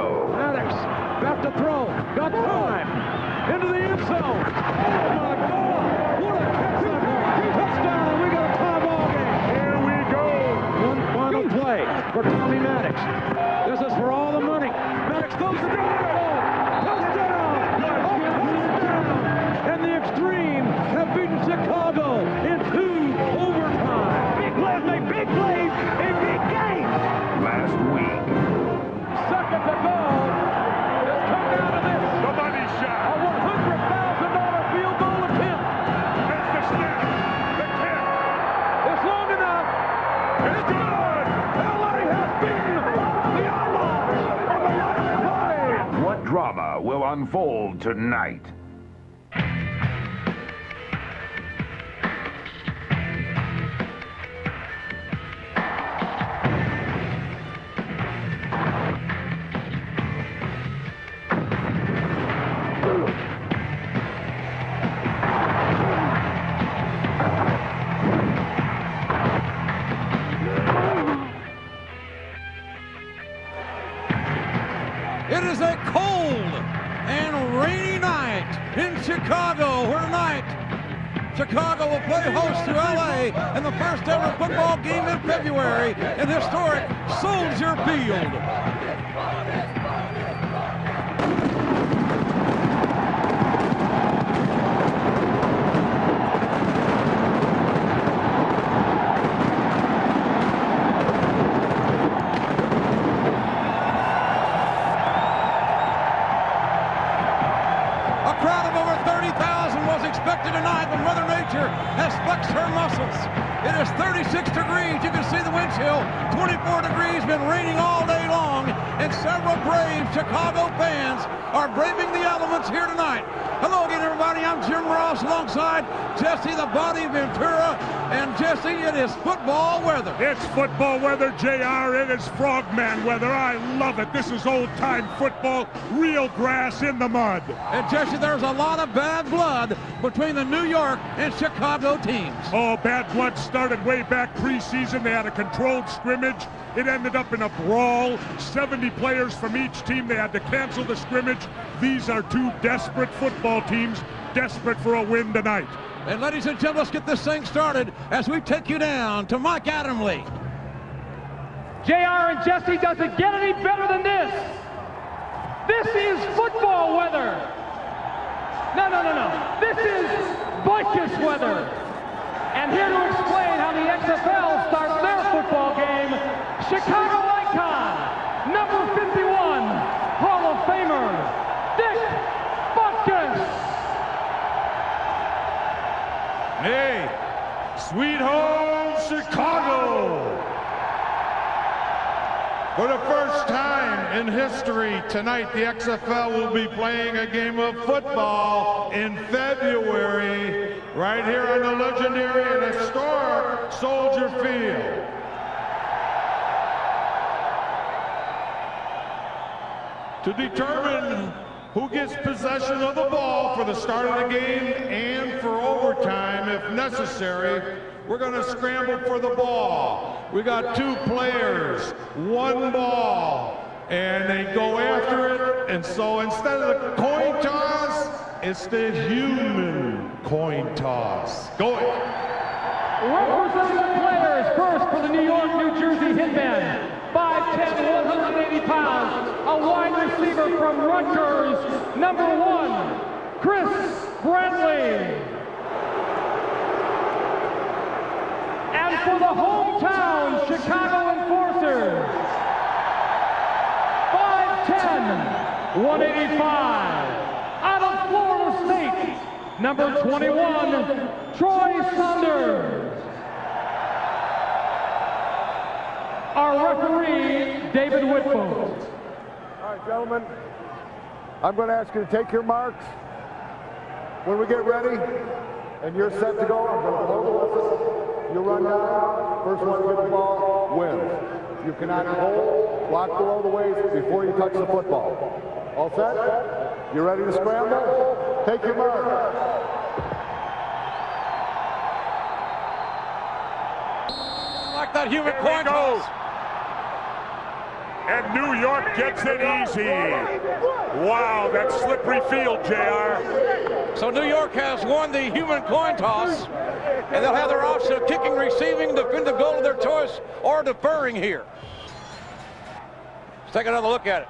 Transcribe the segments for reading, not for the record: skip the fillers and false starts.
Chicago. Maddox, back to throw, got time, into the end zone. Oh my God, what a catch that ball. Touchdown, we got a tie ball game. Here we go. One final play for Tommy Maddox. This is for all the money. Maddox throws the ball. Touchdown! Touchdown! And the Extreme have beaten Chicago in 2 overtime. Big plays make big plays in big games. Last week. Second to go. It's come down to this. The money shot. A $100,000 field goal attempt. There's the snap. The kick. It's long enough. It's good. LA has beaten the Outlaws of the last play. What drama will unfold tonight? It is a cold and rainy night in Chicago, where tonight Chicago will play host to LA in the first ever football game in February in historic Soldier Field. Expected tonight, but Mother Nature has flexed her muscles. It is 36 degrees. You can see the wind chill. 24 degrees, been raining all day long, and several brave Chicago fans are braving the elements here tonight. Hello again, everybody. I'm Jim Ross alongside Jesse the Body Ventura. And Jesse, it is football weather. It's football weather, JR. It is frogman weather. I love it. This is old-time football, real grass in the mud. And Jesse, there's a lot of bad blood between the New York and Chicago teams. Oh, bad blood started way back preseason. They had a controlled scrimmage. It ended up in a brawl. 70 players from each team. They had to cancel the scrimmage. These are two desperate football teams, desperate for a win tonight. And ladies and gentlemen, let's get this thing started as we take you down to Mike Adamle. JR and Jesse, does it get any better than this? This is football weather. No. This is Butkus weather. And here to explain how the XFL starts their football game, Chicago icon, number 51, Hall of Famer, Dick Butkus. Hey, sweet home Chicago! For the first time in history, tonight the XFL will be playing a game of football in February, right here on the legendary and historic Soldier Field. To determine who gets possession of the ball for the start of the game and for overtime, if necessary, we're going to scramble for the ball. We got 2 players, 1 ball, and they go after it. And so instead of the coin toss, it's the human coin toss. Go ahead. Representing the players, first for the New York, New Jersey Hitmen, 5'10", 180 pounds, a wide receiver from Rutgers, number 1, Chris Brantley. And for the hometown Chicago Enforcers, 5'10", 185, out of Florida State, number 21, Troy Saunders. Our referee, David Whitfield. All right, gentlemen, I'm going to ask you to take your marks. When we get ready and you're set to go, I'm going to blow the whistle. You run down, first one to get the ball wins. You cannot hold, block below the waist before you touch the football. All set? You ready to scramble? Take your mark. Like that human coin toss. And New York gets it easy. Wow, that slippery field, JR. So New York has won the human coin toss, and they'll have their option of kicking, receiving, defensive goal of their choice, or deferring here. Let's take another look at it.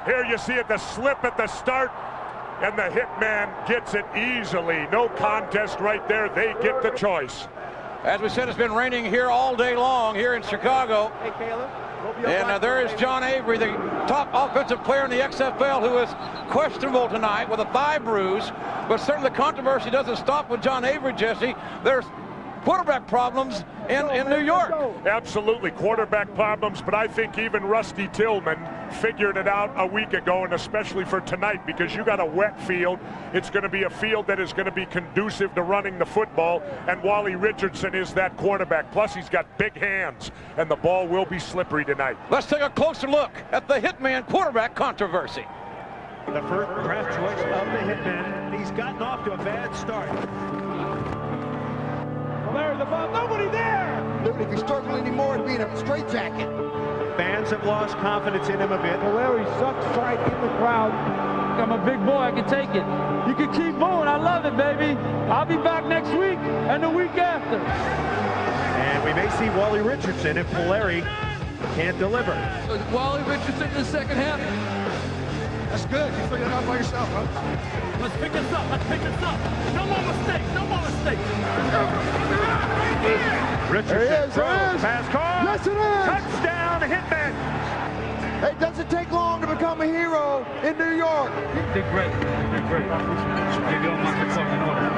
Here you see it, the slip at the start, and the Hitman gets it easily. No contest right there. They get the choice. As we said, it's been raining here all day long here in Chicago. Hey, Caleb. And there is John Avery, the top offensive player in the XFL, who is questionable tonight with a thigh bruise. But certainly the controversy doesn't stop with John Avery, Jesse. There's quarterback problems in New York. Absolutely, quarterback problems, but I think even Rusty Tillman figured it out a week ago, and especially for tonight, because you got a wet field. It's going to be a field that is going to be conducive to running the football, and Wally Richardson is that quarterback. Plus, he's got big hands, and the ball will be slippery tonight. Let's take a closer look at the Hitman quarterback controversy. The first draft choice of the Hitman. He's gotten off to a bad start. There's the ball. Nobody there. Dude, if he struggled anymore, it'd be in a straitjacket. Fans have lost confidence in him a bit. Larry sucks right in the crowd. I'm a big boy. I can take it. You can keep moving. I love it, baby. I'll be back next week and the week after. And we may see Wally Richardson if Larry can't deliver. Wally Richardson in the second half. That's good. You figured it out by yourself, huh? Let's pick this up. Let's pick this up. No more mistakes. No more mistakes. Richardson throws. Pass caught. Yes, it is. Touchdown, Hitman. It doesn't take long to become a hero in New York. You did great. You did great. Maybe on my fucking order.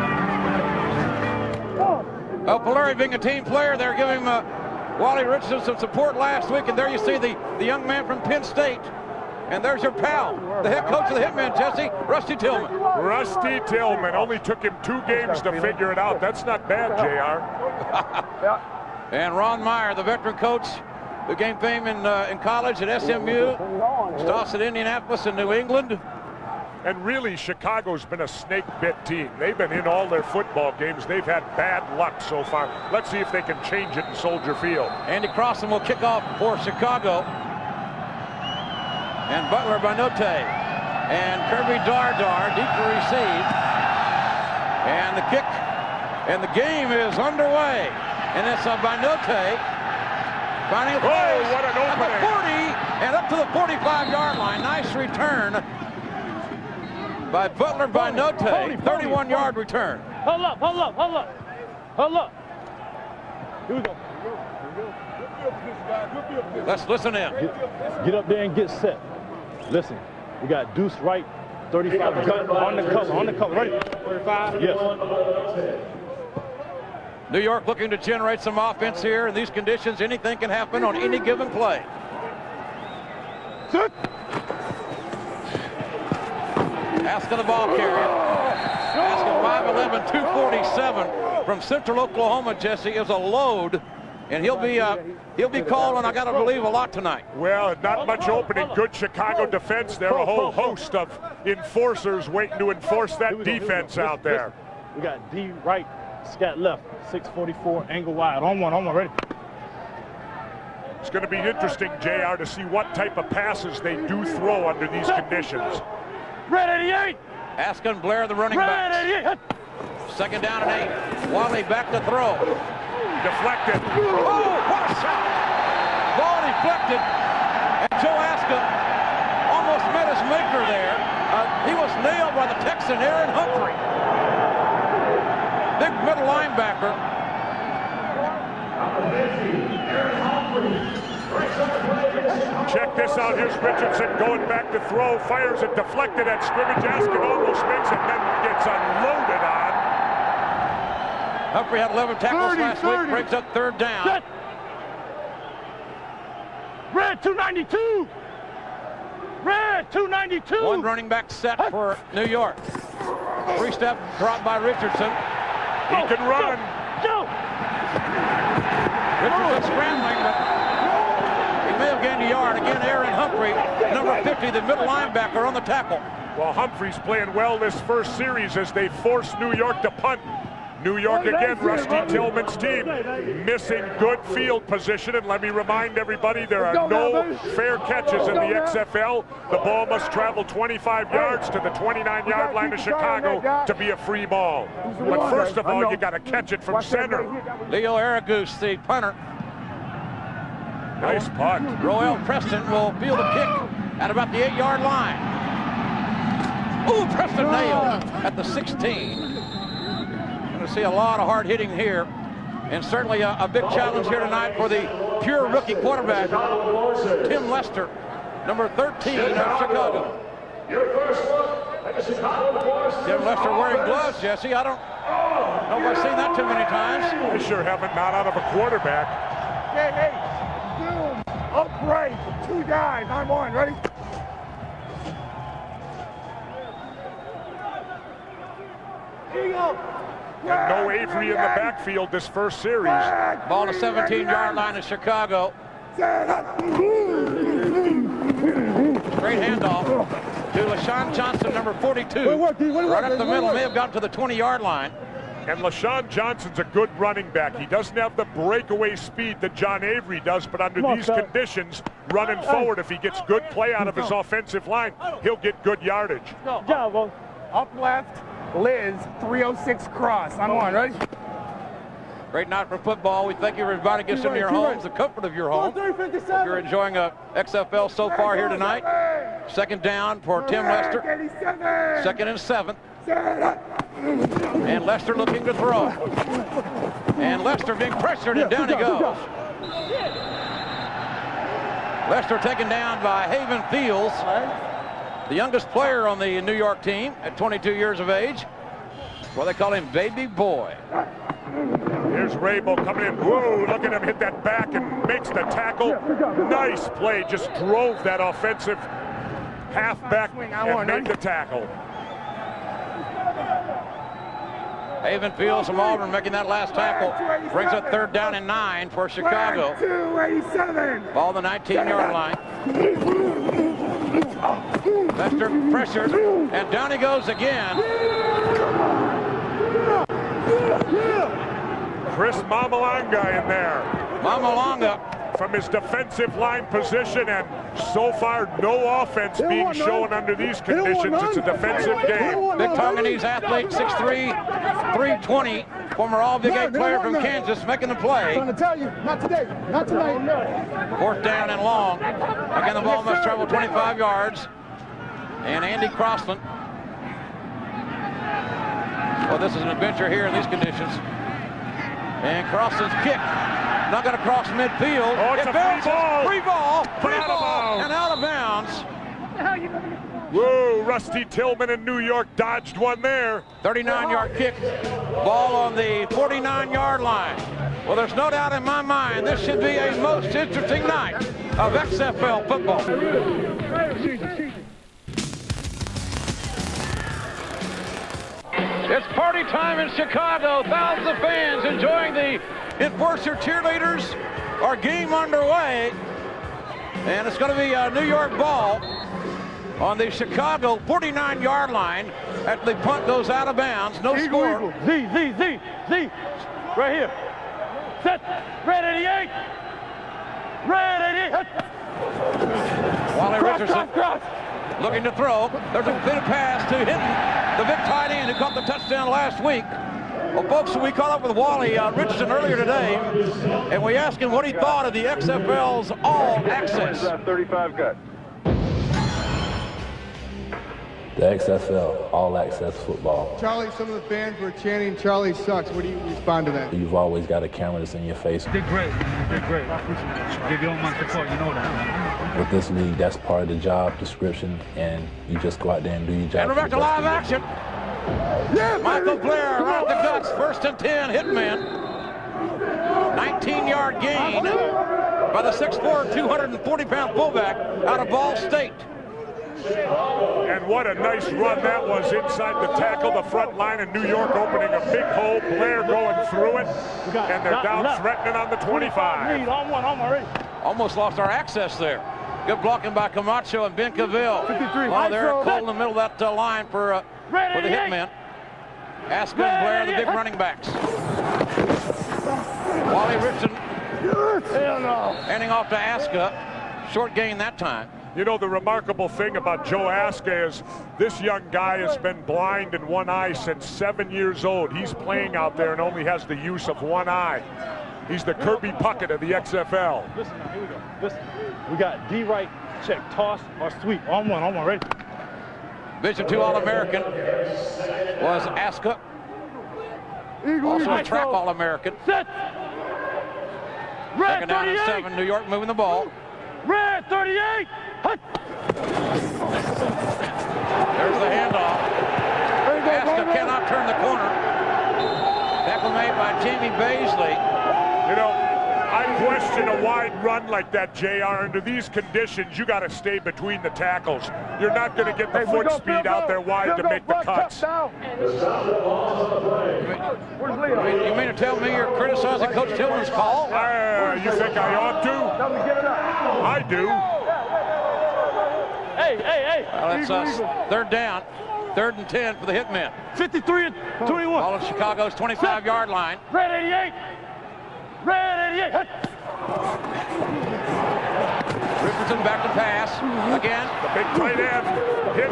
Well, Polari being a team player, they're giving Wally Richardson some support last week, and there you see the young man from Penn State. And there's your pal, the head coach of the Hitman, Jesse, Rusty Tillman. Rusty Tillman. Only took him 2 games to figure it out. That's not bad, JR. And Ron Meyer, the veteran coach who gained fame in college at SMU, starts at Indianapolis in New England. And really, Chicago's been a snake-bit team. They've been in all their football games. They've had bad luck so far. Let's see if they can change it in Soldier Field. Andy Crossan will kick off for Chicago. And Butler Banote and Kirby Dardar deep to receive. And the kick and the game is underway. And it's a Banote finding a place what an at the opening. 40 and up to the 45-yard line. Nice return by Butler Banote. 31-yard return. Hold up, hold up, hold up. Hold up. Here we go. Let's listen in. Get up there and get set. Listen, we got Deuce right, 35 on the cover, ready? 35? Yes. New York looking to generate some offense here. In these conditions, anything can happen on any given play. Sit. Asking the ball carrier. Asking 5'11", 247 from Central Oklahoma, Jesse, is a load. And he'll be calling, I got to believe, a lot tonight. Well, not much opening. Good Chicago defense there. A whole host of enforcers waiting to enforce that defense out there. We got D right, scat left, 644, angle wide. On one, ready? It's going to be interesting, JR, to see what type of passes they do throw under these conditions. Red 88! Askin Blair, the running back. Red 88! Second down and 8. Wally back to throw. Deflected. Oh, what a shot! Ball deflected, and Joe Askin almost met his maker there. He was nailed by the Texan Aaron Humphrey. Big middle linebacker. Check this out. Here's Richardson going back to throw. Fires it deflected at scrimmage. Askin almost makes it, then gets unloaded on. Humphrey had 11 tackles last week, breaks up third down. Set. Red 292! Red 292! One running back set for New York. 3-step drop by Richardson. He can run. Go! Richardson scrambling, but he may have gained a yard. Again, Aaron Humphrey, number 50, the middle linebacker on the tackle. Well, Humphrey's playing well this first series as they force New York to punt. New York again, Rusty Tillman's team, missing good field position. And let me remind everybody, there are no fair catches in the XFL. The ball must travel 25 yards to the 29-yard line of Chicago to be a free ball. But first of all, you got to catch it from center. Leo Aragoose, the punter. Nice punt. Roel Preston will field a kick at about the 8-yard line. Ooh, Preston nailed at the 16. Going to see a lot of hard hitting here, and certainly a big challenge here tonight for the pure rookie quarterback, Tim Lester, number 13 of Chicago. Tim Lester wearing gloves, Jesse. I don't know if I've seen that too many times. I sure haven't, not out of a quarterback. Hey, boom, upright, 2 guys, I'm on, ready? Here you go. And no Avery in the backfield this first series. Ball to 17-yard line of Chicago. Great handoff to LaShawn Johnson, number 42. Right up the middle, may have gotten to the 20-yard line. And LaShawn Johnson's a good running back. He doesn't have the breakaway speed that John Avery does, but under these conditions, running forward, if he gets good play out of his offensive line, he'll get good yardage. Up left, Liz, 306 cross. I'm on, ready? Great night for football. We thank you for inviting us into your homes, the comfort of your home. If you're enjoying a XFL so far here tonight. Second down for Tim Lester. 2nd and 7. And Lester looking to throw. And Lester being pressured, and down he goes. Lester taken down by Haven Fields, the youngest player on the New York team at 22 years of age. Well, they call him Baby Boy. Here's Rabel coming in. Whoa, look at him hit that back and makes the tackle. Nice play, just drove that offensive halfback and made the tackle. Haven Fields from Auburn making that last tackle. Brings up 3rd down and 9 for Chicago. Ball the 19-yard line. Lester pressured, and down he goes again. Chris Mamalanga in there. Mamalanga from his defensive line position, and so far no offense being shown under these conditions. It's a defensive game. Big Tonganese athlete, 6'3", 320, former All-Big 8 player from Kansas, making the play. I'm trying to tell you, not today, not tonight. 4th down and long. Again, the ball must travel 25 yards. And Andy Crossland. Well, this is an adventure here in these conditions. And Crossland's kick, not going to cross midfield. Oh, it's a free ball. Free ball. Free out ball. of And out of bounds. Whoa, Rusty Tillman in New York dodged one there. 39-yard kick. Ball on the 49-yard line. Well, there's no doubt in my mind this should be a most interesting night of XFL football. It's party time in Chicago. Thousands of fans enjoying the Enforcer cheerleaders. Our game underway. And it's going to be a New York ball on the Chicago 49-yard line. After the punt goes out of bounds. No score. Z. Right here. Set. Red 88. Red 88. Wally Richardson looking to throw. There's a bit of pass to Hitmen, the big tight end who caught the touchdown last week. Well, folks, we caught up with Wally Richardson earlier today, and we asked him what he thought of the XFL's All Access. 35 cut. The XFL, All Access Football. Charlie, some of the fans were chanting, "Charlie sucks." What do you respond to that? You've always got a camera that's in your face. Did great. Did great. Give your own man support, you know that. With this league, that's part of the job description, and you just go out there and do your job. And we're back to live action. Yeah, Michael Blair around the guts, 1st and 10, Hitman. 19-yard gain by the 6'4", 240-pound fullback out of Ball State. And what a nice run that was inside the tackle, the front line in New York opening a big hole. Blair going through it, and they're down threatening on the 25. Almost lost our access there. Good blocking by Camacho and Ben Cavill. While they're cold in the middle of that line for the Hitmen. Aska and Blair, the big running backs. Wally Richardson handing off to Aska. Short gain that time. You know, the remarkable thing about Joe Aska is this young guy has been blind in one eye since 7 years old. He's playing out there and only has the use of one eye. He's the Kirby Puckett of the XFL. Listen now, here we go. Listen, we got D right, check, toss or sweep. On one, ready? Division II All-American was Aska. Also a track All-American. Set. Red Second down and 38. 7. New York moving the ball. Red 38. Hut. There's the handoff. Aska cannot turn the corner. Tackle made by Jamie Baisley. You know, I question a wide run like that, JR. Under these conditions, you got to stay between the tackles. You're not going to get the foot speed out there wide to make the cuts. You mean to tell me you're criticizing Coach Tillman's call? You think I ought to? I do. Hey. Well, that's third down. 3rd and 10 for the Hitmen. 53 and 21. Ball at Chicago's 25-yard line. Red 88. Red 88. Hut. Richardson back to pass again. The big tight end. Hit.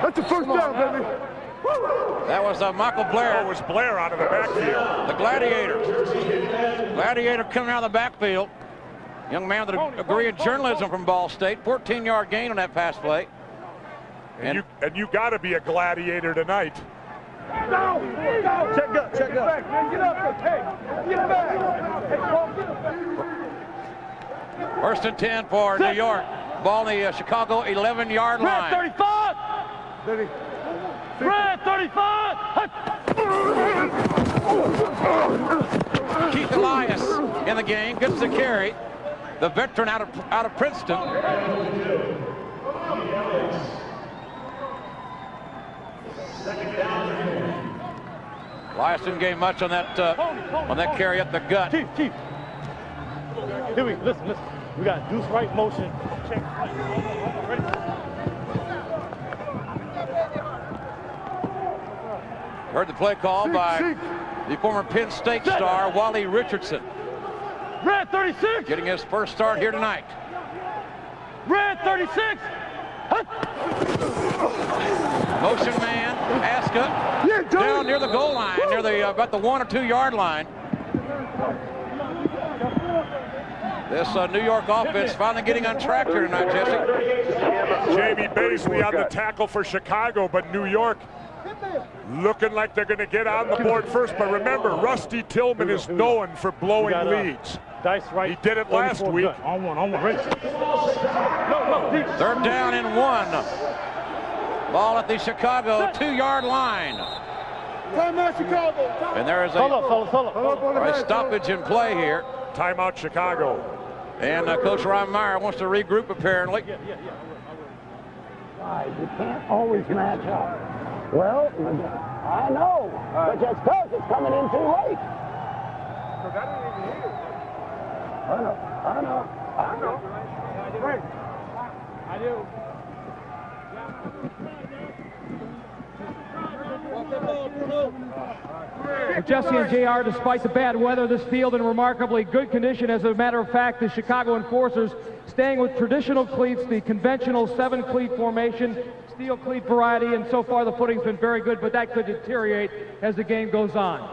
That's a first down, baby. That was Michael Blair. Oh, it was Blair out of the backfield. The Gladiator. Gladiator coming out of the backfield. Young man with a degree in journalism from Ball State. 14-yard gain on that pass play. And you got to be a gladiator tonight. Check up. Get up. Hey, get back. First and 10 for New York. Ball in the Chicago 11-yard line. Red 35. Red 35. Keith Elias in the game gets the carry. The veteran out of Princeton. Elias didn't gain much on that carry up the gut. Chief. Here we listen. We got deuce right motion. Check. Ready? Heard the play call by the former Penn State star, Wally Richardson. Red 36. Getting his first start here tonight. Red 36. Motion man, Aska, down near the goal line, near the about the 1 or 2 yard line. This New York offense finally getting on track here tonight, Jesse. Jamie Baisley on the tackle for Chicago, but New York looking like they're going to get on the board first. But remember, Rusty Tillman is known for blowing leads. Dice right. He did it last week. On one, ready. Third down and 1. Ball at the Chicago 2-yard line. Timeout, Chicago. And there is a stoppage in play here. Timeout, Chicago. And Coach Ryan Meyer wants to regroup apparently. You can't always match up. Well, I know, but just because it's coming in too late. I know. I do. Jesse and JR, despite the bad weather, this field in remarkably good condition. As a matter of fact, the Chicago Enforcers staying with traditional cleats, the conventional 7-cleat formation, steel cleat variety, and so far the footing's been very good, but that could deteriorate as the game goes on.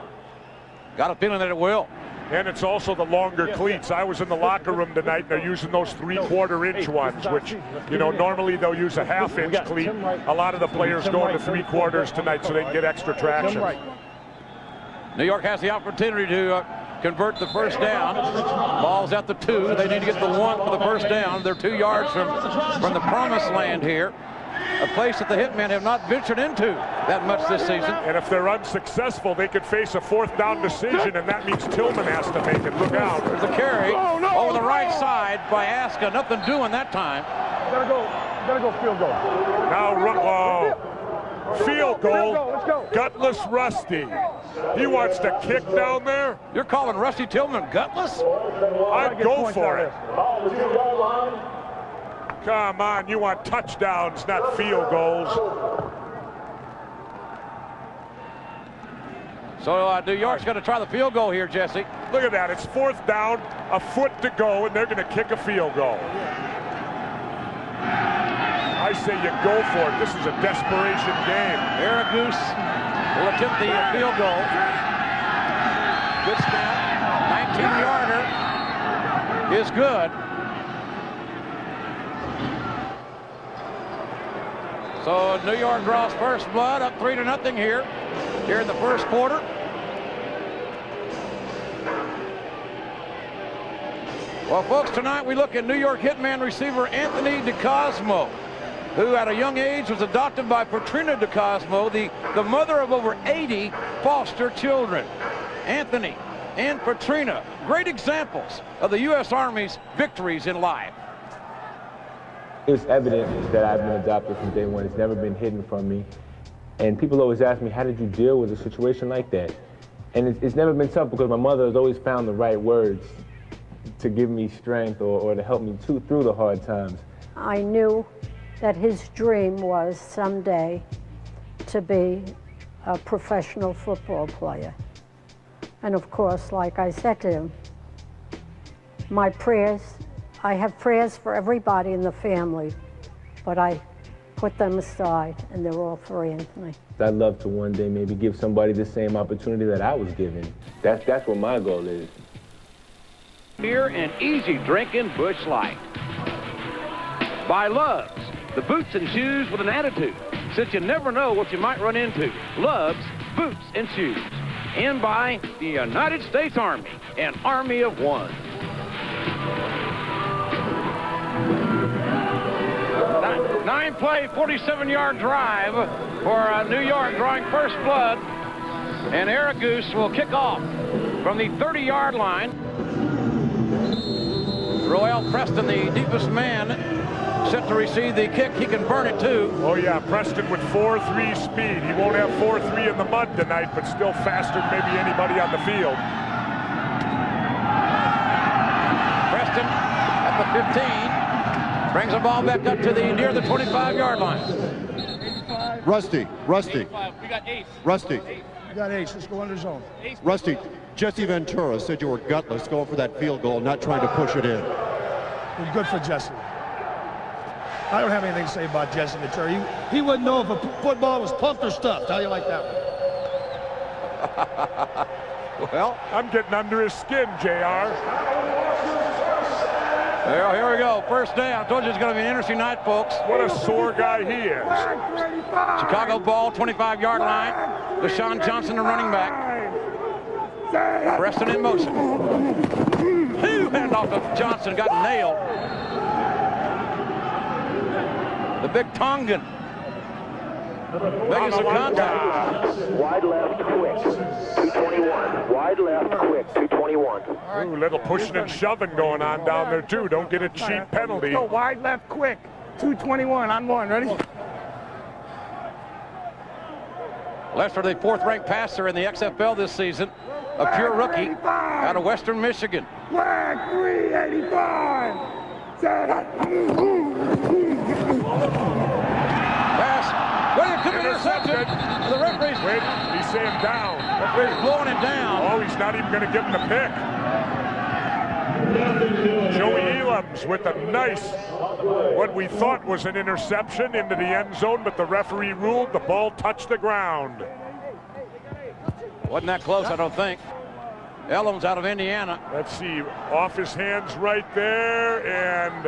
Got a feeling that it will. And it's also the longer cleats. I was in the locker room tonight, and they're using those 3/4-inch ones, which, you know, normally they'll use a 1/2-inch cleat. A lot of the players going to 3/4 tonight so they can get extra traction. New York has the opportunity to convert the first down. Ball's at the 2. They need to get the 1 for the first down. They're 2 yards from the promised land here. A place that the Hitmen have not ventured into that much this season. And if they're unsuccessful, they could face a 4th down decision, and that means Tillman has to make it. Look out. There's a carry over the right side by Aska. Nothing doing that time. Gotta go field goal. Now, field goal. Let's go. Gutless Rusty. He wants to kick down there. You're calling Rusty Tillman gutless? I'd go for it. Come on, you want touchdowns, not field goals. So New York's going to try the field goal here, Jesse. Look at that. It's 4th down, a foot to go, and they're going to kick a field goal. I say you go for it. This is a desperation game. Aragoose will attempt the field goal. Good snap. 19-yarder is good. So New York draws first blood, up 3-0 here in the first quarter. Well, folks, tonight we look at New York Hitman receiver Anthony DeCosmo, who at a young age was adopted by Patrina DeCosmo, the mother of over 80 foster children. Anthony and Patrina, great examples of the U.S. Army's victories in life. It's evident that I've been adopted from day one. It's never been hidden from me. And people always ask me, how did you deal with a situation like that? And it's never been tough because my mother has always found the right words to give me strength or to help me through the hard times. I knew that his dream was someday to be a professional football player. And of course, like I said to him, my prayers, I have prayers for everybody in the family, but I put them aside, and they're all for Anthony. I'd love to one day maybe give somebody the same opportunity that I was given. That's what my goal is. Beer and easy drinking Busch Light. By Love's, the boots and shoes with an attitude, since you never know what you might run into. Love's Boots and Shoes. And by the United States Army, an army of one. 9-play, 47-yard drive for New York, drawing first blood. And Aragoose will kick off from the 30-yard line. Royale Preston, the deepest man, set to receive the kick. He can burn it too. Oh yeah, Preston with 4.3 speed. He won't have 4.3 in the mud tonight, but still faster than maybe anybody on the field. Preston at the 15. Brings the ball back up to near the 25-yard line. Rusty. We got ace. Rusty. We got ace. Let's go under zone. Rusty, Jesse Ventura said you were gutless going for that field goal, not trying to push it in. Well, good for Jesse. I don't have anything to say about Jesse Ventura. He wouldn't know if a football was pumped or stuffed. How do you like that one? Well, I'm getting under his skin, JR. Well, here we go. First down. I told you it's going to be an interesting night, folks. What a sore guy he is. Chicago ball, 25-yard line. Deshaun Johnson, the running back. Preston in motion. Hand off of Johnson, got nailed. The big Tongan. Biggest of contact. Wide left, quick. 221. Wide left, quick. 221. Ooh, little pushing and shoving going on down there, too. Don't get a cheap penalty. Go wide left, quick. 221 on one. Ready? Lester, the 4th-ranked passer in the XFL this season. A pure rookie out of Western Michigan. Flag 385. Pass. Well, it could be intercepted. The referee's... Wait, he's saying down. The referee's blowing it down. Oh, he's not even going to give him the pick. Joey Elam's with a nice, what we thought was an interception into the end zone, but the referee ruled the ball touched the ground. Wasn't that close, I don't think. Elam's out of Indiana. Let's see, off his hands right there, and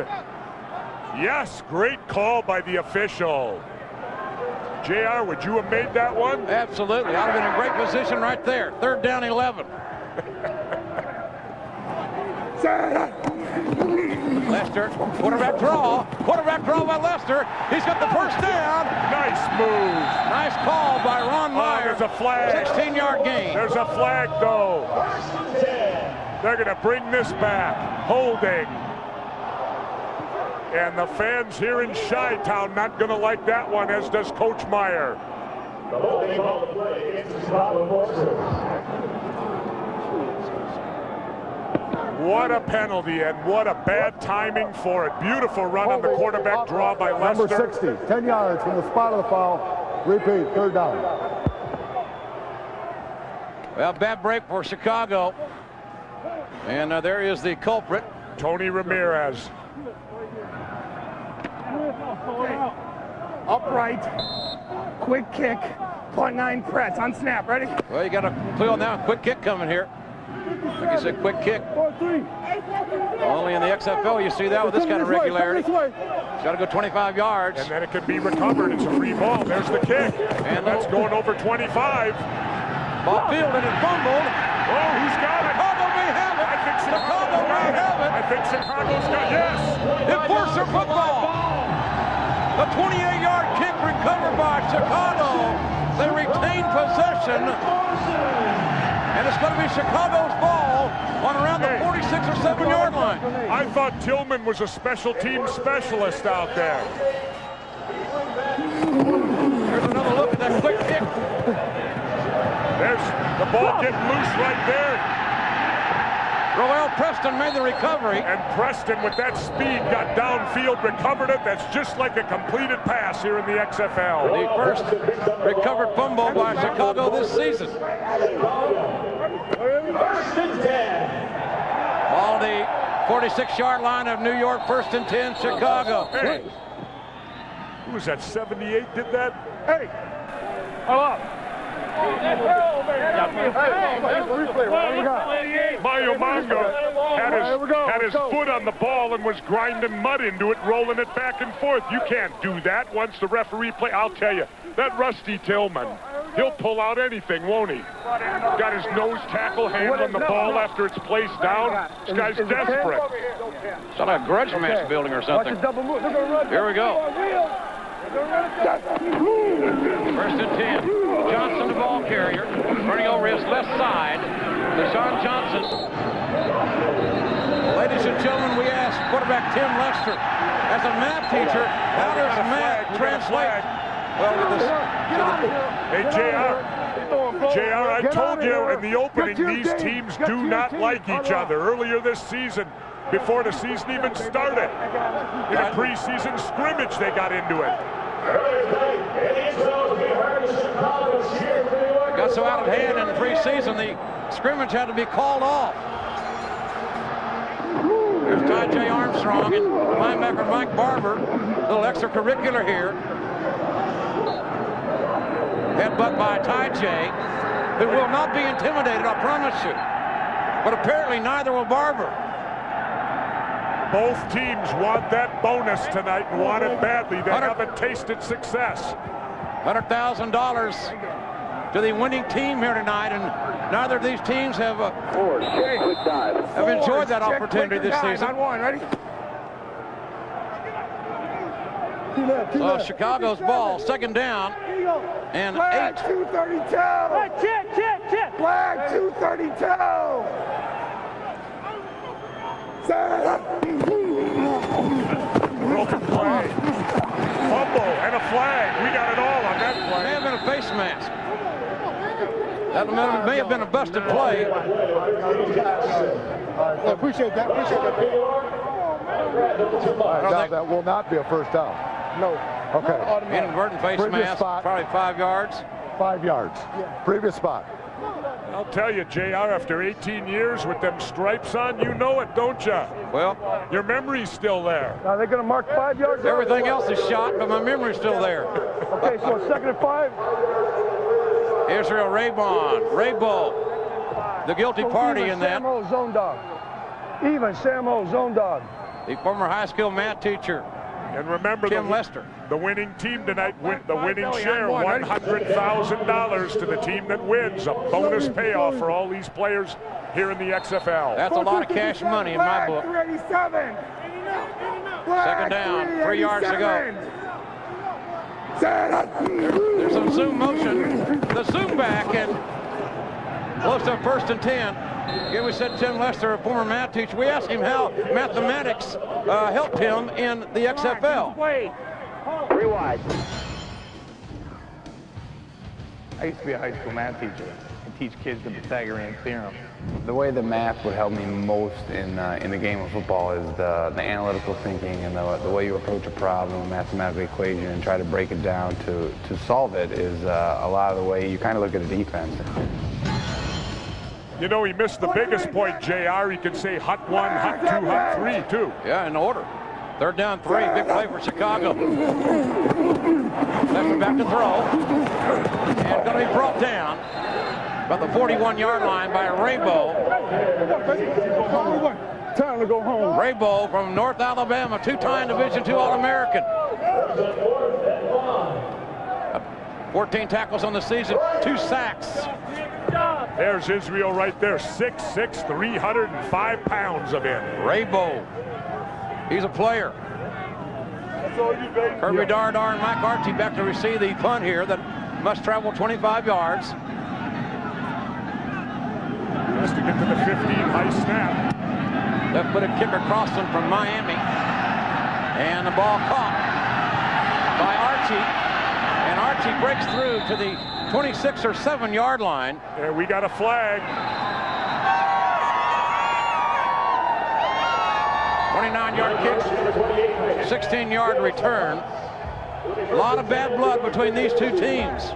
yes, great call by the official. JR, would you have made that one? Absolutely, I'd have been in great position right there. 3rd down, 11. Lester, quarterback draw by Lester. He's got the first down. Nice move. Nice call by Ron Meyer. There's a flag. 16-yard gain. There's a flag, though. They're going to bring this back. Holding. And the fans here in Chi-Town not going to like that one, as does Coach Meyer. The holding on the play against the Scotland Forces. What a penalty, and what a bad timing for it. Beautiful run on the quarterback draw by Lester. Number 60, 10 yards from the spot of the foul. Repeat, 3rd down. Well, bad break for Chicago. And there is the culprit. Tony Ramirez. Upright, quick kick, .9 press on snap. Ready? Well, you got to play on now. Quick kick coming here. Like you said, quick kick. Only in the XFL you see that with this kind of regularity. Got to go 25 yards. And then it can be recovered. It's a free ball. There's the kick. And that's going over 25. Ball fielded and fumbled. Oh, who's got it? Chicago may have it. I think Chicago may have it. I think Chicago's got it. Yes. Enforcer football. The 28-yard kick recovered by Chicago. They retain possession. And it's going to be Chicago's ball on around the 46 or 7-yard line. I thought Tillman was a special team specialist out there. Here's another look at that quick kick. There's the ball getting loose right there. Roel Preston made the recovery. And Preston, with that speed, got downfield, recovered it. That's just like a completed pass here in the XFL. The first recovered fumble by Chicago this season. On the 46-yard line of New York, 1st and 10, Chicago. Hey, who was that, 78 did that? Hey, up. Mario Mongo had his foot on the ball and was grinding mud into it, rolling it back and forth. You can't do that once the referee play. I'll tell you, that Rusty Tillman, he'll pull out anything, won't he? Got his nose tackle hand on the ball after it's placed down. This guy's desperate. It's not a grudge match building or something. Here we go. 1st and 10. Johnson, the ball carrier, running over his left side. Deshaun Johnson. Ladies and gentlemen, we asked quarterback Tim Lester, as a math teacher, how does math translate? Well, Hey, JR, I told you in the opening, these teams do not like each other. Earlier this season, before the season even started, in a preseason scrimmage, they got into it. Got so out of hand in the preseason, the scrimmage had to be called off. Here's Ty J. Armstrong and linebacker Mike Barber. A little extracurricular here. Headbutt by Ty J., who will not be intimidated, I promise you. But apparently neither will Barber. Both teams want that bonus tonight and want it badly. They haven't tasted success. $100,000 to the winning team here tonight, and neither of these teams have enjoyed that opportunity this season. On one, ready? So Chicago's ball, 2nd down, and 8. 232. Flag 232. Broken play. Fumble and a flag. We got it all on that play. May have been a face mask. That may have been a busted play. Appreciate that. That will not be a first down. No. Okay. Inadvertent face mask, probably 5 yards. 5 yards. Previous spot. I'll tell you, JR, after 18 years with them stripes on, you know it, don't you? Well, your memory's still there. Are they going to mark 5 yards? Everything else is shot, but my memory's still there. Okay, so 2nd and 5. Israel Raybo, the guilty party in that. Sammo, zone dog. Even Sammo, zone dog. The former high school math teacher. And remember, Tim Lester. The winning team tonight, the winning share, $100,000 to the team that wins. A bonus payoff for all these players here in the XFL. That's a lot of cash money in my book. 387. 2nd down, 3 yards to go. There's some zoom motion. The zoom back and close to 1st and 10. Again, we said Tim Lester, a former math teacher. We asked him how mathematics helped him in the XFL. 3 wide. I used to be a high school math teacher and teach kids the Pythagorean theorem. The way the math would help me most in the game of football is the analytical thinking and the way you approach a problem, a mathematical equation, and try to break it down to solve it is a lot of the way you kind of look at a defense. You know, he missed the biggest point, JR. He can say hut 1, hut 2, hut 3, too. Yeah, in order. 3rd down 3, big play for Chicago. Stepping back to throw. And going to be brought down about the 41-yard line by Raybo. Time to go home. Raybo from North Alabama, 2-time Division II All-American. 14 tackles on the season, 2 sacks. There's Israel right there, 6'6", 305 pounds of him. Raybo, he's a player. Kirby Dardar and Mike Archie back to receive the punt here that must travel 25 yards. Has to get to the 15, high snap. Left-footed kicker Crossan from Miami. And the ball caught by Archie. And Archie breaks through to the 26 or 7-yard line. Yeah, we got a flag. 29-yard kick, 16-yard return. A lot of bad blood between these two teams.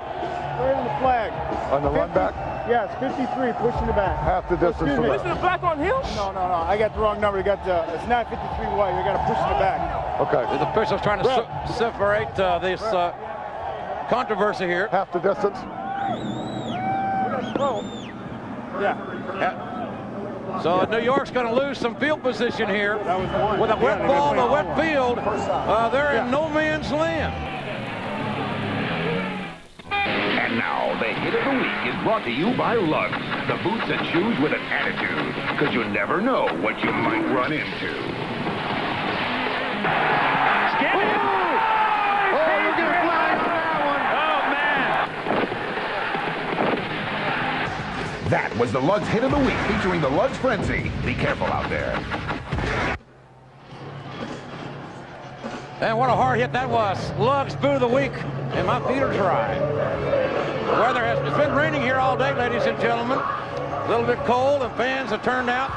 Where's the flag? On the run back? Yes, 53, pushing the back. Half the distance from Pushing the back on him? No. I got the wrong number. You got it's not 53 wide. You got to push in the back. Okay. The officials trying to separate this controversy here. Half the distance. Yeah. So New York's going to lose some field position here. With a wet ball, a wet field. They're in no man's land. And now, the hit of the week is brought to you by Lugz, the boots and shoes with an attitude, because you never know what you might run into. Skip it! Oh, you're going to fly for that one. Oh, man! That was the Lugz hit of the week, featuring the Lugz Frenzy. Be careful out there. And what a hard hit that was. Lugz boot of the week, and my feet are dry. The weather it's been raining here all day, ladies and gentlemen. A little bit cold, and fans have turned out.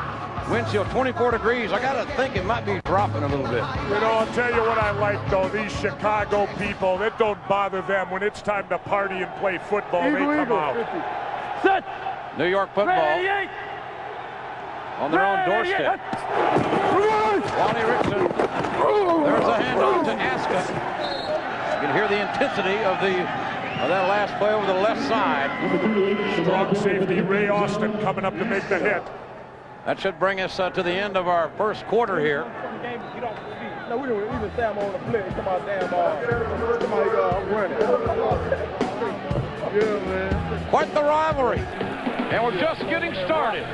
Wind chill 24 degrees. I got to think it might be dropping a little bit. You know, I'll tell you what I like, though. These Chicago people, it don't bother them. When it's time to party and play football, they come out. Set! New York football on their own doorstep. Wally Richardson. There's a handoff to Aska. You can hear the intensity of that last play over the left side. Strong safety Ray Austin coming up to make the hit. That should bring us to the end of our first quarter here. No, we don't even say I'm on the blitz. Come on, damn, somebody running. Yeah, man. Quite the rivalry. And we're just getting started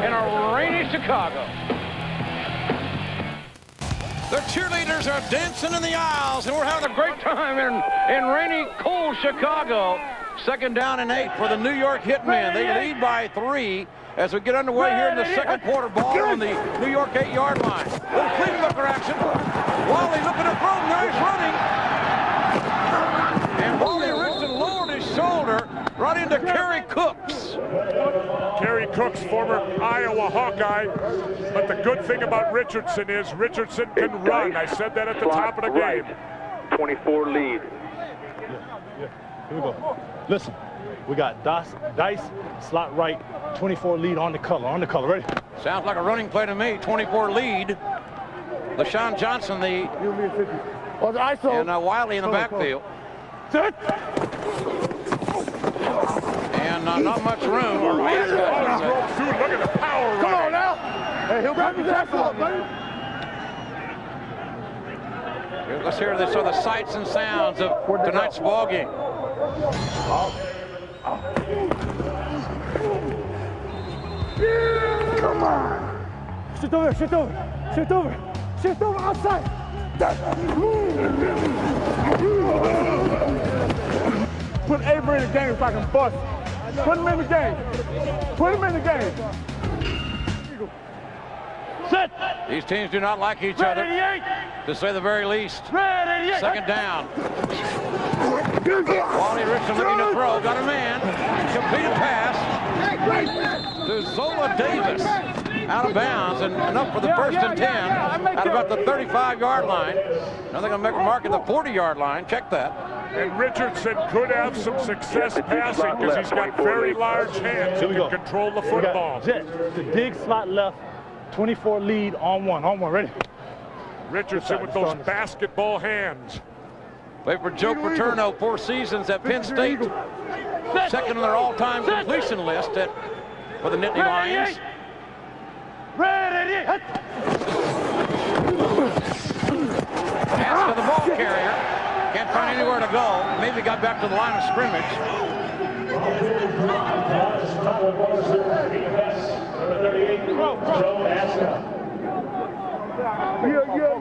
in a rainy Chicago. The cheerleaders are dancing in the aisles, and we're having a great time in rainy, cold Chicago. 2nd down and 8 for the New York Hitmen. They lead by 3 as we get underway here in the second quarter. Ball on the New York 8-yard line. Little clean-looker action. Wally looking to throw. Now he's running. And Wally Richardson lowered his shoulder right into Kerry Cooks. Kerry Cooks, former Iowa Hawkeye. But the good thing about Richardson is Richardson can run. I said that at the top of the game. 24 lead. Yeah. Here we go. Listen, we got Dice, slot right, 24 lead on the color. Ready? Sounds like a running play to me. 24 lead. LaShawn Johnson, and Wiley in the backfield. And not much room. Look at the power. Come on now. Hey, he'll grab his ass up, buddy. Let's hear this are the sights and sounds of tonight's ball game. Come on. Shift over, outside. Put Avery in the game so I can bust. Put him in the game. Set. These teams do not like each other, to say the very least. 2nd down. Wally Richardson looking to throw. Got a man. Completed pass to Zola Davis. Out of bounds and enough for the 1st and 10 at about the 35-yard line. Now they're going to make a mark at the 40-yard line. Check that. And Richardson could have some success passing because he's got very large hands and can control the football. Jet, the dig slot left, 24 lead on one. On one, ready? Richardson with those basketball hands. Wait for Joe Paterno, 4 seasons at Penn State. Second on their all-time completion list for the Nittany Lions. Pass to the ball carrier. Can't find anywhere to go. Maybe got back to the line of scrimmage.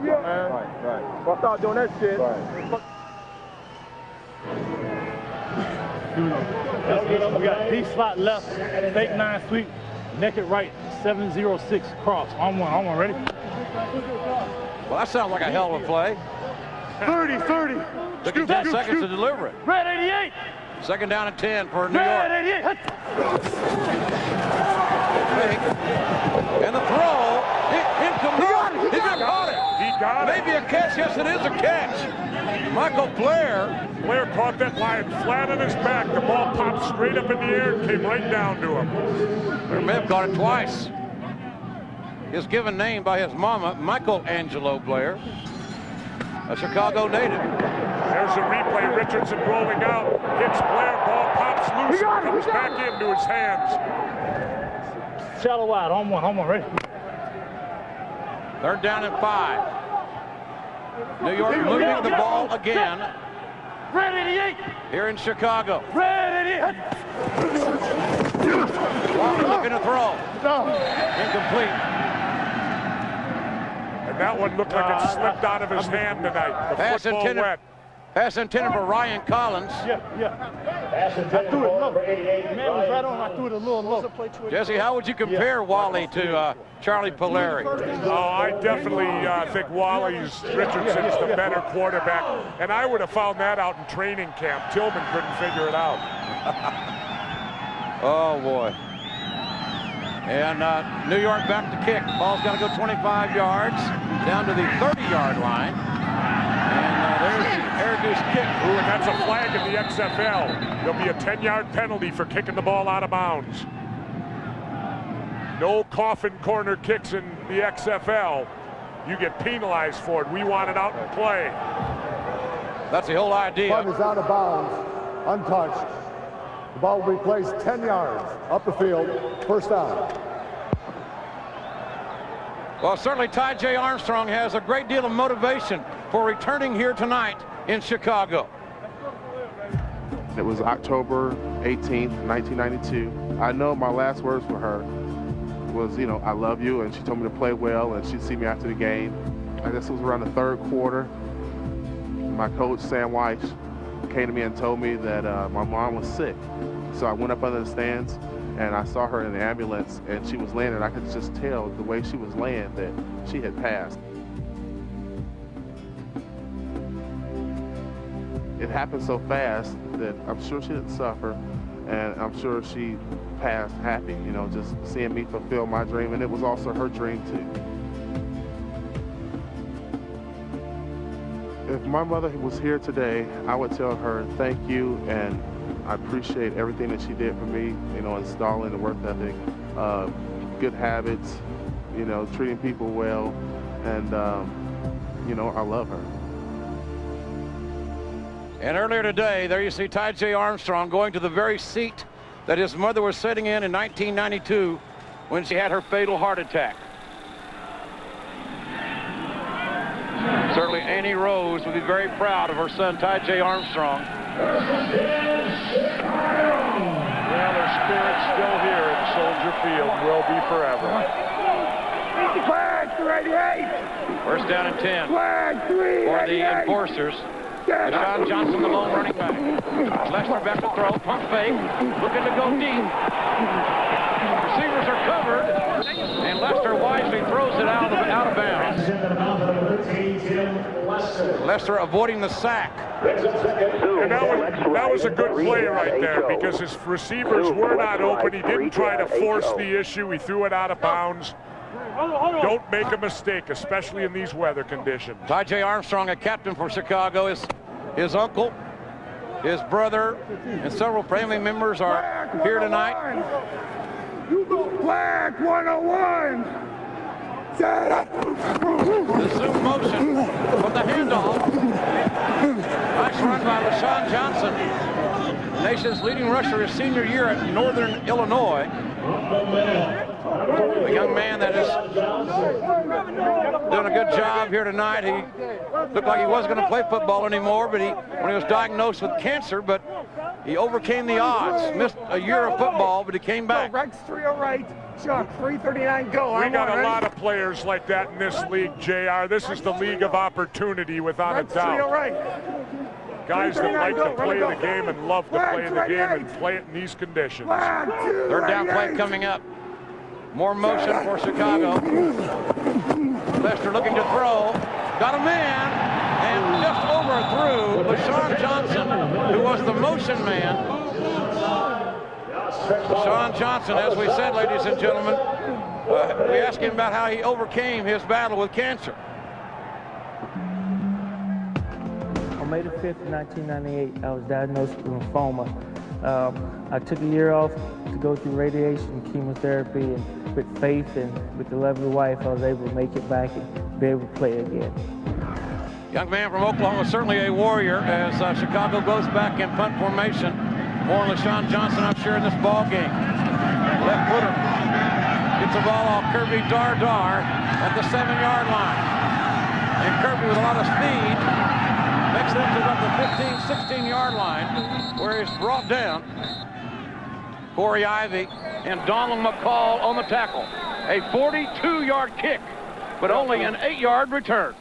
Yeah. Right. I'll start doing that shit. We got D slot left, fake 9 sweep, naked right, 706 cross. On one, ready? Well, that sounds like a hell of a play. 30. Took him 10 seconds to deliver it. Red 88. Second down and 10 for New York. Red 88. And the throw, incomplete. He got it. He got it. Maybe a catch. Yes, it is a catch. Michael Blair. Blair caught that line flat on his back. The ball popped straight up in the air and came right down to him. Blair may have caught it twice. His given name by his mama, Michael Angelo Blair, a Chicago native. There's a replay. Richardson rolling out. Hits Blair. Ball pops loose. Comes back into his hands. Shallow wide. On one, ready? Third down and 5. New York moving the ball again. Red 88. Here in Chicago. Red 88. Walker looking to throw. Incomplete. And that one looked like it slipped out of his hand tonight. The football wet. Pass intended for Ryan Collins. I threw it low. Man was right on. I threw it a little low. Jesse, how would you compare Wally to Charlie Polari? Oh, I definitely think Richardson's the better quarterback. And I would have found that out in training camp. Tillman couldn't figure it out. Oh, boy. And New York back to kick. Ball's got to go 25 yards down to the 30-yard line. And there's the air goose kick. Ooh, and that's a flag in the XFL. There'll be a 10-yard penalty for kicking the ball out of bounds. No coffin corner kicks in the XFL. You get penalized for it. We want it out in play. That's the whole idea. Punt is out of bounds, untouched. The ball will be placed 10 yards up the field, first down. Well, certainly Ty J. Armstrong has a great deal of motivation for returning here tonight in Chicago. It was October 18th, 1992. I know my last words for her was, you know, I love you, and she told me to play well, and she'd see me after the game. I guess it was around the third quarter. My coach, Sam Weiss, came to me and told me that my mom was sick. So I went up under the stands, and I saw her in the ambulance, and she was laying, and I could just tell the way she was laying that she had passed. It happened so fast that I'm sure she didn't suffer, and I'm sure she passed happy, you know, just seeing me fulfill my dream, and it was also her dream too. If my mother was here today, I would tell her thank you, and I appreciate everything that she did for me, you know, installing the work ethic, good habits, you know, treating people well, and, you know, I love her. And earlier today, there you see Ty J. Armstrong going to the very seat that his mother was sitting in 1992 when she had her fatal heart attack. Certainly Annie Rose would be very proud of her son, Ty J. Armstrong. Well, their spirit's still here in Soldier Field, will be forever. Flag 388. First down and 10 Flag for the enforcers. Deshaun Johnson, the lone running back. Lester back to throw, pump fake, looking to go deep. Receivers are covered, and Lester wisely throws it out of bounds. Lester avoiding the sack. And that was a good play right there because his receivers were not open. He didn't try to force the issue. He threw it out of bounds. Don't make a mistake, especially in these weather conditions. Ty J. Armstrong, a captain for Chicago, his uncle His brother and several family members are here tonight. Flag 101! The zoom motion from the handoff. Nice run by LaShawn Johnson, the nation's leading rusher his senior year at Northern Illinois. A young man that is doing a good job here tonight. He looked like he wasn't going to play football anymore, but when he was diagnosed with cancer, but he overcame the odds. Missed a year of football, but he came back. Rex 308, Chuck 339, go. We got a lot of players like that in this league, JR. This is the league of opportunity, without a doubt. Guys that like to play the game and love to play the game and play it in these conditions. Third down play coming up. More motion for Chicago. Lester looking to throw. Got a man. And just overthrew LaShawn Johnson, who was the motion man. LaShawn Johnson, as we said, ladies and gentlemen, we asked him about how he overcame his battle with cancer. On May the 5th, 1998, I was diagnosed with lymphoma. I took a year off to go through radiation, chemotherapy, and with faith and with the lovely wife, I was able to make it back and be able to play again. Young man from Oklahoma, certainly a warrior as Chicago goes back in punt formation. More LaShawn Johnson, I'm sure, in this ball game. Left footer gets the ball off Kirby Dar at the 7-yard line. And Kirby with a lot of speed makes it to about the 15, 16-yard line where he's brought down. Corey Ivy and Donald McCall on the tackle. A 42-yard kick, but only an 8-yard return.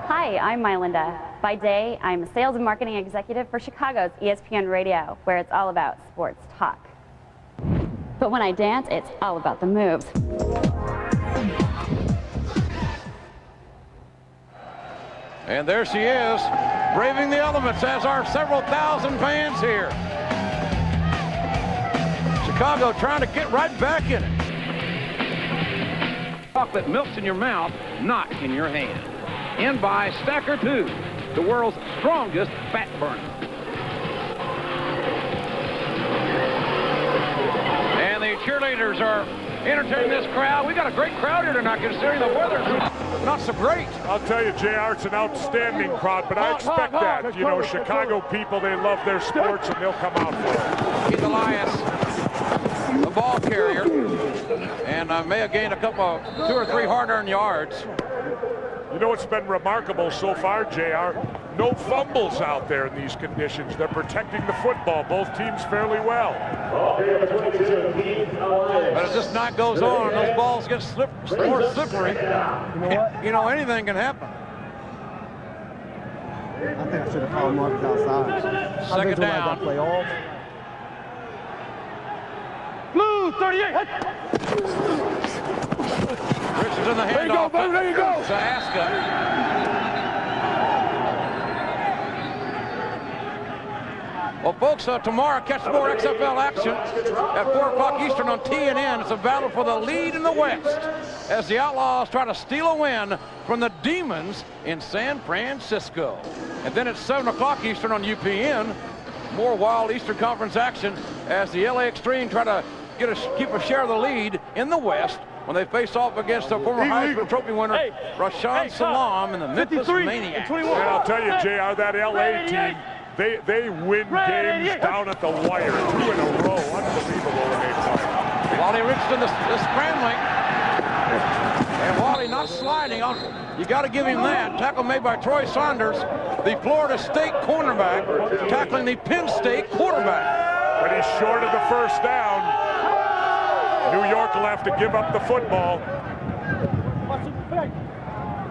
Hi, I'm Mylinda. By day, I'm a sales and marketing executive for Chicago's ESPN Radio, where it's all about sports talk. But when I dance, it's all about the moves. And there she is, braving the elements, as are several thousand fans here. Chicago trying to get right back in it. Chocolate melts in your mouth, not in your hand. And by Stacker 2, the world's strongest fat burner. And the cheerleaders are entertaining this crowd. We got a great crowd here tonight, considering the weather's not so great. I'll tell you, JR, it's an outstanding crowd, but I expect that. You know, Chicago people, they love their sports, and they'll come out for it. Keith Elias, the ball carrier, and may have gained a couple, 2 or 3 hard-earned yards. You know what's been remarkable so far, JR? No fumbles out there in these conditions. They're protecting the football, both teams fairly well. But as this night goes on, those balls get more slippery. You know, anything can happen. I think I should have called Marcus outside. Second down. Blue 38. Richards in the handoff. There you go, baby, there you go. Sahaska. Well, folks, tomorrow catch more XFL action at 4 o'clock Eastern on TNN. It's a battle for the lead in the West as the Outlaws try to steal a win from the Demons in San Francisco. And then at 7 o'clock Eastern on UPN, more wild Eastern Conference action as the LA Extreme try to keep a share of the lead in the West when they face off against the former Heisman Trophy winner, Rashaan Salaam, and the Memphis Maniacs. And I'll tell you, JR, that LA team, they win games down at the wire 2 in a row. Unbelievable when they play. Wally Richardson is scrambling. And Wally not sliding. You got to give him that. Tackle made by Troy Saunders, the Florida State cornerback, tackling the Penn State quarterback. But he's short of the first down. New York will have to give up the football.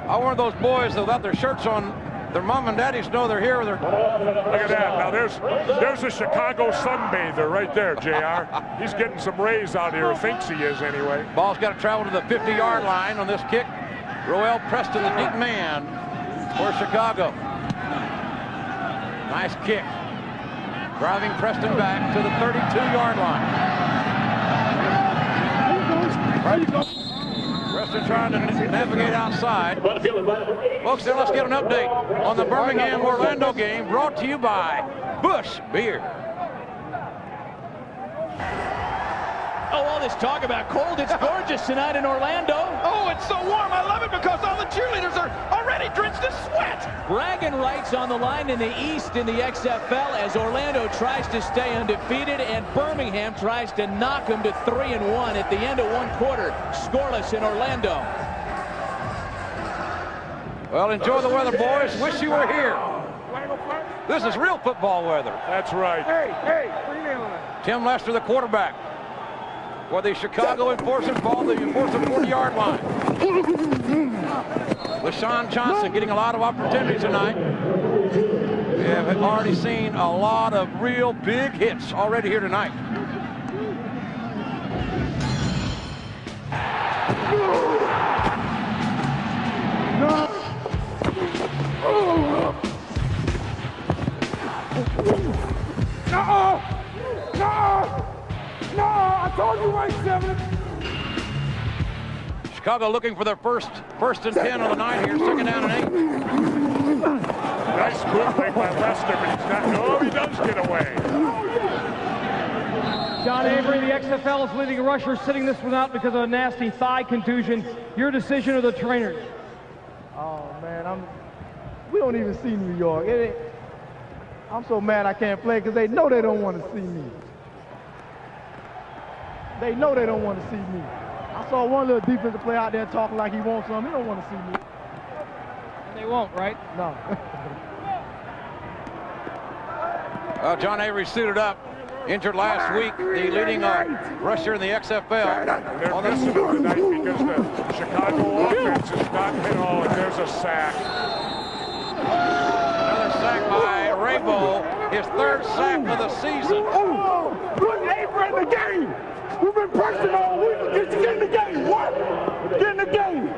I want those boys without their shirts on. Their mom and daddies know they're here. Look at that. Now there's a Chicago sunbather right there, JR. He's getting some rays out here, or thinks he is anyway. Ball's got to travel to the 50-yard line on this kick. Roel Preston, the deep man for Chicago. Nice kick. Driving Preston back to the 32-yard line. Boston trying to navigate outside. Folks, now let's get an update on the Birmingham-Orlando game, brought to you by Busch Beer. Oh, all this talk about cold. It's gorgeous tonight in Orlando. Oh, it's so warm. I love it because all the cheerleaders are already drenched in sweat. Bragging rights on the line in the East in the XFL as Orlando tries to stay undefeated and Birmingham tries to knock them to 3-1 at the end of one quarter. Scoreless in Orlando. Well, enjoy the weather, boys. Wish you were here. This is real football weather. That's right. Tim Lester, the quarterback, for the Chicago Enforcers, ball the Enforcer 40-yard line. LaShawn Johnson getting a lot of opportunity tonight. We have already seen a lot of real big hits already here tonight. No, I told you right, 7. Chicago looking for their first and 10 on the 9 here, second down and 8. Nice bootleg by Lester, but he's not. No, he does get away. John Avery, the XFL is leading rusher, sitting this one out because of a nasty thigh contusion. Your decision of the trainers? Oh man, we don't even see New York. I'm so mad I can't play because they know they don't want to see me. They know they don't want to see me. I saw one little defensive player out there talking like he wants something. He don't want to see me. And they won't, right? No. Well, John Avery suited up. Injured last week, the leading rusher in the XFL. They're missing him tonight because the Chicago offense is not hit all, and there's a sack. Another sack by Raybo, his third sack of the season. Look, Avery in the game. We've been pressing all week. Get in the game. What? Get in the game.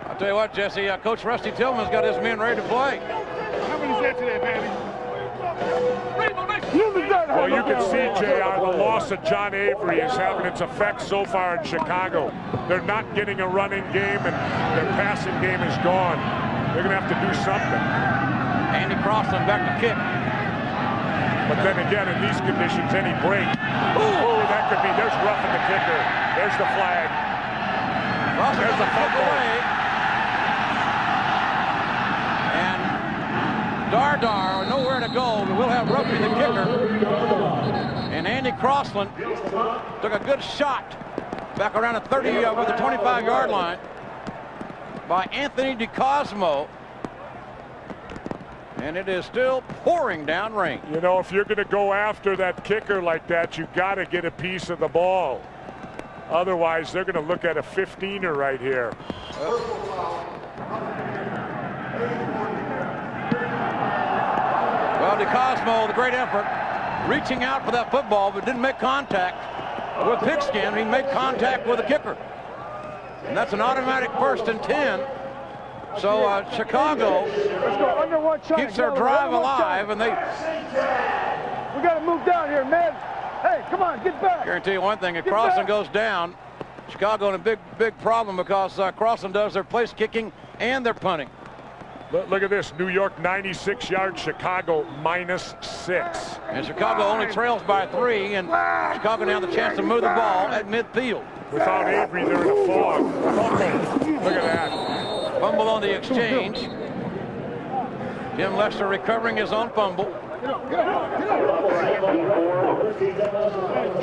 I'll tell you what, Jesse, Coach Rusty Tillman's got his men ready to play. How many sets today, baby? Well, you can see, JR, the loss of John Avery is having its effect so far in Chicago. They're not getting a running game, and their passing game is gone. They're going to have to do something. Andy Crossland back to kick. But then again, in these conditions, any break. Oh, that could be. There's roughing the kicker. There's the flag. There's the fumble. Dardar, nowhere to go, but we'll have roughing the kicker. And Andy Crossland took a good shot back around the 30 over the 25-yard line by Anthony DeCosmo. And it is still pouring down rain. You know, if you're going to go after that kicker like that, you got to get a piece of the ball. Otherwise, they're going to look at a 15er right here. Well, DeCosmo, the great effort, reaching out for that football, but didn't make contact with Pigskin. He made contact with the kicker. And that's an automatic 1st and 10. So Chicago keeps their drive alive, and they... We got to move down here, man. Hey, come on, get back. Guarantee you one thing, if Crossland goes down, Chicago in a big problem because Crossland does their place kicking and their punting. Look at this, New York 96 yards, Chicago -6. And Chicago only trails by 3, and Chicago now the chance to move the ball at midfield. Without Avery, they're in a fog. Look at that. Fumble on the exchange. Tim Lester recovering his own fumble.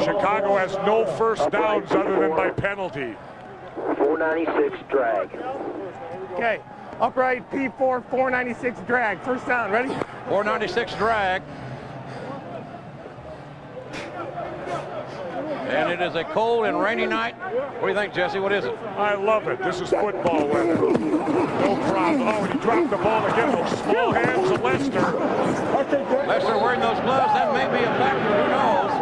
Chicago has no first downs other than by penalty. 496 drag. Okay. Upright P4 496 drag. First down. Ready? 496 drag. And it is a cold and rainy night. What do you think, Jesse? What is it? I love it. This is football weather. No problem. Oh, and he dropped the ball again. Those small hands of Lester. Lester wearing those gloves. That may be a factor. Who knows?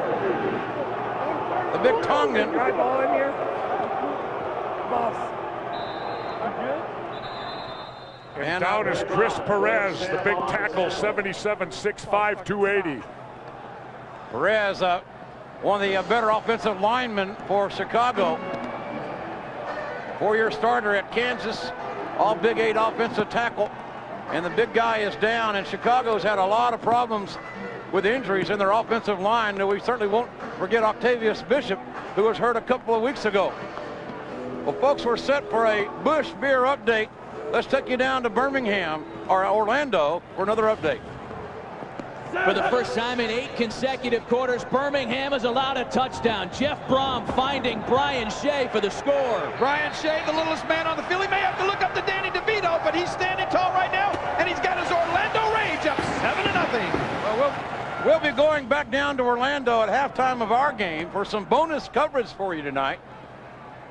The big Tongan. Right ball in here. Boss. And down is Chris Perez, the big tackle, 77, 6'5", 280. Perez, one of the better offensive linemen for Chicago. Four-year starter at Kansas, all Big 8 offensive tackle. And the big guy is down, and Chicago's had a lot of problems with injuries in their offensive line. We certainly won't forget Octavius Bishop, who was hurt a couple of weeks ago. Well, folks, we're set for a Busch Beer update. Let's take you down to Birmingham, or Orlando, for another update. For the first time in 8 consecutive quarters, Birmingham has allowed a touchdown. Jeff Brom finding Brian Shea for the score. Brian Shea, the littlest man on the field. He may have to look up to Danny DeVito, but he's standing tall right now, and he's got his Orlando Rage up 7-0. Well, we'll be going back down to Orlando at halftime of our game for some bonus coverage for you tonight.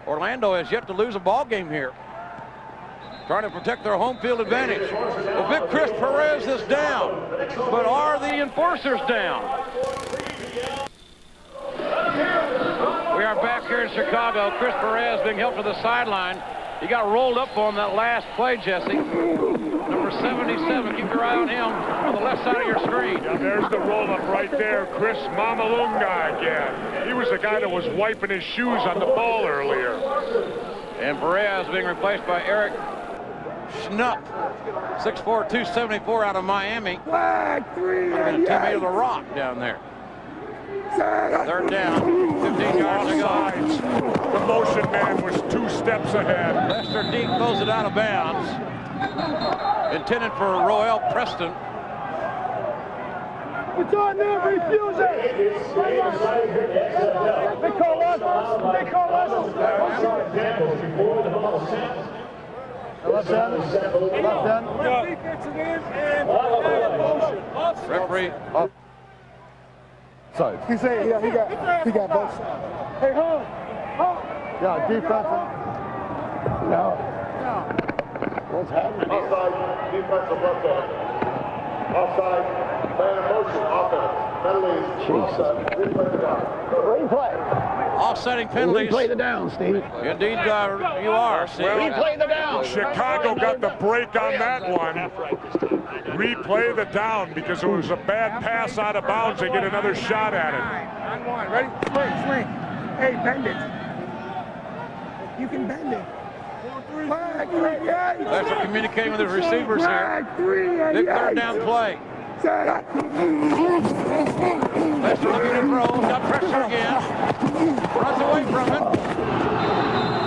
Orlando has yet to lose a ball game here, trying to protect their home field advantage. Well, big Chris Perez is down, but are the enforcers down? We are back here in Chicago. Chris Perez being helped to the sideline. He got rolled up on that last play, Jesse. Number 77, keep your eye on him on the left side of your screen. Yeah, there's the roll-up right there. Chris Mamalunga again. He was the guy that was wiping his shoes on the ball earlier. And Perez being replaced by Eric Schnupp, 6'4", 274 out of Miami. Flag 3. Might have been a teammate of The Rock down there. Third down, 15 yards ago. The motion man was 2 steps ahead. Lester Deep throws it out of bounds. Intended for Roel Preston. It's on there, refuse it. They call us. They call us. Left end. Referee. Sorry. He said, yeah, he got both sides. Hey, hold. Yeah, defense. No. What's happening? Offside, defensive left hand. Offside, man motion, offense. Penalties. Replay. Offsetting penalties. Replay the down, Steve. Indeed, you are, Steve. Replay the down. Chicago got the break on that one. Replay the down because it was a bad pass out of bounds. They get another shot at it. On one. Ready? Swing. Hey, bend it. You can bend it. Flag 3. Lester communicating with his receivers here. Flag 3. Big third down play. Lester looking to throw, got pressure again, runs away from it,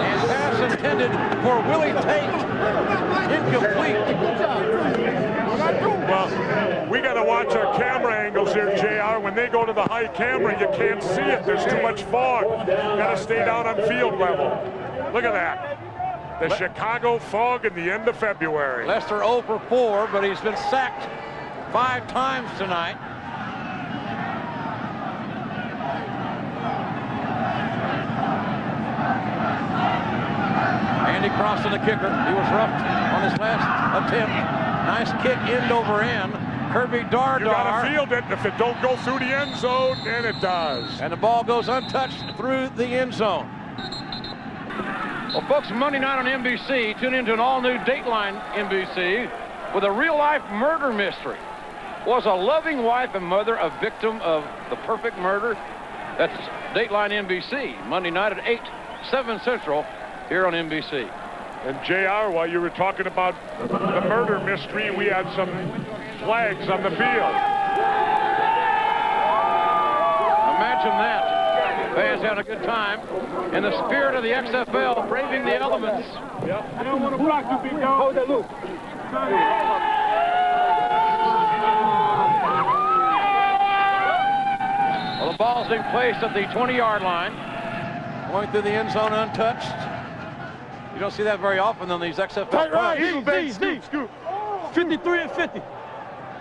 and pass intended for Willie Tate, incomplete. Well, we got to watch our camera angles here, JR. When they go to the high camera, you can't see it. There's too much fog. Got to stay down on field level. Look at that. The Chicago fog in the end of February. Lester 0 for 4, but he's been sacked 5 times tonight. Andy Cross the kicker. He was roughed on his last attempt. Nice kick end over end. Kirby Dardar. You got to field it. If it don't go through the end zone, and it does. And the ball goes untouched through the end zone. Well, folks, Monday night on NBC, tune into an all-new Dateline NBC with a real-life murder mystery. Was a loving wife and mother a victim of the perfect murder? That's Dateline NBC, Monday night at 8, 7 Central, here on NBC. And JR, while you were talking about the murder mystery, we had some flags on the field. Imagine that. Fans having a good time. In the spirit of the XFL, braving the elements. Yep. I don't want to block you, big dog. Hold that loose. Well, the ball's being placed at the 20-yard line. Going through the end zone untouched. You don't see that very often on these XFL punts. Steve. 53 and 50.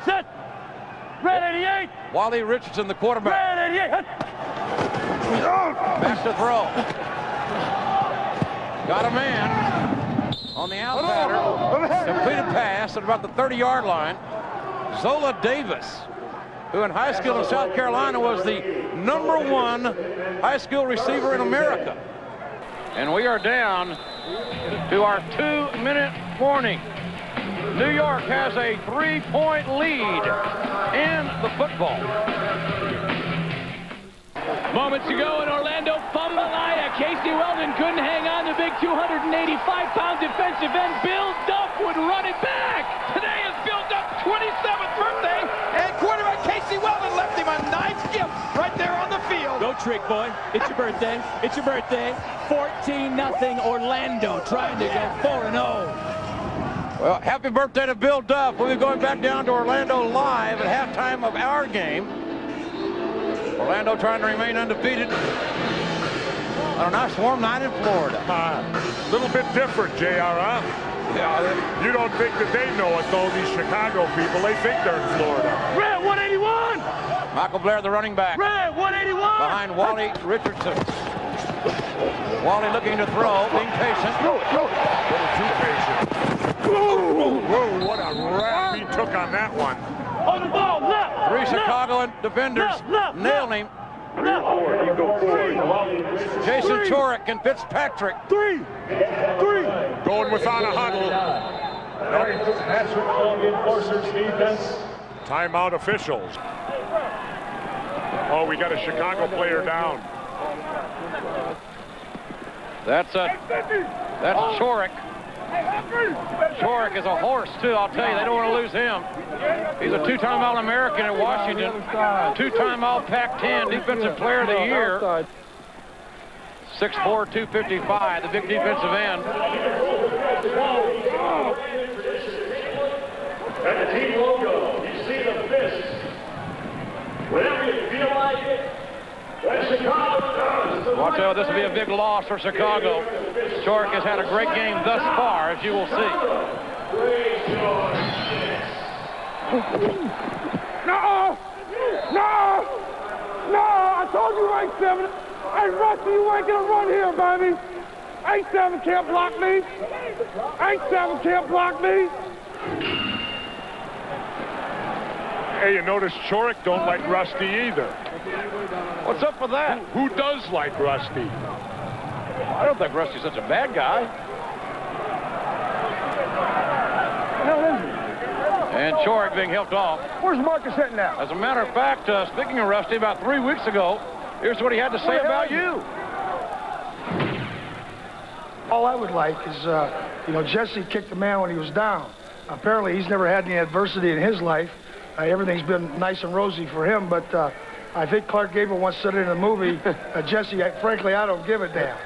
Set. Red 88. Wally Richardson, the quarterback. Red 88. Back to throw. Got a man on the out pattern. Completed pass at about the 30-yard line. Zola Davis, who in high school in South Carolina was the #1 high school receiver in America. And we are down to our 2-minute warning. New York has a 3-point lead in the football. Moments ago in Orlando, Fumbalaya. Casey Weldon couldn't hang on. The big 285-pound defensive end, Bill Duff, would run it back. Today is Bill Duff's 27th birthday, and quarterback Casey Weldon left him a nice gift right there on the field. Go Trick Boy. It's your birthday. It's your birthday. 14-0 Orlando, trying to go 4-0. Well, happy birthday to Bill Duff. We'll be going back down to Orlando live at halftime of our game. Orlando trying to remain undefeated on a nice warm night in Florida. A little bit different, JR, huh? Yeah. You don't think that they know it, though, these Chicago people. They think they're in Florida. Red 181! Michael Blair, the running back. Red 181! Behind Wally Richardson. Wally looking to throw, being patient. A little too patient. Whoa, what a rap he took on that one. On the ball, left! Three Chicagoan defenders nailed him. Jason Chorick and Fitzpatrick. Three. Going without a huddle. Timeout officials. Oh, we got a Chicago player down. That's Chorick. Chorick is a horse, too, I'll tell you. They don't want to lose him. He's a two-time All-American at Washington, two-time All-Pac-10 Defensive Player of the Year. 6'4", 255, the big defensive end. At the team logo, you see the fist. Whenever you feel like it, that's Chicago does. Watch out, this will be a big loss for Chicago. Chorick has had a great game thus far, as you will see. No! I told you 8-7. Hey, Rusty, you ain't gonna run here, baby. 8-7 can't block me. 8-7 can't block me. Hey, you notice Chorick don't like Rusty either. What's up with that? Who does like Rusty? I don't think Rusty's such a bad guy. And Chorick being helped off. Where's Marcus hitting now? As a matter of fact, speaking of Rusty, about 3 weeks ago, here's what he had to say about you. All I would like is, Jesse kicked the man when he was down. Apparently, he's never had any adversity in his life. Everything's been nice and rosy for him, but I think Clark Gable once said it in a movie, Jesse, frankly, I don't give a damn.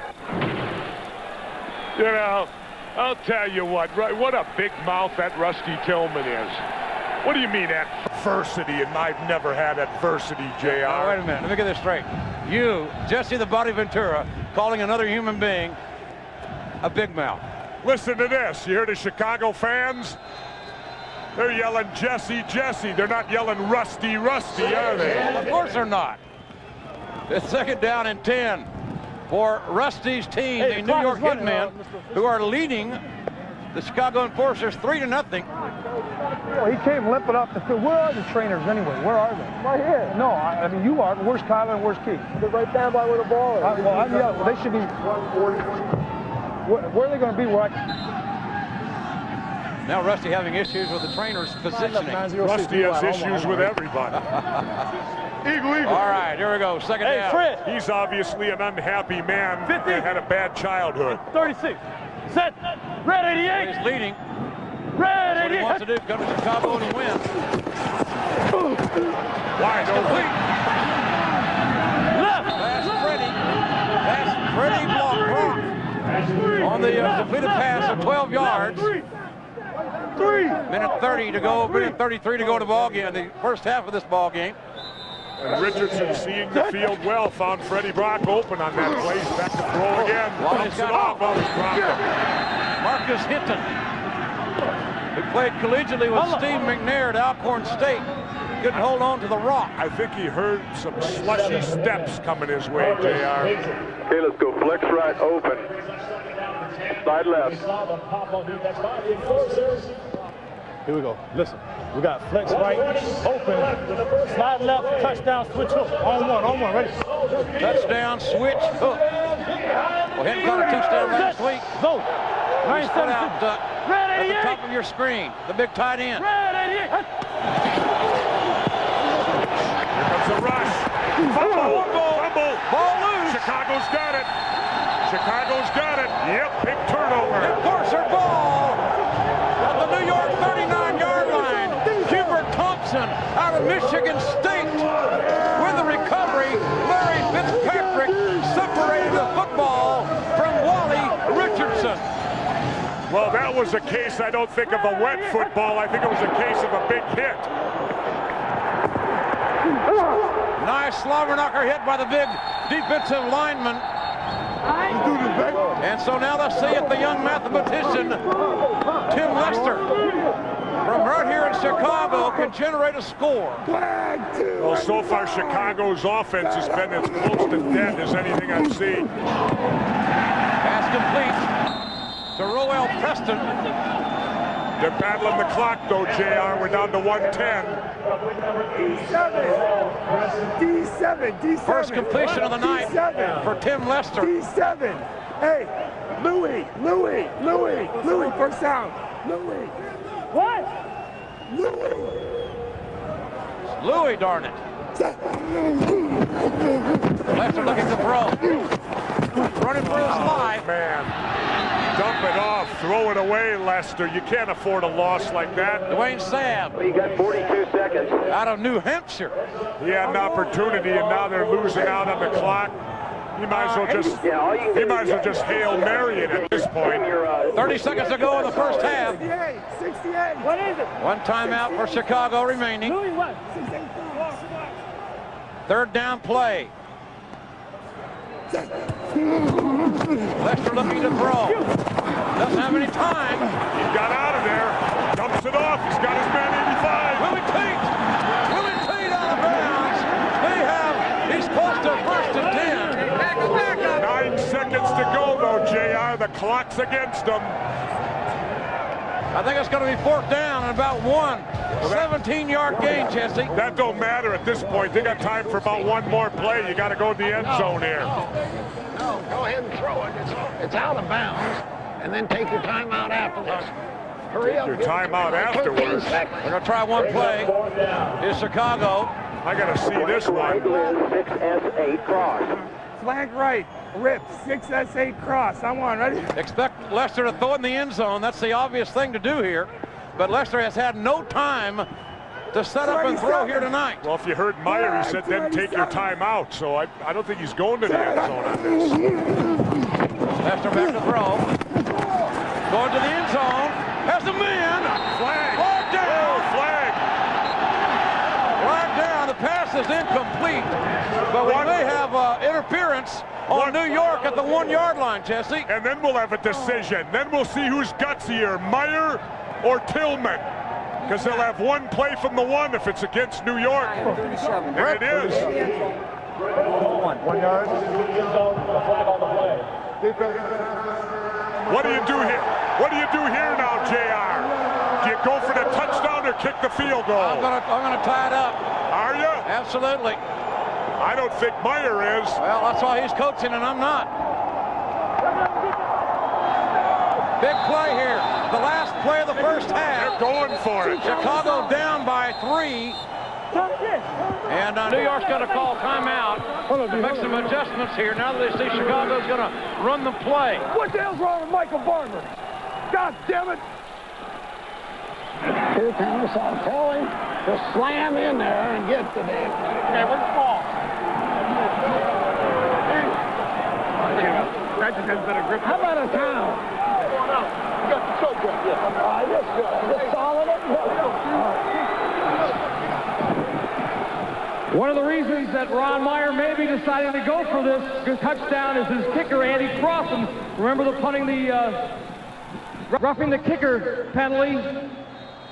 You know, I'll tell you what a big mouth that Rusty Tillman is. What do you mean adversity? And I've never had adversity, JR. Now, wait a minute, let me get this straight. You, Jesse the Body Ventura, calling another human being a big mouth. Listen to this. You hear the Chicago fans? They're yelling Jesse, Jesse. They're not yelling Rusty, Rusty, are they? Of course they're not. It's 2nd down and 10 for Rusty's team, the New York Hitmen, who are leading the Chicago Enforcers 3-0. Well, he came limping up the field. Where are the trainers anyway? Where are they? Right here. No, I mean, you are. Where's Kyler and where's Keith? They're right down by where the ball is. They should be. Where are they going to be? Now Rusty having issues with the trainer's positioning. Rusty has issues with everybody. Eagle. All right, here we go. 2nd down. Fred. He's obviously an unhappy man. 50. And had a bad childhood. 36. Set. Red 88. He's leading. Red 88. What he wants to do, come to Chicago and win. Wide open. Left. That's Freddie block on the completed pass of 12 yards. 1:30 to go, 1:33 to go to the ball game, the first half of this ball game. And Richardson, seeing the field well, found Freddie Brock open on that play. He's back to throw again. Dumps it off. Marcus Hinton, who played collegiately with Steve McNair at Alcorn State, couldn't hold on to the rock. I think he heard some slushy steps coming his way, JR. Okay, let's go flex right open. Side left. Here we go. Listen, we got flex right, open, slide left, touchdown, switch hook. On one, ready. Touchdown, switch, hook. Well, Hinton caught a touchdown last week. Go. He's put out at the top of your screen, the big tight end. Here comes a rush. Fumble. Chicago's got it. Chicago's got it. Yep, big turnover. Enforcer ball at the New York 39-yard line. Hubert Thompson out of Michigan State with the recovery. Larry Fitzpatrick separated the football from Wally Richardson. Well, that was a case, I don't think, of a wet football. I think it was a case of a big hit. Nice slobber knocker hit by the big defensive lineman. And so now let's see if the young mathematician, Tim Lester, from right here in Chicago, can generate a score. Well, so far, Chicago's offense has been as close to dead as anything I've seen. Pass complete to Roel Preston. They're battling the clock, though, JR. We're down to 110. D7. First completion of the night for Tim Lester. D7. Hey, Louis, first down. Louis. What? Louis, darn it. Lester looking to throw. Running for his life. Man, dump it off, throw it away, Lester. You can't afford a loss like that. Dwayne Sabb. You got 42 seconds. Out of New Hampshire. He had an opportunity, and now they're losing out on the clock. You might as well just Hail Mary it at this point. 30 seconds to go in the first half. 68. What is it? One timeout for Chicago remaining. Louis, what? 68. Third down play. Lester looking to throw. Doesn't have any time. He got out of there. Dumps it off. He's got his man 85. Willie Tate out of bounds. He's close to first and 10. 9 seconds to go, though, JR. The clock's against him. I think it's going to be fourth down and about one. 17-yard gain, Jesse. That don't matter at this point. They got time for about one more play. You got to go to the end zone here. No, go ahead and throw it. It's out of bounds. And then take your time out after this. Hurry up. Your timeout afterwards. We're going to try one play. Here's Chicago. I got to see this one. 6S8 cross. Flank right. Rip. 6S8 cross. I'm on. Ready? Expect Lester to throw it in the end zone. That's the obvious thing to do here. But Lester has had no time to set up and throw here tonight. Well, if you heard Meyer, he said then take your time out. So I don't think he's going to the end zone on this. Lester back to throw. Going to the end zone. Has the man. Flag. Flag down. Oh, flag. Flag down. The pass is incomplete. But we may have interference on New York at the 1-yard line, Jesse. And then we'll have a decision. Then we'll see who's gutsier, Meyer or Tillman. Because they'll have one play from the 1 if it's against New York. And it is. 1 yard. What do you do here? What do you do here now, JR? Do you go for the touchdown or kick the field goal? I'm gonna tie it up. Are you? Absolutely. I don't think Meyer is. Well, that's why he's coaching and I'm not. Big play here. The last play of the first half. They're going for it. Chicago down by 3. And New York's going to call timeout to make some adjustments here now that they see Chicago's going to run the play. What the hell's wrong with Michael Barber? God damn it. Here comes Kelly to slam in there and get the damn. Okay, where's the ball? That just has better grip. How about a towel? You got the choke up. Just solid it. One of the reasons that Ron Meyer may be deciding to go for this touchdown is his kicker, Andy Cross. And remember the roughing the kicker penalty.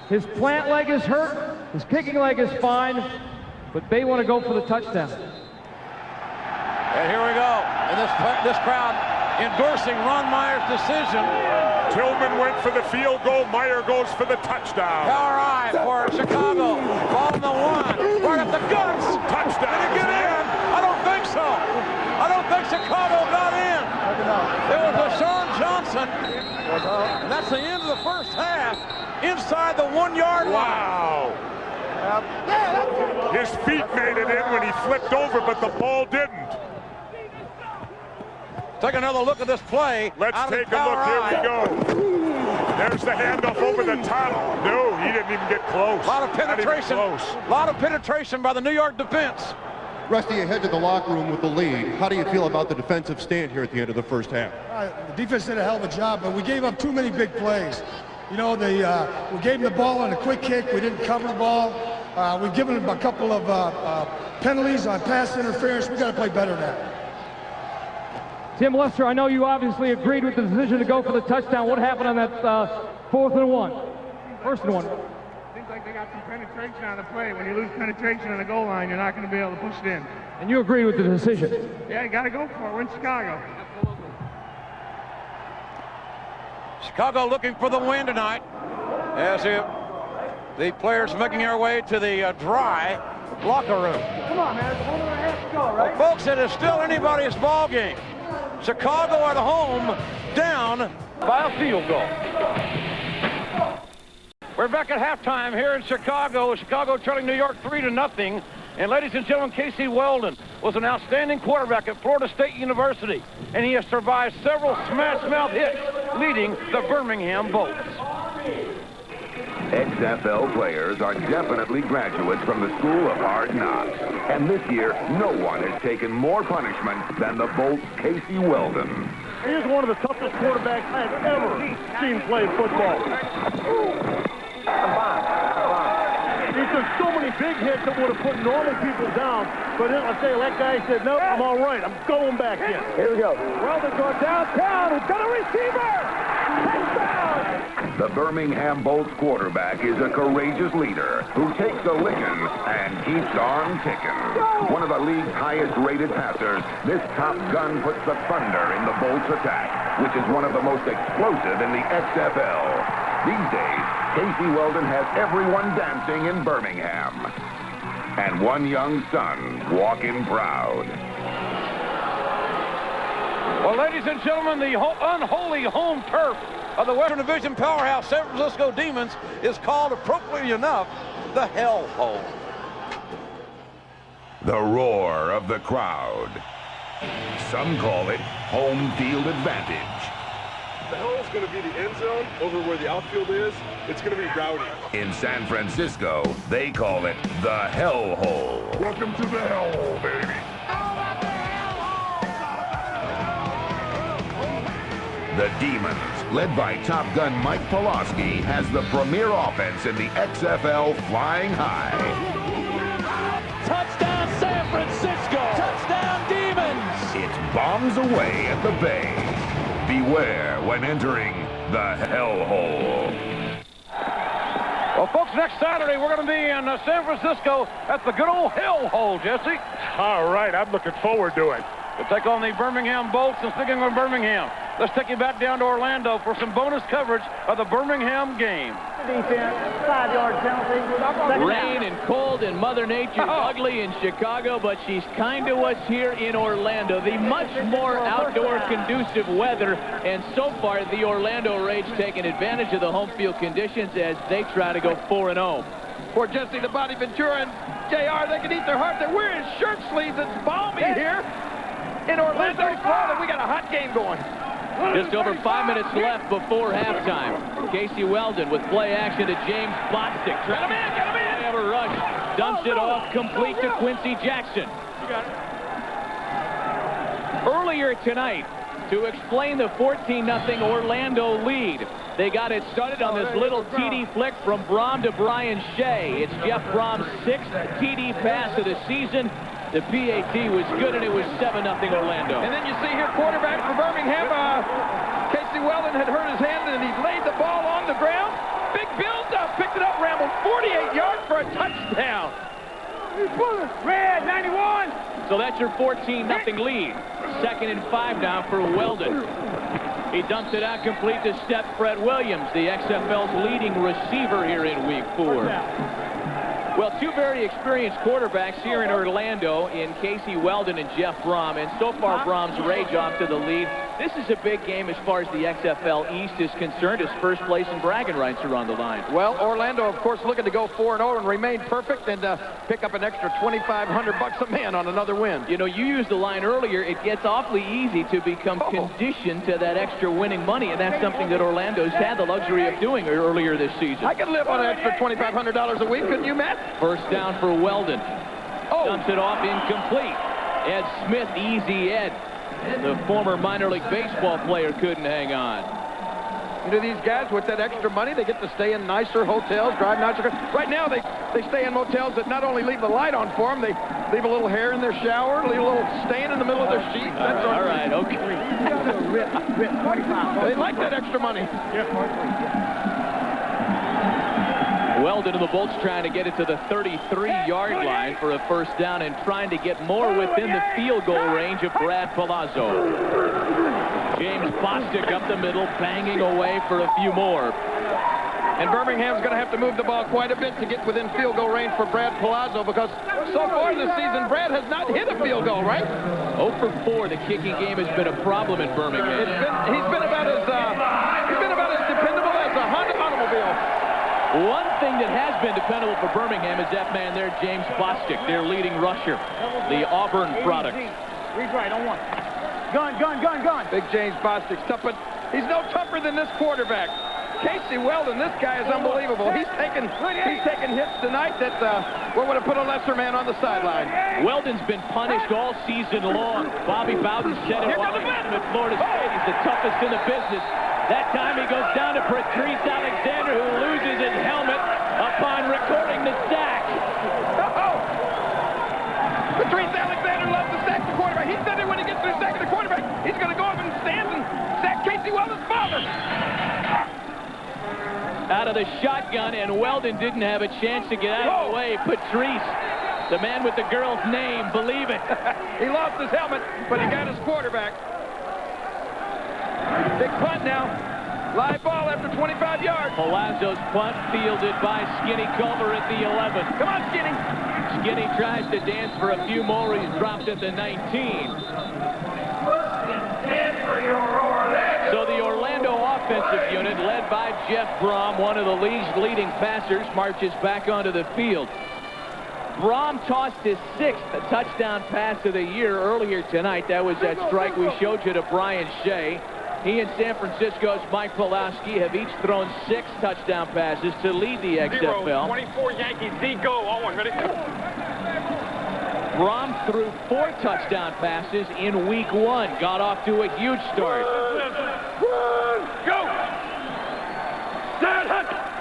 His plant leg is hurt. His kicking leg is fine. But they want to go for the touchdown. And here we go. And this crowd endorsing Ron Meyer's decision. Tillman went for the field goal. Meyer goes for the touchdown. Power eye for Chicago. Ball in the 1. Right at the guts. Touchdown. Did he get in? I don't think so. I don't think Chicago got in. It was Deshaun Johnson. And that's the end of the first half. Inside the 1-yard line. Wow. His feet made it in when he flipped over, but the ball didn't. Take another look at this play. Let's take a look. Here we go. There's the handoff over the top. No, he didn't even get close. A lot of penetration. A lot of penetration by the New York defense. Rusty, you head to the locker room with the lead. How do you feel about the defensive stand here at the end of the first half? The defense did a hell of a job, but we gave up too many big plays. You know, we gave them the ball on a quick kick. We didn't cover the ball. We've given them a couple of penalties on pass interference. We got to play better than that. Tim Lester, I know you obviously agreed with the decision to go for the touchdown. What happened on that 4th and 1? First and 1. Seems like they got some penetration on the play. When you lose penetration on the goal line, you're not going to be able to push it in. And you agree with the decision? Yeah, you got to go for it. We're in Chicago. Chicago looking for the win tonight, as if the players making their way to the dry locker room. Come on, man. It's a 1.5 to go, right? Well, folks, it is still anybody's ball game. Chicago at home, down by a field goal. We're back at halftime here in Chicago. Chicago trailing New York 3-0. And ladies and gentlemen, Casey Weldon was an outstanding quarterback at Florida State University, and he has survived several smash-mouth hits, leading the Birmingham Bolts. XFL players are definitely graduates from the School of Hard Knocks. And this year, no one has taken more punishment than the Bolts' Casey Weldon. He is one of the toughest quarterbacks I've ever seen play football. He took so many big hits that would have put normal people down. But then I'll tell you, that guy said, no, I'm all right. I'm going back in. Here we go. Weldon going downtown. He's got a receiver. Touchdown. The Birmingham Bolts quarterback is a courageous leader who takes a licking and keeps on ticking. One of the league's highest-rated passers, this top gun puts the thunder in the Bolts attack, which is one of the most explosive in the XFL. These days, Casey Weldon has everyone dancing in Birmingham. And one young son walking proud. Well, ladies and gentlemen, the unholy home turf of the Western Division powerhouse San Francisco Demons is called, appropriately enough, the Hell Hole. The roar of the crowd. Some call it home field advantage. The hell is going to be the end zone over where the outfield is. It's going to be rowdy. In San Francisco, they call it the Hell Hole. Welcome to the Hell Hole, baby. The Demons, led by Top Gun Mike Pulaski, has the premier offense in the XFL flying high. Touchdown San Francisco! Touchdown Demons! It's bombs away at the Bay. Beware when entering the Hell Hole. Well, folks, next Saturday we're going to be in San Francisco at the good old Hell Hole, Jesse. All right, I'm looking forward to it. We'll take on the Birmingham Bolts, and sticking with Birmingham, let's take you back down to Orlando for some bonus coverage of the Birmingham game. Defense, 5-yard penalty. Rain and cold and Mother Nature's ugly in Chicago, but she's kind to us here in Orlando. The much more outdoor conducive weather, and so far the Orlando Rage taking advantage of the home field conditions as they try to go 4-0. Poor Jesse, the Body Ventura and JR, they can eat their heart. They're wearing shirt sleeves. It's balmy here in Orlando, Florida. We got a hot game going. Just over 5 minutes left before halftime. Casey Weldon with play action to James Botstick. Get him in, get him in. They have a rush. Dumps it off, complete to Quincy Jackson. You got it. Earlier tonight, to explain the 14-0 Orlando lead, they got it started on this little TD flick from Brom to Brian Shea. It's Jeff Brom's 6th TD pass of the season. The PAT was good, and it was 7-0 Orlando. And then you see here, quarterback for Birmingham, Casey Weldon had hurt his hand, and he laid the ball on the ground. Big build-up, picked it up, rambled 48 yards for a touchdown. Red, 91. So that's your 14-0 lead. 2nd and 5 now for Weldon. He dumps it out complete to Steph Fred Williams, the XFL's leading receiver here in Week 4. Well, two very experienced quarterbacks here in Orlando in Casey Weldon and Jeff Brom. And so far, Brom's Rage off to the lead. This is a big game as far as the XFL East is concerned, as first place and bragging rights are on the line. Well, Orlando, of course, looking to go 4-0 and remain perfect and pick up an extra $2,500 a man on another win. You know, you used the line earlier, it gets awfully easy to become conditioned to that extra winning money, and that's something that Orlando's had the luxury of doing earlier this season. I could live on an extra $2,500 a week, couldn't you, Matt? First down for Weldon. Dumps it off incomplete. Ed Smith, easy Ed. The former minor league baseball player couldn't hang on. You know, these guys with that extra money, they get to stay in nicer hotels, drive nicer cars. Right now, they stay in motels that not only leave the light on for them, they leave a little hair in their shower, leave a little stain in the middle of their sheets. All right, okay. They like that extra money. Weldon and the Bolts trying to get it to the 33-yard line for a first down and trying to get more within the field goal range of Brad Palazzo. James Bostic up the middle, banging away for a few more. And Birmingham's going to have to move the ball quite a bit to get within field goal range for Brad Palazzo, because so far this season, Brad has not hit a field goal, right? 0 for 4. The kicking game has been a problem in Birmingham. He's been about as dependable as a Honda automobile. One thing that has been dependable for Birmingham is that man there, James Bostic, their leading rusher, the Auburn product. Read right on one. Gun. Big James Bostic's tough, but he's no tougher than this quarterback. Casey Weldon, this guy is unbelievable. He's taken hits tonight that would have put a lesser man on the sideline. Weldon's been punished all season long. Bobby Bowden said it while he had him at Florida State. He's the toughest in the business. That time he goes down to Patrice Alexander, who loses his helmet upon recording the sack. Patrice Alexander loves to sack the quarterback. He said it when he gets through sacking the quarterback. He's going to go up and stand and sack Casey Weldon's father. Out of the shotgun, and Weldon didn't have a chance to get out of the way. Patrice, the man with the girl's name, believe it. He lost his helmet, but he got his quarterback. Big punt now. Live ball after 25 yards. Palazzo's punt fielded by Skinny Culver at the 11. Come on, Skinny. Skinny tries to dance for a few more. He's dropped at the 19. So the Orlando offensive unit, led by Jeff Brom, one of the league's leading passers, marches back onto the field. Brom tossed his 6th touchdown pass of the year earlier tonight. That was that strike we showed you to Brian Shea. He and San Francisco's Mike Pulaski have each thrown 6 touchdown passes to lead the XFL. 24 Yankees, Z, go. On, ready? Brom threw 4 touchdown passes in week 1. Got off to a huge start. Go!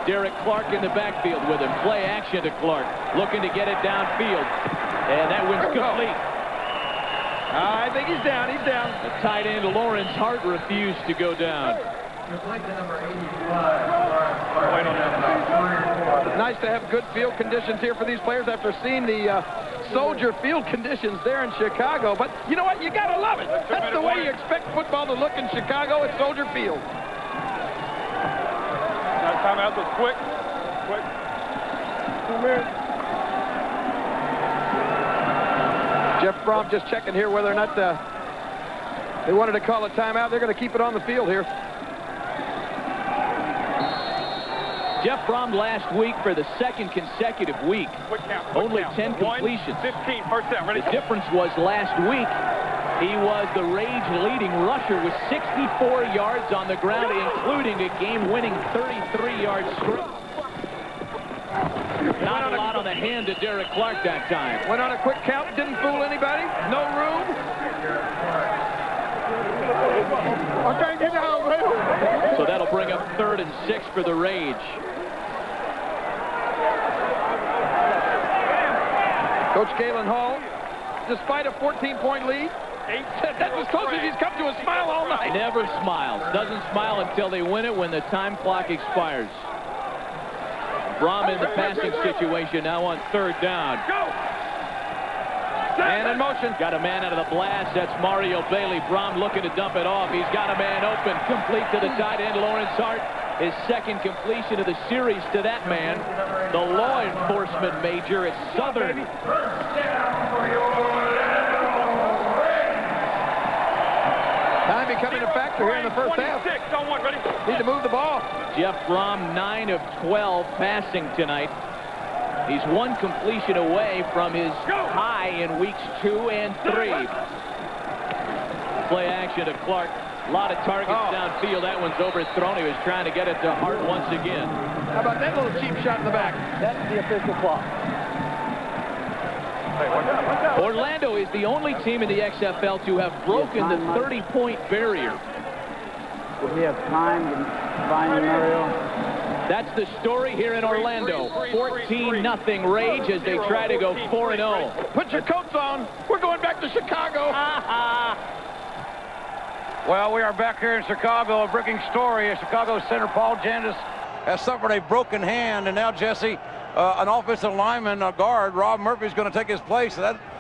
Derek Clark in the backfield with him. Play action to Clark. Looking to get it downfield. And that one's complete. I think he's down. He's down. The tight end, Lawrence Hart, refused to go down. Nice to have good field conditions here for these players after seeing the Soldier Field conditions there in Chicago. But you know what? You got to love it. That's the way you expect football to look in Chicago at Soldier Field. Timeout was quick. 2 minutes. Jeff Brom just checking here whether or not they wanted to call a timeout. They're going to keep it on the field here. Jeff Brom last week for the 2nd consecutive week. Only 10 completions. 15, first down, ready? The difference was last week, he was the Rage leading rusher with 64 yards on the ground, including a game-winning 33-yard strike. Not a lot on the hand to Derek Clark that time. Went on a quick count, didn't fool anybody, no room. I can't get out, man. So that'll bring up 3rd and 6 for the Rage. Coach Galen Hall, despite a 14-point lead, that's as close as he's come to a smile all night. Never smiles. Doesn't smile until they win it when the time clock expires. Brom in the passing situation now on 3rd down. Go! And in motion. Got a man out of the blast. That's Mario Bailey. Brom looking to dump it off. He's got a man open. Complete to the tight end, Lawrence Hart. His 2nd completion of the series to that man, the law enforcement major at Southern. Time becoming a factor here in the first half. Need to move the ball. Jeff Brom, 9 of 12 passing tonight. He's one completion away from his high in weeks 2 and 3. Play action to Clark. A lot of targets downfield. That one's overthrown. He was trying to get it to Hart once again. How about that little cheap shot in the back? That's the official clock. Orlando is the only team in the XFL to have broken the 30-point barrier. We have time to find Mario. That's the story here in Orlando. 14-0 Rage as they try to go 4-0. Put your coats on. We're going back to Chicago. Well, we are back here in Chicago, a breaking story. Chicago center Paul Jandis has suffered a broken hand, and now Jesse, an offensive lineman, a guard, Rob Murphy, is going to take his place.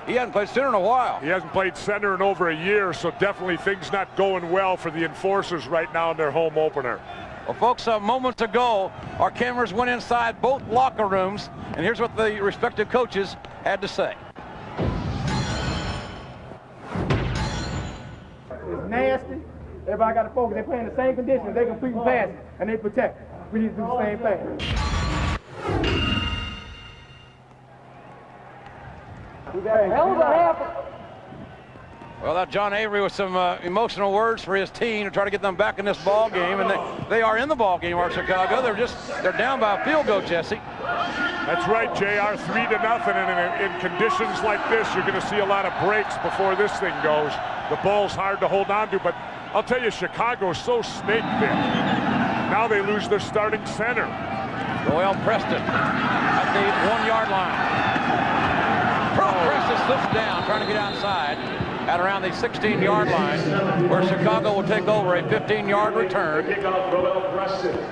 He hasn't played center in a while. He hasn't played center in over a year, so definitely things not going well for the Enforcers right now in their home opener. Well, folks, moments ago, our cameras went inside both locker rooms, and here's what the respective coaches had to say. It's nasty. Everybody got to focus. They play in the same conditions. They completely pass it, and they protect it. We need to do the same thing. We got a hell of a half. Well, that John Avery with some emotional words for his team to try to get them back in this ball game, and they are in the ball game, our Chicago. They're down by a field goal, Jesse. That's right, JR, 3-0, and in conditions like this, you're going to see a lot of breaks before this thing goes. The ball's hard to hold on to, but I'll tell you, Chicago's so snake-bit. Now they lose their starting center. Joel Preston at the 1-yard line. Preston slips down, trying to get outside at around the 16-yard line, where Chicago will take over a 15-yard return.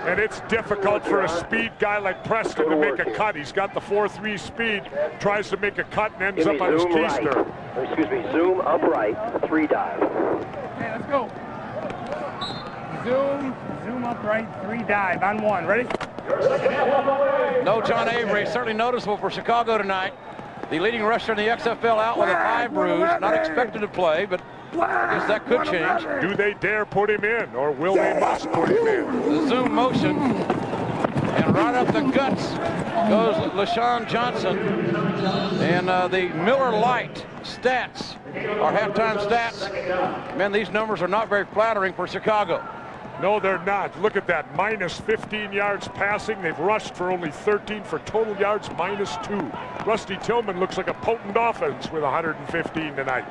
And it's difficult for a speed guy like Preston to make a cut. He's got the 4.3 speed, tries to make a cut and ends up on his keister. Zoom upright, 3 dive. Okay, let's go. Zoom upright, 3 dive on 1. Ready? No John Avery, certainly noticeable for Chicago tonight. The leading rusher in the XFL out with a 5 bruise, not expected to play, but I guess that could change. Do they dare put him in, or will they must put him in? The zoom motion, and right up the guts goes LaShawn Johnson. And the Miller Lite stats, our halftime stats, man, these numbers are not very flattering for Chicago. No, they're not. Look at that, minus 15 yards passing. They've rushed for only 13 for total yards, minus 2. Rusty Tillman looks like a potent offense with 115 tonight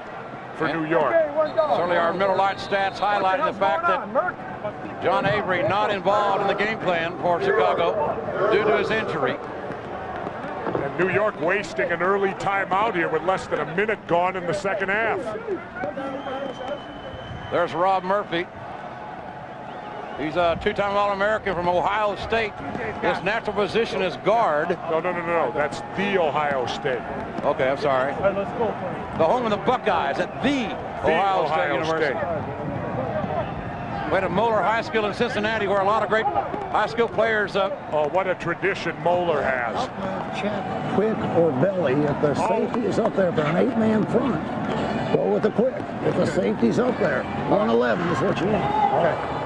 for New York. Certainly our Miller Lite stats highlighting the fact that John Avery not involved in the game plan for Chicago due to his injury. And New York wasting an early timeout here with less than a minute gone in the second half. There's Rob Murphy. He's a 2-time All-American from Ohio State. His natural position is guard. No. That's the Ohio State. Okay, I'm sorry. All right, let's go. The home of the Buckeyes at the Ohio State University. Went to Moeller High School in Cincinnati, where a lot of great high school players. Oh, what a tradition Moeller has. Check quick or belly. If the safety is up there for an 8-man front, go with the quick. If the safety's up there, 111 is what you want. All right.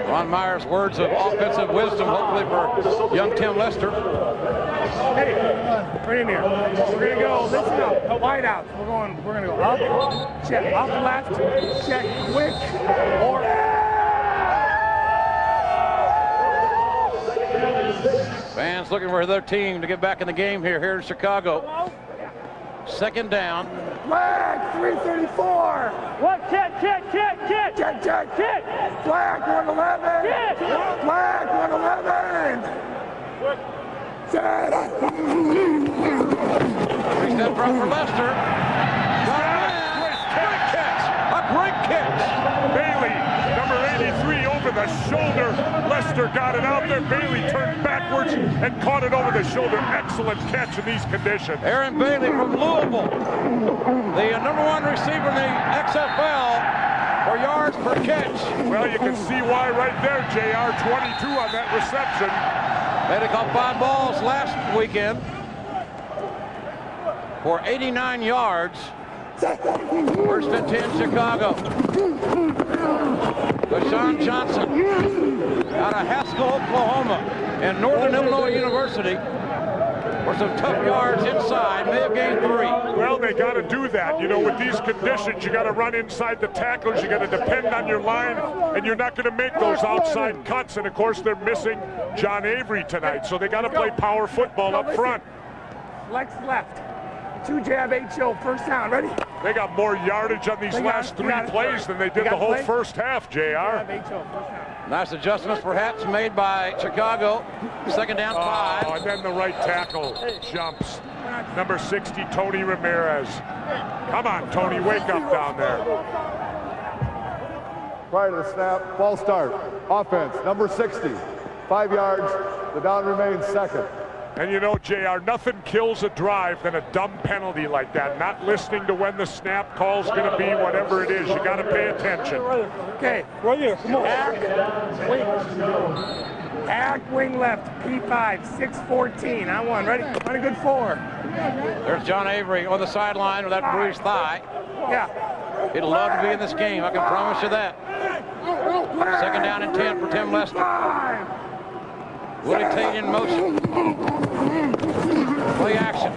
Ron Meyer's words of offensive wisdom, hopefully for young Tim Lester. Hey, right in here. We're gonna go. Listen up. Wide out. We're gonna go up. Check up left. Check quick or. Fans looking for their team to get back in the game here in Chicago. Second down. Flag 334. What? Check. Flag 111. Flag 111. Step front for Lester. Great catch. Bailey, number 83, over the shoulder. Lester got it out there. Bailey turned backwards and caught it over the shoulder. Excellent catch in these conditions. Aaron Bailey from Louisville, the number 1 receiver in the XFL for yards per catch. Well, you can see why right there, JR. 22 on that reception. Bailey caught 5 balls last weekend for 89 yards. First and 10, Chicago. LaShawn Johnson out of Haskell, Oklahoma, and Northern Illinois University for some tough yards inside. May have gained 3. Well, they got to do that. You know, with these conditions, you got to run inside the tackles. You got to depend on your line, and you're not going to make those outside cuts. And, of course, they're missing John Avery tonight, so they got to play power football up front. Flex left. 2 jab, 8 show, first down. Ready? They got more yardage on these last 3 plays than they did the whole first half, JR. Nice adjustments perhaps made by Chicago. Second down, 5. Oh, and then the right tackle jumps. Number 60, Tony Ramirez. Come on, Tony, wake up down there. Prior to the snap, false start. Offense, number 60. 5 yards. The down remains second. And you know, JR, nothing kills a drive than a dumb penalty like that. Not listening to when the snap call's going to be, whatever it is. You got to pay attention. Okay, right here. Come on. Act wing left. P5, 6-14. On 1. Ready? On a good 4. There's John Avery on the sideline with that bruised thigh. Yeah. He'd love to be in this game. I can promise you that. Second down and 10 for Tim Lester. Woody Tate in motion. Play action.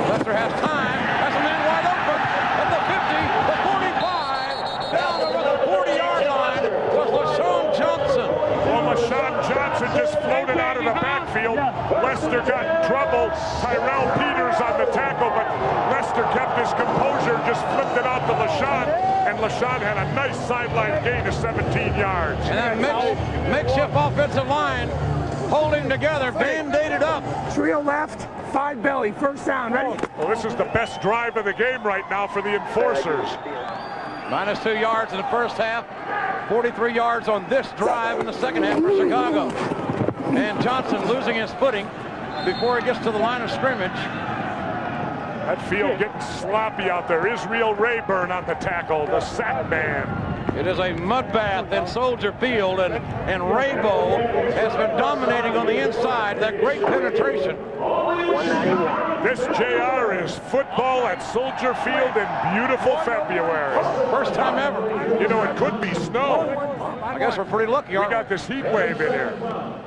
Lester has time. That's a man wide open. At the 50, the 45. Down over the 40-yard line was LaShawn Johnson. Well, LaShawn Johnson just floated out of the backfield. Lester got in trouble. Tyrell Peters on the tackle, but Lester kept his composure, just flipped it out to LaShawn. And LaShawn had a nice sideline gain of 17 yards. And that makeshift offensive line holding together, band-aided up. Trio left, 5 belly, first down, ready? Well, this is the best drive of the game right now for the enforcers. Minus 2 yards in the first half, 43 yards on this drive in the second half for Chicago. And Johnson losing his footing before he gets to the line of scrimmage. That field getting sloppy out there. Israel Rayburn on the tackle, the sack man. It is a mud bath in Soldier Field, and Raybo has been dominating on the inside. That great penetration. This, JR, is football at Soldier Field in beautiful February. First time ever. You know, it could be snow. I guess we're pretty lucky. We got this heat wave in here.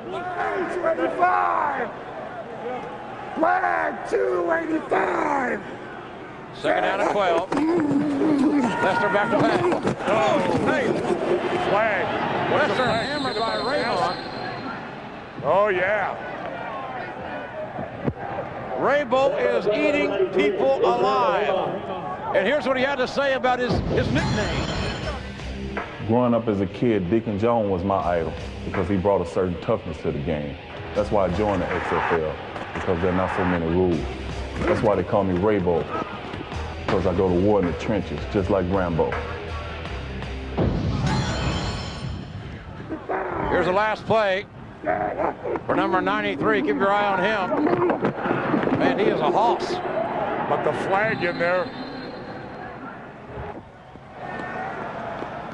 25. Flag 285. Second down and 12. Lester back to pass. Oh, flag. Lester hammered by Raymond. Oh, yeah. Raybo is eating people alive. And here's what he had to say about his nickname. Growing up as a kid, Deacon Jones was my idol because he brought a certain toughness to the game. That's why I joined the XFL, because there are not so many rules. That's why they call me Raybo, because I go to war in the trenches, just like Rambo. Here's the last play for number 93. Keep your eye on him. Man, he is a hoss. But the flag in there.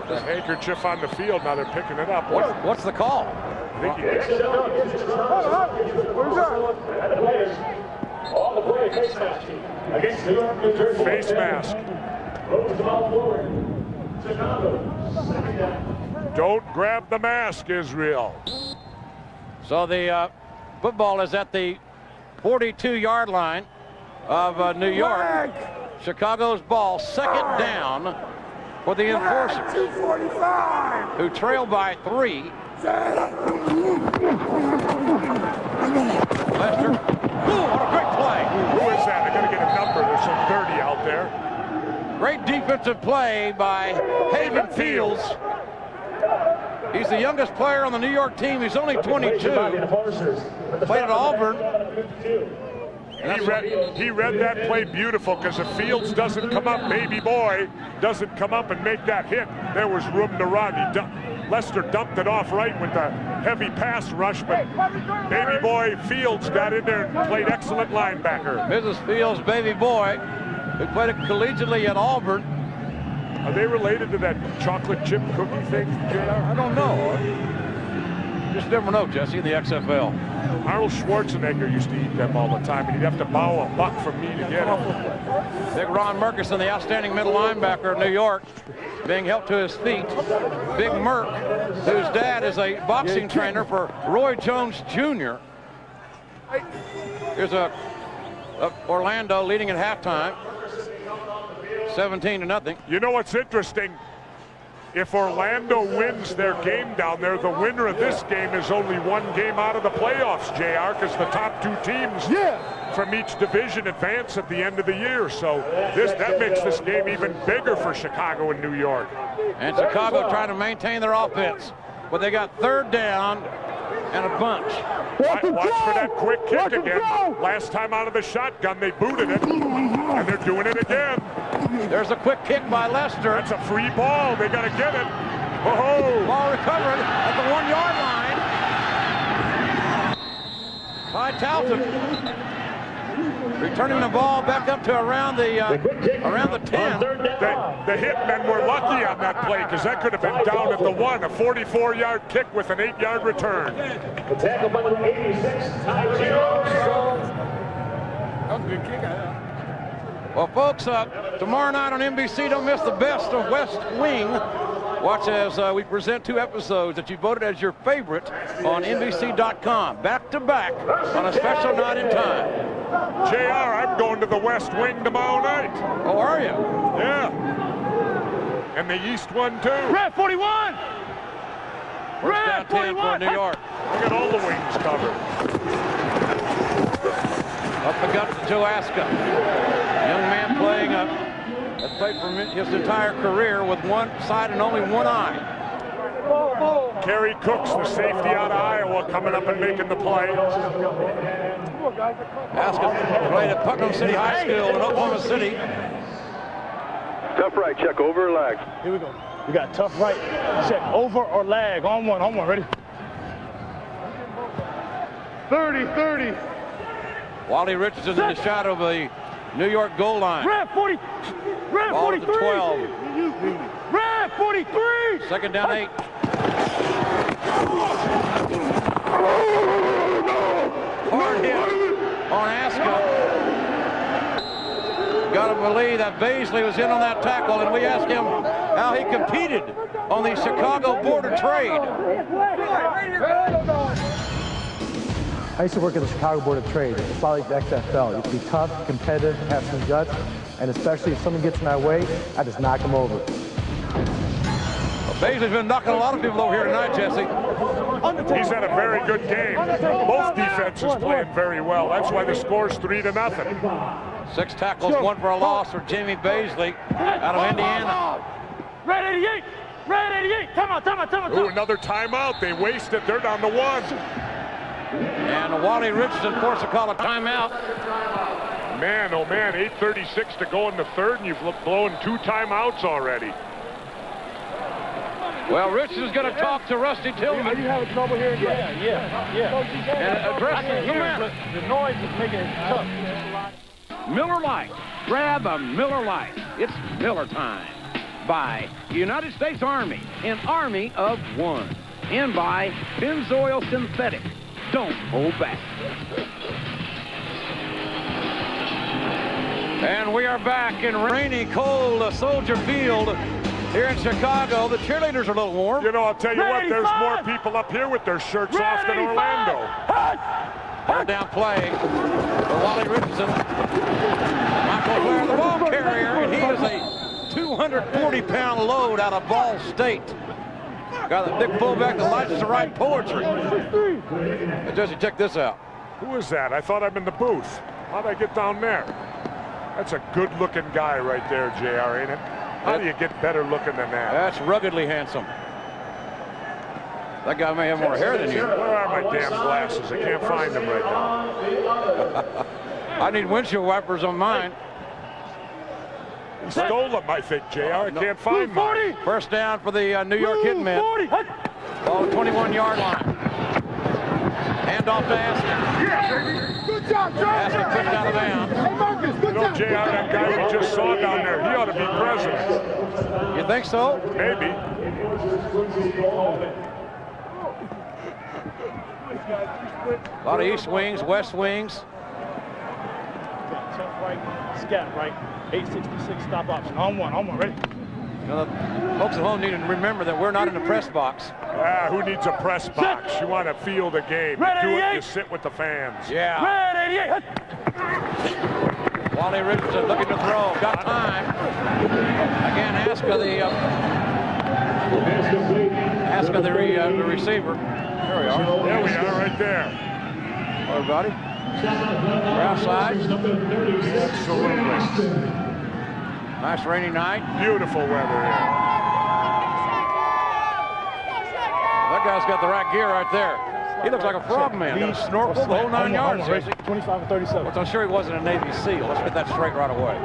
The handkerchief on the field, now they're picking it up. What's the call? I think he On the play, face mask against New York, New Jersey. Face mask. Don't grab the mask, Israel. So the football is at the 42-yard line of New York. Chicago's ball, second down for the enforcers, 245. who trail by 3. Lester. Ooh, what a great play. Who is that? I got to get a number. There's some 30 out there. Great defensive play by Haven Fields. He's the youngest player on the New York team. He's only 22. Played at Auburn. He read that play beautiful, because if Fields doesn't come up, baby boy doesn't come up and make that hit, there was room to run. Lester dumped it off right with the heavy pass rush, but baby boy Fields got in there and played excellent linebacker. Mrs. Fields' baby boy, who played it collegiately at Auburn. Are they related to that chocolate chip cookie thing, JR? I don't know. just never know, Jesse, in the XFL. Arnold Schwarzenegger used to eat them all the time, and he'd have to bow $1 from me to get them. Big Ron Murkison, the outstanding middle linebacker of New York, being helped to his feet. Big Murk, whose dad is a boxing trainer for Roy Jones Jr. Here's Orlando leading at halftime, 17-0. You know what's interesting? If Orlando wins their game down there, the winner of this game is only one game out of the playoffs, JR, because the top 2 teams from each division advance at the end of the year. So that makes this game even bigger for Chicago and New York. And Chicago trying to maintain their offense, but they got 3rd down and a bunch. Watch for that quick kick again. Last time out of the shotgun, they booted it, and they're doing it again. There's a quick kick by Lester. That's a free ball. They got to get it. Oh! Ball recovered at the 1-yard line. Ty Talton returning the ball back up to around the 10. The Hitmen were lucky on that play because that could have been down at the 1. A 44-yard kick with an 8-yard return. The tackle by 86, Ty Jones. That was a good kick. Well, folks, tomorrow night on NBC, don't miss the best of West Wing. Watch as we present 2 episodes that you voted as your favorite on NBC.com, back-to-back on a special night in time. JR, I'm going to the West Wing tomorrow night. Oh, are you? Yeah. And the East one, too. Red 41! First down 10 for New York. Look at all the wings covered. Up the gut to Joe Aska. Young man playing has played for his entire career with one side and only one eye. Kerry Cooks, the safety out of Iowa, coming up and making the play. Aska played at Putnam City High School in Oklahoma City. Tough right, check over or lag. Here we go. We got tough right, check over or lag. On one, ready? 30. Wally Richardson in the shadow of the New York goal line. Red 40. Red Ball 43. to 12. Red 43. Second down 8. Hard hit on Aska. Got to believe that Baisley was in on that tackle, and we asked him how he competed on the Chicago Board of Trade. I used to work at the Chicago Board of Trade. It's not like the XFL. You have to be tough, competitive, have some guts, and especially if someone gets in our way, I just knock them over. Baisley's been knocking a lot of people over here tonight, Jesse. He's had a very good game. Both defenses playing very well. That's why the score's 3-0. 6 tackles, 1 for a loss for Jamie Baisley out of Indiana. Red 88. Red 88. Come on. Ooh, another timeout. They wasted. They're down to 1. And Wally Richardson forced to call a timeout. Man, oh man, 8:36 to go in the 3rd, and you've blown 2 timeouts already. Well, Richardson's going to talk to Rusty Tillman. Are you having trouble here? Yeah. And address the noise is making it tough. Miller Lite. Grab a Miller Lite. It's Miller time. By United States Army, an army of one. And by Pennzoil Synthetic. Don't hold back. And we are back in rainy, cold Soldier Field here in Chicago. The cheerleaders are a little warm. You know, I'll tell you what, there's more people up here with their shirts off than Orlando. Third down play for Wally Richardson. Michael Blair, the ball carrier, and he is a 240-pound load out of Ball State. Got the big fullback that likes to write poetry. Hey, Jesse, check this out. Who is that? I thought I'm in the booth. How'd I get down there? That's a good-looking guy right there, JR, ain't it? How do you get better looking than that? That's ruggedly handsome. That guy may have more hair than you. Where are my damn glasses? I can't find them right now. I need windshield wipers on mine. He stole them, I think, JR. I can't find mine. First down for the New York Hitmen. Ball 21-yard line. Hand off to Aston. Good job, Joe. Aston pushed out of bounds. Hey, Marcus, good job. JR, that guy we just saw down there, he ought to be president. You think so? Maybe. A lot of east wings, west wings. Tough right, scat right, 866 stop option. On one, ready? You know, the folks at home need to remember that we're not in the press box. Who needs a press box? You want to feel the game. Red Do 88. it, you sit with the fans. Yeah. Red 88. Wally Richardson looking to throw. Got time. Again, Aska the receiver. There we are. There we are, right there. Everybody. We're outside. Absolutely. Nice rainy night. Beautiful weather here. That guy's got the right gear right there. He looks like a frogman. Got a snorkel, the whole 9 yards. 25 and 37. Which I'm sure he wasn't a Navy SEAL. Let's get that straight right away.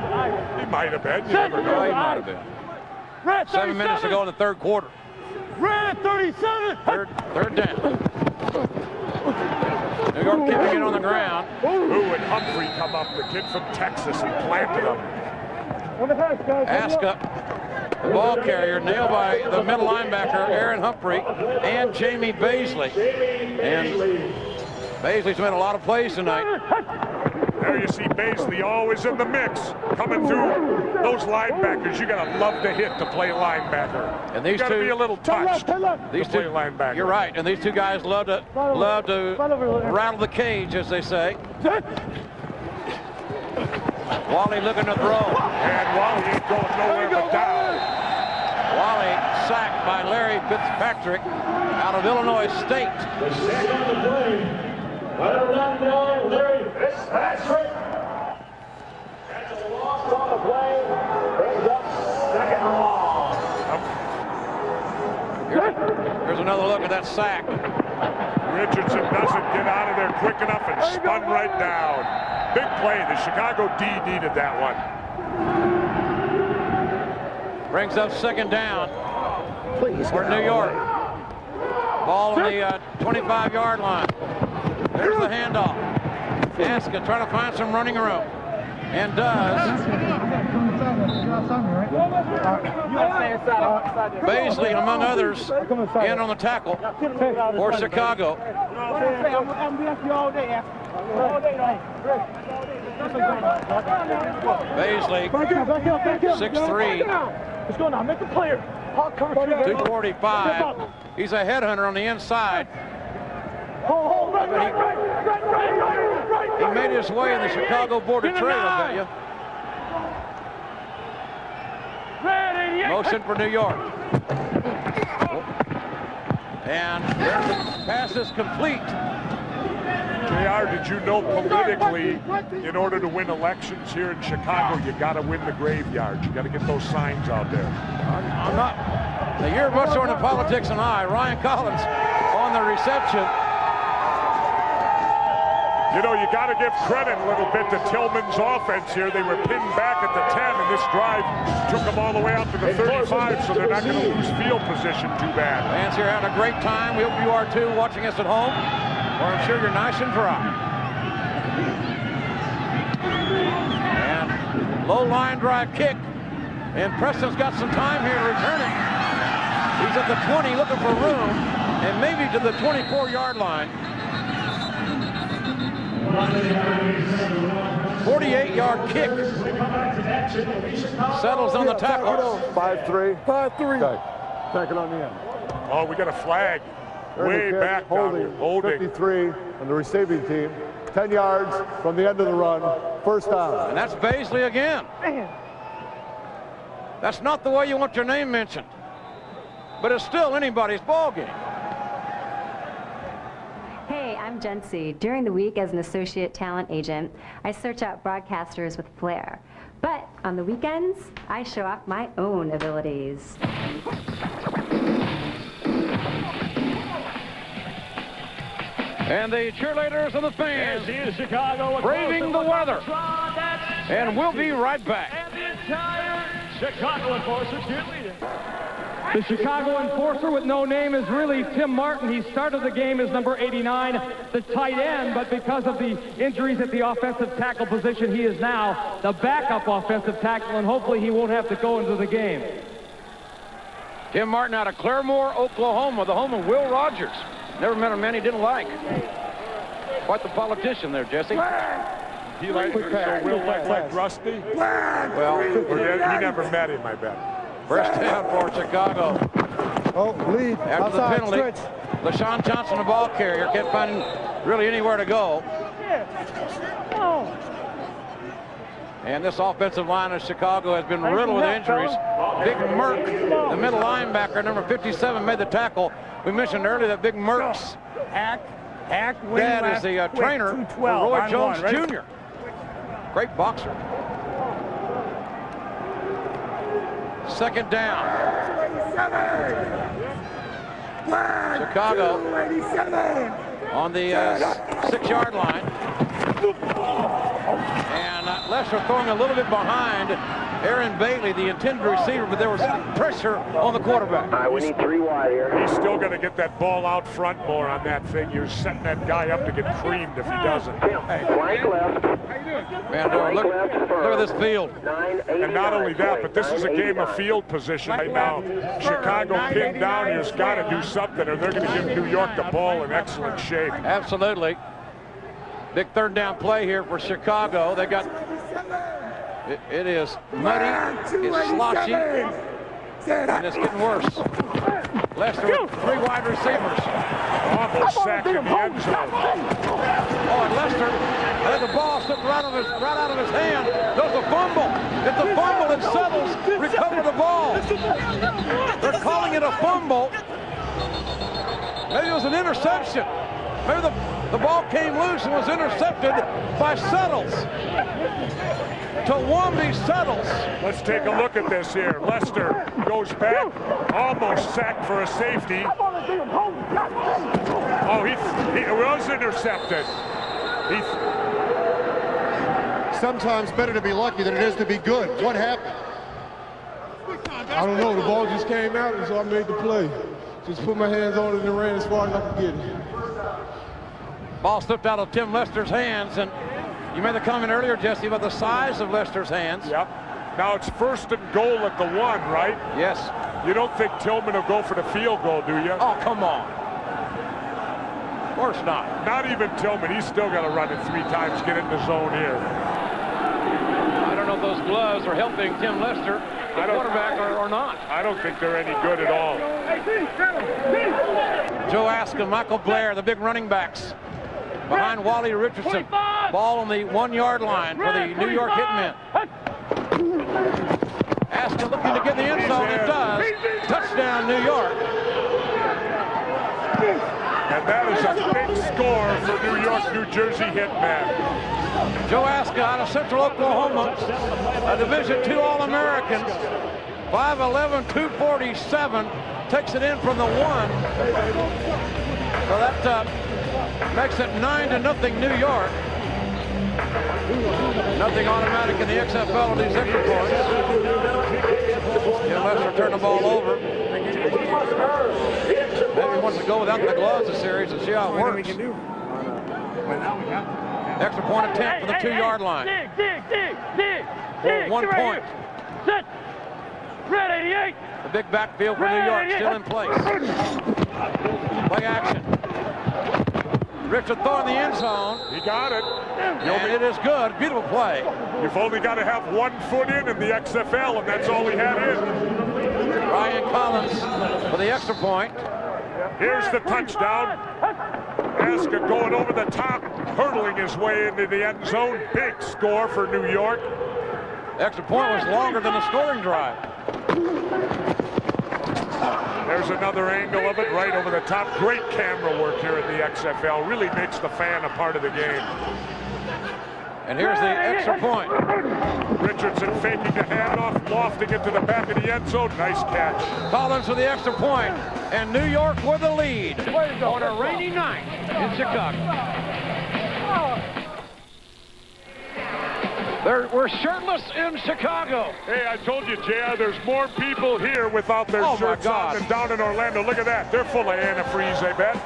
He might have been. You never know. He might have been. Red 7 minutes to go in the third quarter. Red 37. Third down. New York keeping it on the ground. And Humphrey come up, the kid from Texas, and planted him. Aska, the ball carrier, nailed by the middle linebacker, Aaron Humphrey, and Jamie Baisley. And Baisley's made a lot of plays tonight. There you see Baisley always in the mix, coming through those linebackers. You gotta love to hit to play linebacker. And these you gotta two be a little touched these to two play linebacker. You're right, and these two guys love to rattle the cage, as they say. Wally looking to throw. And Wally ain't going nowhere but down. Wally sacked by Larry Fitzpatrick out of Illinois State. The sack on the play. Larry Fitzpatrick. That's a loss on the play. Brings up second long. Here's another look at that sack. Richardson doesn't get out of there quick enough and spun right down. Big play. The Chicago D needed that one. Brings up second down Please for New York. Ball on the 25-yard line. There's the handoff. Aska trying to find some running room. And does. Baisley, among others, in on the tackle for Chicago. Baisley, 6'3". What's going on? Make the player. 245. He's a headhunter on the inside. He made his way in the Chicago Board of Trade, I bet you. Motion for New York. And the pass is complete. JR, did you know politically, in order to win elections here in Chicago, you got to win the graveyard. You got to get those signs out there. I'm not. Now, you're much more into politics than I. Ryan Collins on the reception. You know, you got to give credit a little bit to Tillman's offense here. They were pinned back at the 10, and this drive took them all the way out to the 35, so they're not going to lose field position too bad. Fans here having a great time. We hope you are too, watching us at home, or I'm sure you're nice and dry. And low line drive kick, and Preston's got some time here to return it. He's at the 20 looking for room, and maybe to the 24-yard line. 48-yard kick. Settles on the tackle. 5-3. 5-3. Okay. Tack it on the end. Oh, we got a flag. Way back down here. Holding. 53 on the receiving team. 10 yards from the end of the run. First down. And that's Baisley again. That's not the way you want your name mentioned. But it's still anybody's ball game. Hey, I'm Jency. During the week as an associate talent agent, I search out broadcasters with flair. But on the weekends, I show off my own abilities. And the cheerleaders and the fans Chicago braving the weather. And we'll be right back. And the entire Chicago Enforcers cheerleading. The Chicago Enforcer with no name is really Tim Martin. He started the game as number 89, the tight end, but because of the injuries at the offensive tackle position, he is now the backup offensive tackle, and hopefully he won't have to go into the game. Tim Martin out of Claremore, Oklahoma, the home of Will Rogers. Never met a man he didn't like. Quite the politician there, Jesse. He like Rusty? Well, he never met him, I bet. First down for Chicago. Oh, lead. After the penalty, LaShawn Johnson, the ball carrier, kept finding really anywhere to go. And this offensive line of Chicago has been riddled with injuries. Big Merck, the middle linebacker, number 57, made the tackle. We mentioned earlier that Big Merck's dad is the trainer for Roy Jones Jr. Great boxer. Second down. Chicago on the 6-yard line. And Leicester throwing a little bit behind Aaron Bailey, the intended receiver, but there was pressure on the quarterback. We need 3 wide here. He's still going to get that ball out front more on that thing. You're setting that guy up to get creamed if he doesn't. Flank left. Man, look at this field. And not only that, but this is a game of field position right now. Chicago pinned down. You've got to do something, or they're going to give New York the ball in excellent shape. Absolutely. Big third down play here for Chicago. They got, it is muddy, it's sloshy, and it's getting worse. Leicester with 3 wide receivers. Almost sacked in the end zone. Oh, and Leicester had the ball slipped right out of his hand. There's a fumble. It's a fumble. It settles. Recover the ball. They're calling it a fumble. Maybe it was an interception. Maybe the ball came loose and was intercepted by Settles. Tawambi Settles. Let's take a look at this here. Leicester goes back, almost sacked for a safety. Oh, he was intercepted. Sometimes better to be lucky than it is to be good. What happened? I don't know. The ball just came out, and so I made the play. Just put my hands on it and ran as far as I could get it. Ball slipped out of Tim Leicester's hands, and you made the comment earlier, Jesse, about the size of Leicester's hands. Yep. Now it's 1st and goal at the 1, right? Yes. You don't think Tillman will go for the field goal, do you? Oh, come on. Of course not. Not even Tillman. He's still got to run it 3 times, get in the zone here. I don't know if those gloves are helping Tim Leicester, the quarterback, or not. I don't think they're any good at all. Joe Askin, Michael Blair, the big running backs. Behind Wally Richardson. Ball on the 1-yard line for the New York Hitmen. Askin looking to get in the end zone. It does. Touchdown, New York. And that is a big score for New York, New Jersey Hitmen. Joe Askin out of Central Oklahoma, a Division II All-American, 5'11", 247, takes it in from the 1. So that makes it 9-0 New York. Nothing automatic in the XFL of these extra points. Leicester turn the ball over. Maybe wants to go without the gloves this series and see how it works. Extra point attempt for the 2-yard line. For 1 point. Set. Red 88. The big backfield for New York still in place. Play action. Richard Thor in the end zone. He got it. And it is good. Beautiful play. You've only got to have 1 foot in the XFL, and that's all he had in. Ryan Collins for the extra point. Here's the touchdown. Aska going over the top, hurtling his way into the end zone. Big score for New York. Extra point was longer than the scoring drive. There's another angle of it right over the top. Great camera work here in the XFL. Really makes the fan a part of the game. And here's the extra point. Richardson faking the handoff, lofting it to the back of the end zone. Nice catch. Collins for the extra point, and New York with the lead on a rainy night in Chicago. We're shirtless in Chicago. Hey, I told you, JR, there's more people here without their shirts on than down in Orlando. Look at that. They're full of antifreeze, I bet.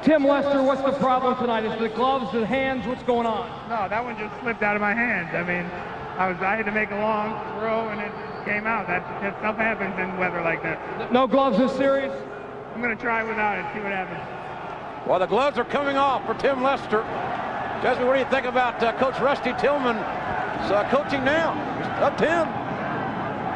Tim Lester, what's the problem tonight? Is the gloves, the hands, what's going on? No, that one just slipped out of my hand. I mean, I had to make a long throw and it came out. That stuff happens in weather like that. No gloves this series? I'm going to try without it, see what happens. Well, the gloves are coming off for Tim Lester. Jesse, what do you think about Coach Rusty Tillman's coaching now? Up 10.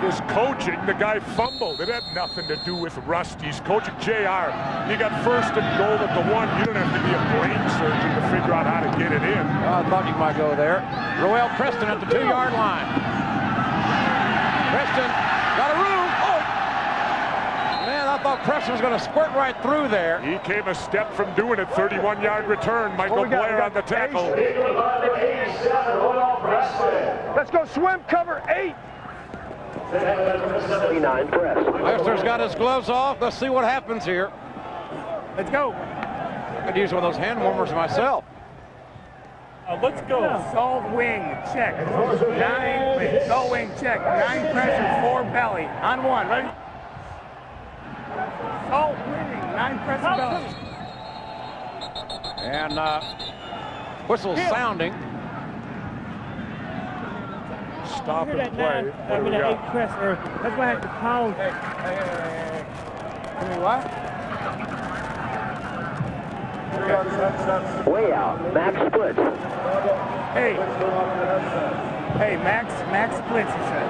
His coaching, the guy fumbled. It had nothing to do with Rusty's coaching. JR, you got first and goal at the 1. You don't have to be a brain surgeon to figure out how to get it in. I thought you might go there. Roel Preston at the 2-yard line. Preston got a room. Oh! Man, I thought Preston was going to squirt right through there. He came a step from doing it. 31-yard return. Michael Blair on the tackle. Let's go swim cover 8. 79 press. Lester's got his gloves off. Let's see what happens here. Let's go. I could use one of those hand warmers myself. Let's go. Salt wing, check. 9, salt wing, check. 9 pressure, 4 belly. On 1, ready? Salt wing, 9 pressure belly. And whistle sounding. Stop and play. I mean, 8 pressure. That's why I have to pound. Hey. I mean, what? Way out. Max splits. Hey, Max splits, he said.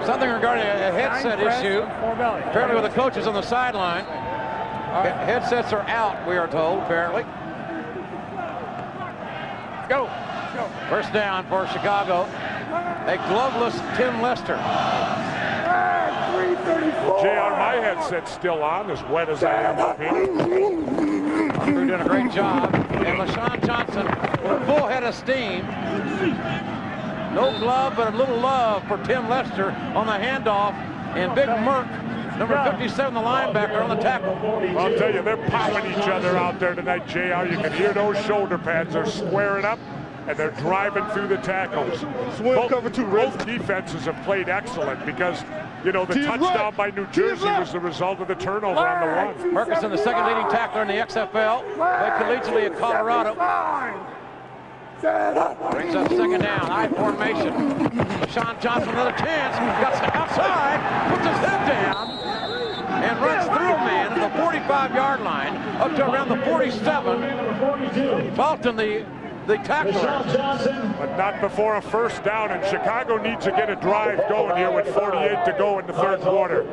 Something regarding a headset issue. Apparently with the coaches on the sideline. Headsets are out, we are told, apparently. Go. First down for Chicago. A gloveless Tim Lester. 334. JR, my headset's still on, as wet as I am up here. They're doing a great job. And LaShawn Johnson with a full head of steam. No glove, but a little love for Tim Lester on the handoff. And Big Merck, number 57, the linebacker, on the tackle. I'll tell you, they're popping each other out there tonight, JR. You can hear those shoulder pads. They're squaring up, and they're driving through the tackles. Both defenses have played excellent because, you know, the touchdown by New Jersey was the result of the turnover on the 1. Ferguson, the second leading tackler in the XFL, played collegiately at Colorado. Brings up second down, high formation. Sean Johnson, another chance, got outside, puts his head down, and runs through a man at the 45-yard line, up to around the 47. Faulting the tackler. But not before a first down, and Chicago needs to get a drive going here with 48 to go in the third quarter.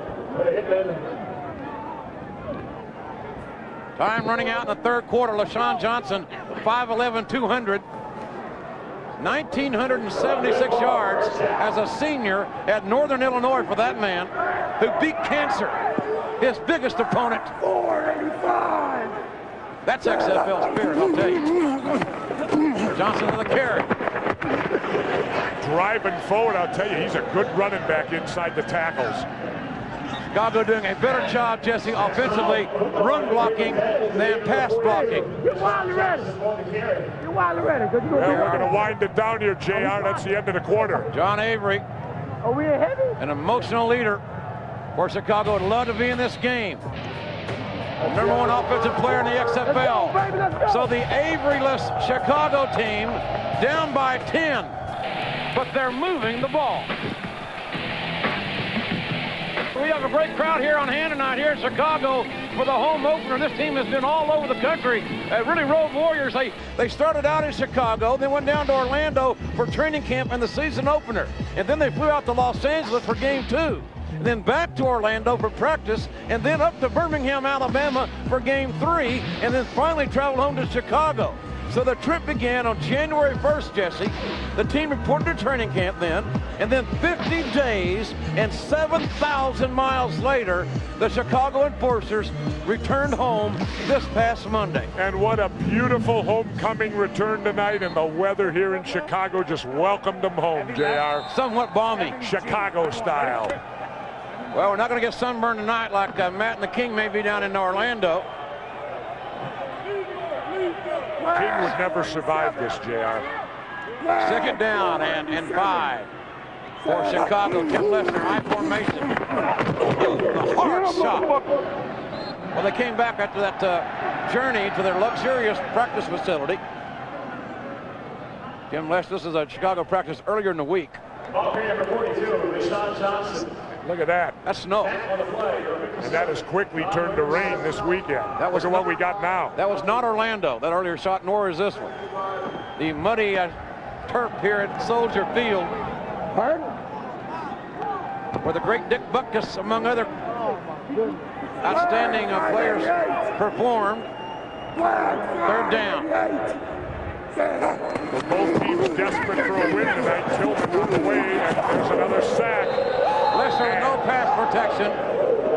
Time running out in the third quarter. LaShawn Johnson, 5'11", 200. 1,976 yards as a senior at Northern Illinois for that man who beat cancer, his biggest opponent. 485. That's XFL spirit, I'll tell you. Johnson to the carry. Driving forward, I'll tell you, he's a good running back inside the tackles. Chicago doing a better job, Jesse, offensively, run blocking than pass blocking. You're wildly ready. You're wildly ready. Well, we're going to wind it down here, JR. That's the end of the quarter. John Avery, are we heavy? An emotional leader for Chicago. Would love to be in this game. Number 1 offensive player in the XFL. So the Avery-less Chicago team down by 10, but they're moving the ball. We have a great crowd here on hand tonight here in Chicago for the home opener. This team has been all over the country. Really road warriors. They started out in Chicago, then went down to Orlando for training camp and the season opener. And then they flew out to Los Angeles for game 2. And then back to Orlando for practice, and then up to Birmingham, Alabama for game 3, and then finally traveled home to Chicago. So the trip began on January 1st, Jesse. The team reported to training camp then, and then 50 days and 7,000 miles later, the Chicago Enforcers returned home this past Monday. And what a beautiful homecoming return tonight, and the weather here in Chicago just welcomed them home, JR. Somewhat balmy. Chicago style. Well, we're not going to get sunburned tonight like Matt and the King may be down in Orlando. King would never survive this, JR. Second down and 5 for Chicago. Tim Lester, high formation. A hard shot. Well, they came back after that journey to their luxurious practice facility. Tim Lester, this is a Chicago practice earlier in the week. Okay, number 42, LaShawn Johnson. Look at that. That's snow. And that has quickly turned to rain this weekend. Look at what we got now. That was not Orlando, that earlier shot, nor is this one. The muddy turf here at Soldier Field. Pardon? Where the great Dick Butkus, among other outstanding players, performed. Third down. Well, both teams desperate for a win tonight. Tillman on the way, and there's another sack. Lesser with no pass protection.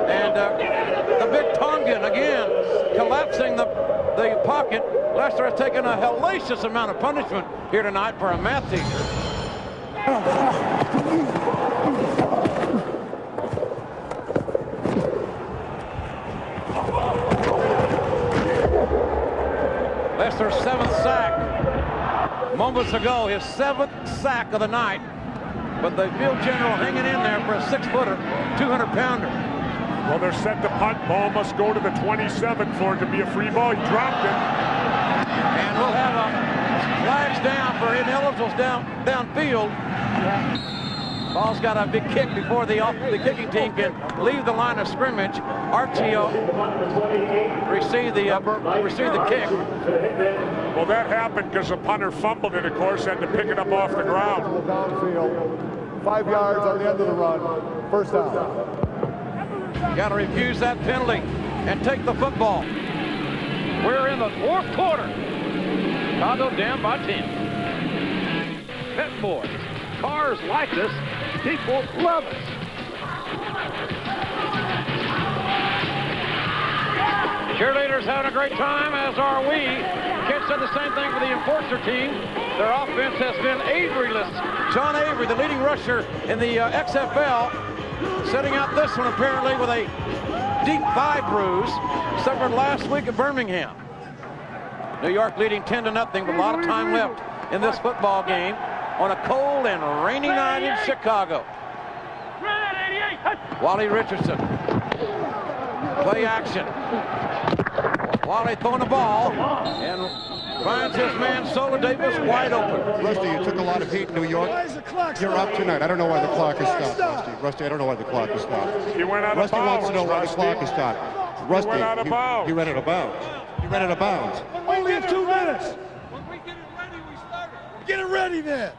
And the big Tongan again collapsing the pocket. Lester has taken a hellacious amount of punishment here tonight for a math teacher. Lester's 7th sack. Moments ago, his 7th sack of the night. But the field general hanging in there for a 6-footer, 200-pounder. Well, they're set to punt. Ball must go to the 27 for it to be a free ball. He dropped it. And we'll have flags down for ineligibles downfield. Ball's got a big kick before the kicking team can leave the line of scrimmage. Archie received the kick. Well, that happened because the punter fumbled it, of course, had to pick it up off the ground. Downfield, 5 yards on the end of the run. First down. Got to refuse that penalty and take the football. We're in the 4th quarter. Chicago down by 10. Pet boys. Cars like us. People love us. Cheerleaders having a great time, as are we. Kids said the same thing for the Enforcer team. Their offense has been Averyless. John Avery, the leading rusher in the XFL, setting out this one apparently with a deep thigh bruise suffered last week at Birmingham. New York leading 10-0, with a lot of time left in this football game on a cold and rainy night in Chicago. Wally Richardson. Play action. Wally throwing the ball and finds his man Sola Davis wide open. Rusty, you took a lot of heat in New York. You're up tonight. I don't know why the clock is stopped, Rusty. Rusty, I don't know why the clock is stopped. He went out of Rusty bounds. wants to know why the clock is stopped. Rusty, he went out of bounds. He ran out of bounds. He ran out of bounds. Only in 2 minutes. When we get it ready, we start it. Get it ready then.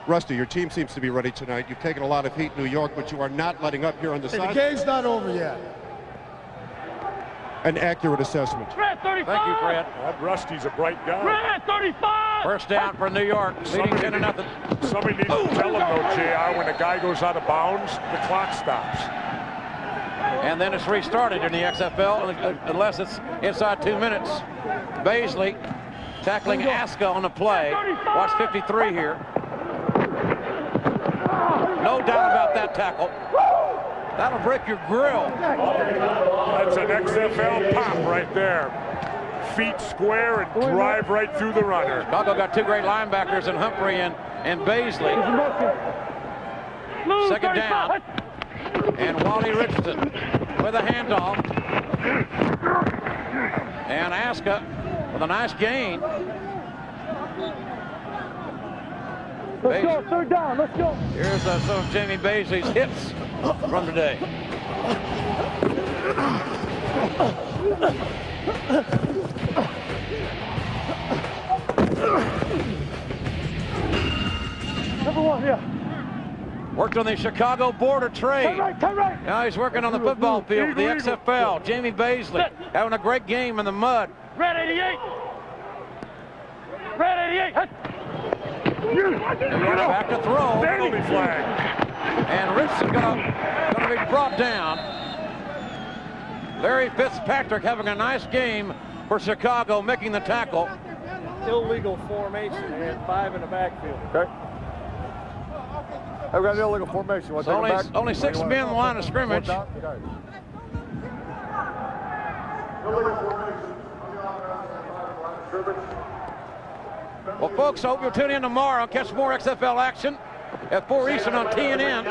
Rusty, your team seems to be ready tonight. You've taken a lot of heat in New York, but you are not letting up here on the side. The game's not over yet. An accurate assessment. Thank you, Fred. That Rusty's a bright guy. 35! First down for New York, leading 10-0. Somebody needs to tell him, though, JR, when a guy goes out of bounds, the clock stops. And then it's restarted in the XFL, unless it's inside 2 minutes. Baisley tackling Aska on the play. Watch 53 here. No doubt about that tackle. That'll break your grill. That's an XFL pop right there. Feet square and drive right through the runner. Chicago got 2 great linebackers in Humphrey and Baisley. Second down. And Wally Richardson with a handoff. And Aska with a nice gain. Let's go, 3rd down, let's go. Here's some of Jamie Baisley's hits from today. Number 1, yeah. Worked on the Chicago Board of Trade. Turn right. Now he's working on the football field for the XFL. Jamie Baisley having a great game in the mud. Red 88. Red 88. Back to throw. Penalty flag. And Richardson gonna be brought down. Larry Fitzpatrick having a nice game for Chicago, making the tackle. Illegal formation and 5 in the backfield. Okay. I've got an illegal formation. So only 6 men in the line of scrimmage. Well, folks, I hope you'll tune in tomorrow and catch more XFL action at 4 Eastern on TNN.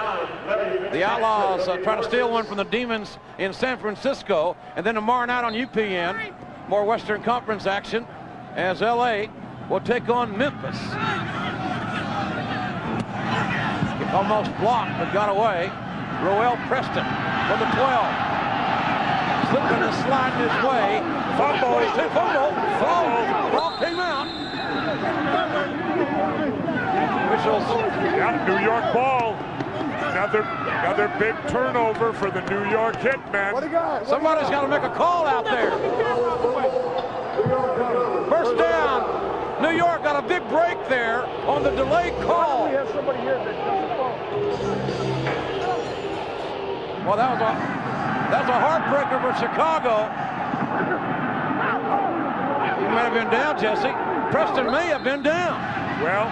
The Outlaws trying to steal one from the Demons in San Francisco. And then tomorrow night on UPN, more Western Conference action as LA will take on Memphis. Almost blocked, but got away. Roel Preston for the 12. Slipping and sliding his way. Fumble. Ball came out. Officials. Yeah, New York ball. Another big turnover for the New York Hitmen. Somebody's got to make a call out there. First down. New York got a big break there on the delayed call. We have somebody here that doesn't call. Well, that's a heartbreaker for Chicago. He may have been down, Jesse. Preston may have been down. Well,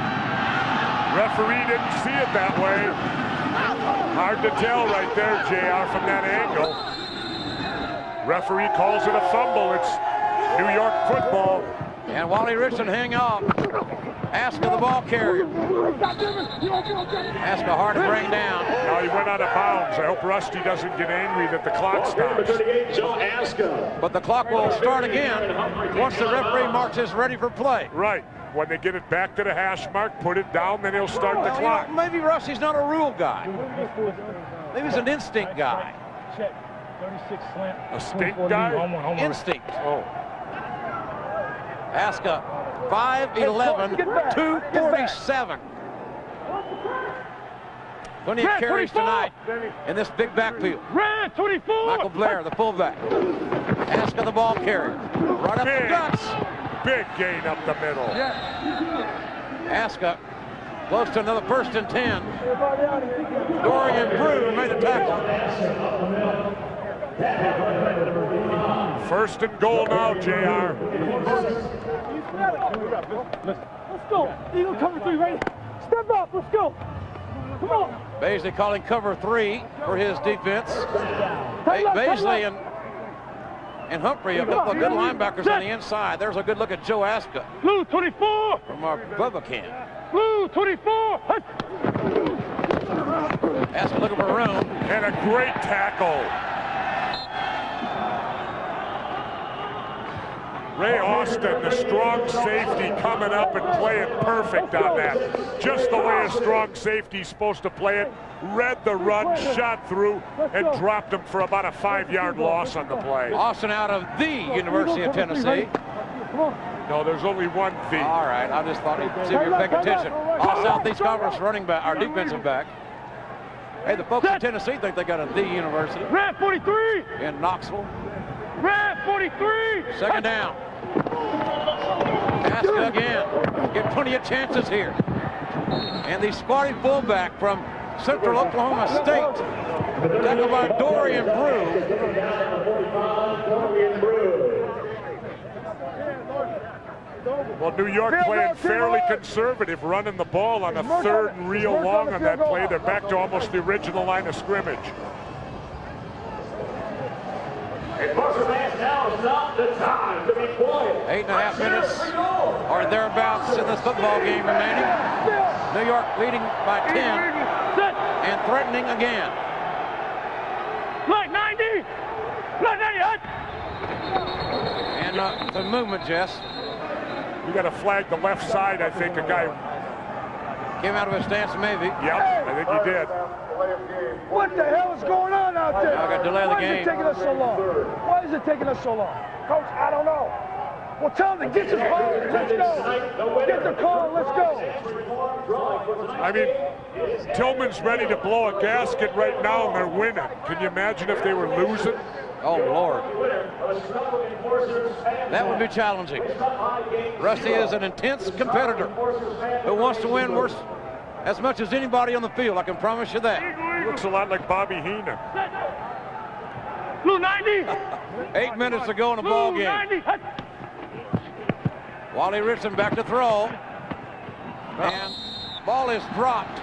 referee didn't see it that way. Hard to tell right there, JR, from that angle. Referee calls it a fumble. It's New York football. And Wally Richardson hang off. Aska the ball carrier. Aska hard to bring down. Now he went out of bounds. I hope Rusty doesn't get angry that the clock stops. Joe Aska. But the clock will start again once the referee marks us ready for play. Right. When they get it back to the hash mark, put it down, then he'll start the clock. You know, maybe Rusty's not a rule guy. Maybe he's an instinct guy. Check. 36 slant. A stink guy? Instinct. Oh. Aska, 5'11", 247. Plenty of carries tonight in this big backfield. Red 24. Michael Blair, the fullback. Aska the ball carrier. Right up the guts. Big gain up the middle. Aska close to another 1st and 10. Dorian Brew made the tackle. 1st and goal now, JR. Let's go. Eagle cover 3, ready? Step up, let's go. Come on. Baisley calling cover 3 for his defense. Baisley and Humphrey, a couple of good linebackers on the inside. There's a good look at Joe Aska. Blue 24. From our Bubba camp. Blue 24. Aska looking for room. And a great tackle. Ray Austin, the strong safety, coming up and playing perfect on that. Just the way a strong safety's supposed to play it. Read the run, shot through, and dropped him for about a 5-yard loss on the play. Austin out of the University of Tennessee. No, there's only one V. All right, I just thought he'd see if you're paying attention. All Southeast Conference running back, our defensive back. Hey, the folks in Tennessee think they got a the University. Red 43. In Knoxville. Red 43. 2nd down. Aska again. Get plenty of chances here. And the squatty fullback from Central Oklahoma State. Tackled by Dorian Brew. Well, New York playing fairly conservative, running the ball on a 3rd and real long on that play. They're back to almost the original line of scrimmage. The time to be quiet. 8.5 minutes or thereabouts in this football game remaining. New York leading by 10 and threatening again. Black 90. Black 90. And the movement, Jess. You got to flag the left side, I think. A guy came out of his stance, maybe. Yep, I think he did. What the hell is going on out there? I got to delay the game. Why is it taking us so long? Why is it taking us so long? Coach, I don't know. Well, tell them to get your call. Let's go. Get the call. Let's go. I mean, Tillman's ready to blow a gasket right now, and they're winning. Can you imagine if they were losing? Oh, Lord. That would be challenging. Rusty is an intense competitor who wants to win worse as much as anybody on the field. I can promise you that. He looks a lot like Bobby Heenan. Blue 90. 8 minutes to go in the ball game. 90. Wally Richardson back to throw. And ball is dropped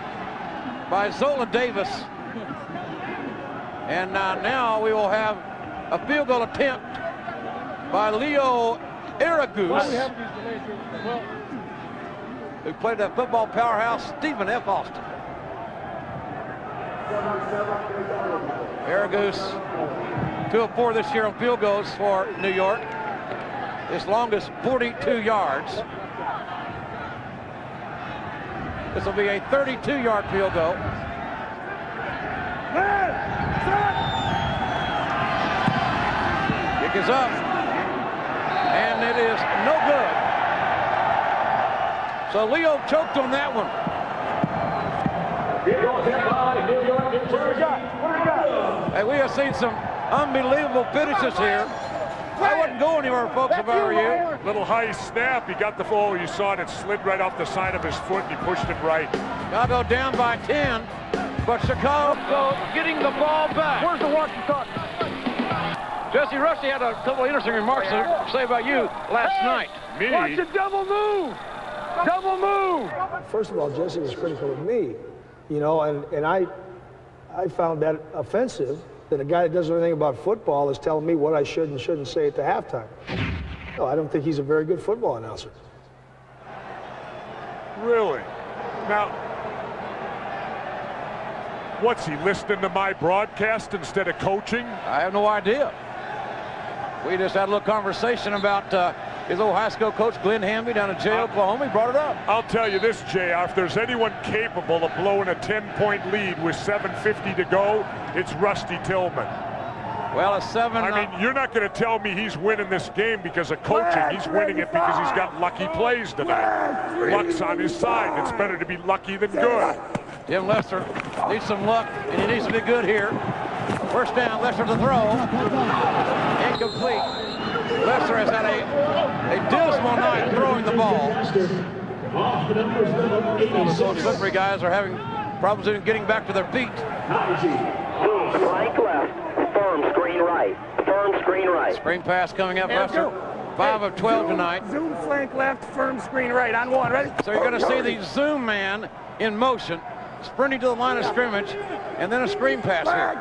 by Zola Davis. And now we will have a field goal attempt by Leo Aragus, who played at football powerhouse Stephen F. Austin. Aragus, 2 of 4 this year on field goals for New York. His longest 42 yards. This will be a 32-yard field goal. Kick is up. And it is no good. So Leo choked on that one. Hey, we have seen some unbelievable finishes here. I wouldn't go anywhere, folks, if I were you. Little high snap. He got the ball. You saw it. It slid right off the side of his foot, and he pushed it right. Chicago down by 10, but Chicago getting the ball back. Where's the walkie-talkie? Jesse Rusty had a couple of interesting remarks to say about you last night. Me? Watch a double move. Double move. First of all, Jesse was critical of me, you know, and I found that offensive, that a guy that doesn't know anything about football is telling me what I should and shouldn't say at the halftime. No, I don't think he's a very good football announcer. Really? Now, what's he, listening to my broadcast instead of coaching? I have no idea. We just had a little conversation about his old high school coach, Glenn Hamby, down in Jay, Oklahoma. He brought it up. I'll tell you this, JR, if there's anyone capable of blowing a 10-point lead with 7:50 to go, it's Rusty Tillman. Well, a 7. I mean, you're not going to tell me he's winning this game because of coaching. He's winning it because he's got lucky plays tonight. Luck's on his side. It's better to be lucky than good. Tim Lester needs some luck, and he needs to be good here. First down, Lester to throw. Incomplete. Lester has had a dismal night throwing the ball. Those slippery guys are having problems even getting back to their feet. Flank left, firm screen right, firm screen right. Screen pass coming up, Lester. 5 of 12 tonight. Zoom flank left, firm screen right on one. Ready? So you're going to see the zoom man in motion, sprinting to the line of scrimmage, and then a screen pass here.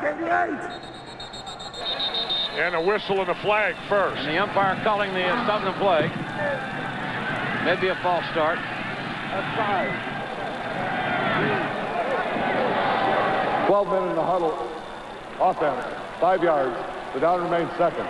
And a whistle and a flag first. And the umpire calling the stop the play. Maybe a false start. That's 5. 12 men in the huddle. Offense, 5 yards. The down remains second.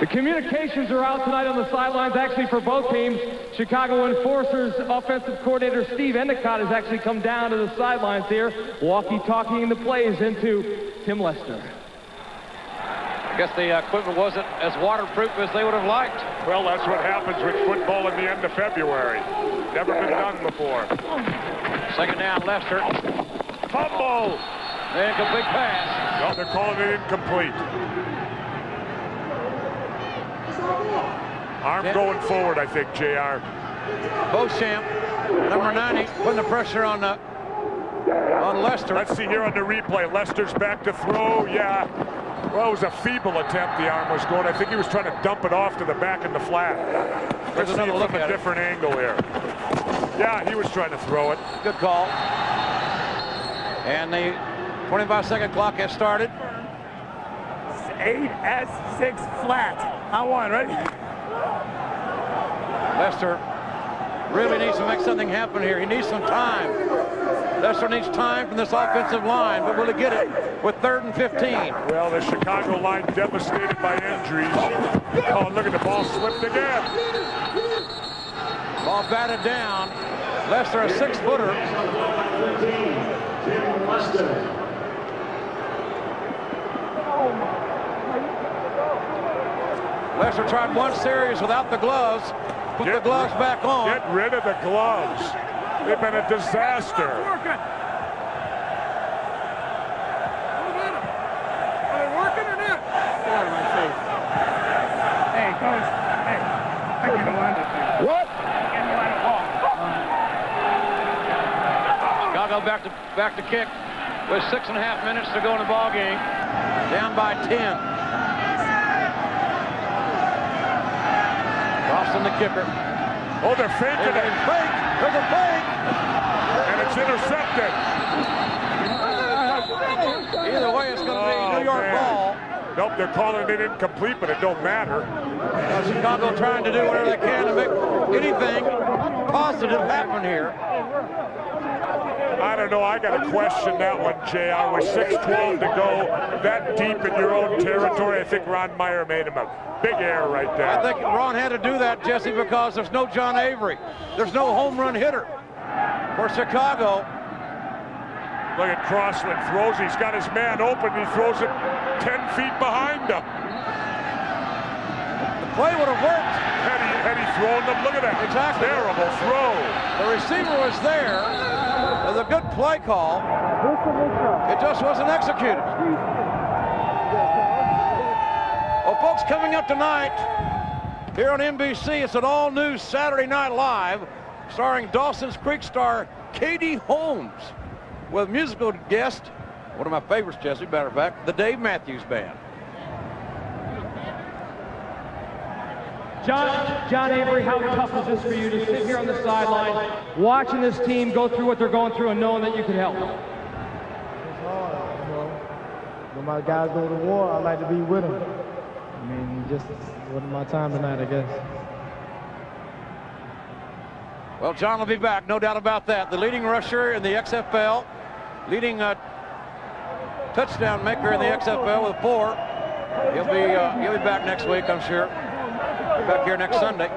The communications are out tonight on the sidelines, actually, for both teams. Chicago Enforcers offensive coordinator Steve Endicott has actually come down to the sidelines here, walkie-talkieing the plays into Tim Lester. I guess the equipment wasn't as waterproof as they would have liked. Well, that's what happens with football in the end of February. Never been done before. Second down, Lester. Fumble! Incomplete pass. No, they're calling it incomplete. Arm going forward, I think, JR. Beauchamp, number 90, putting the pressure on Lester. Let's see here on the replay. Lester's back to throw. Yeah. Well, it was a feeble attempt, the arm was going. I think he was trying to dump it off to the back in the flat. Let's see it from a different angle here. Yeah, he was trying to throw it. Good call. And the 25-second clock has started. 8S6 flat on one. Ready? Lester really needs to make something happen here. He needs some time. Lester needs time from this offensive line, but will he get it with 3rd and 15? Well, the Chicago line devastated by injuries. Oh, look at the ball slipped again. Ball batted down. Lester, a 6-footer. Lester tried one series without the gloves. Put the gloves back on. Get rid of the gloves. They've been a disaster. Are they working or not? Out of my face. Hey, coach. Hey, I can land it. What? I can land it. Chicago back to kick with 6.5 minutes to go in the ball game. Down by 10. Boston the kicker. Oh, they're faking it. Fake. There's a fake. And it's intercepted. Either way, it's going to be New York ball. Nope, they're calling it incomplete, but it don't matter. Chicago trying to do whatever they can to make anything positive happen here. I don't know. I got to question that one, JR. With 6:12 to go, that deep in your own territory, I think Ron Meyer made him a big error right there. I think Ron had to do that, Jesse, because there's no John Avery. There's no home run hitter for Chicago. Look at Crossland throws. He's got his man open. He throws it 10 feet behind him. The play would have worked. Had he thrown them, look at that. Exactly. Terrible throw. The receiver was there. It was a good play call. It just wasn't executed. Well, folks, coming up tonight here on NBC, it's an all-new Saturday Night Live starring Dawson's Creek star Katie Holmes with musical guest, one of my favorites, Jesse, matter of fact, the Dave Matthews Band. John Avery, how tough is this for you to sit here on the sideline, watching this team go through what they're going through and knowing that you can help? It's hard, you know. When my guys go to war, I like to be with them. I mean, just wasn't my time tonight, I guess. Well, John will be back, no doubt about that. The leading rusher in the XFL, leading touchdown maker in the XFL with 4. He'll be back next week, I'm sure. Back here next Sunday.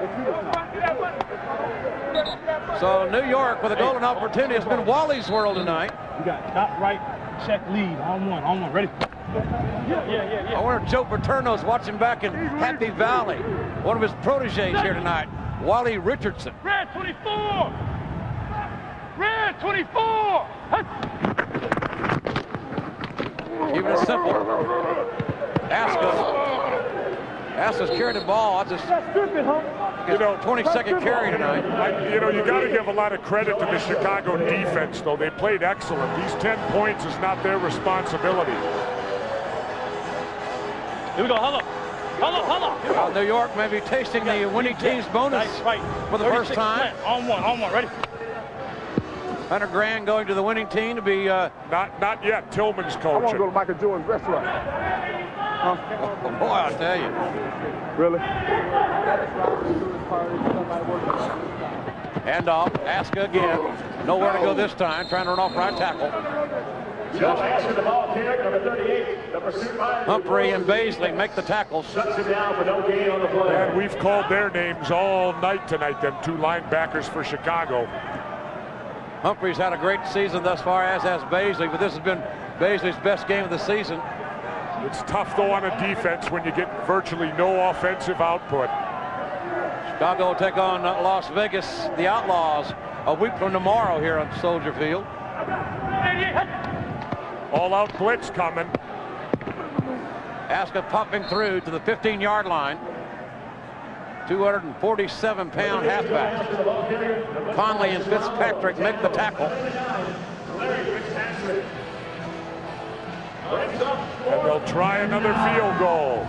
So New York with a golden opportunity. It's been Wally's world tonight. You got top right check lead on one, ready? Yeah. I wonder if Joe Paterno's watching back in Happy Valley. One of his proteges here tonight, Wally Richardson. Red 24! Red 24! Even as simple. Aska's carried the ball. Just 22nd carry tonight. You got to give a lot of credit to the Chicago defense, though. They played excellent. These 10 points is not their responsibility. Here we go, hold up. Well, New York may be tasting the winning team's bonus for the first time. On one, ready? Hunter Grand going to the winning team to be... Not yet. Tillman's coaching. I want to go to Michael Jordan's restaurant. Oh, boy, I'll tell you. Really? Handoff, Aska again. Nowhere to go this time, trying to run off right tackle. Humphrey and Baisley make the tackles. And we've called their names all night tonight, them 2 linebackers for Chicago. Humphrey's had a great season thus far, as has Baisley, but this has been Baisley's best game of the season. It's tough, though, on a defense when you get virtually no offensive output. Chicago will take on Las Vegas, the Outlaws, a week from tomorrow here on Soldier Field. All-out blitz coming. Aska popping through to the 15-yard line. 247-pound halfback. Conley and Fitzpatrick make the tackle. And they'll try another field goal.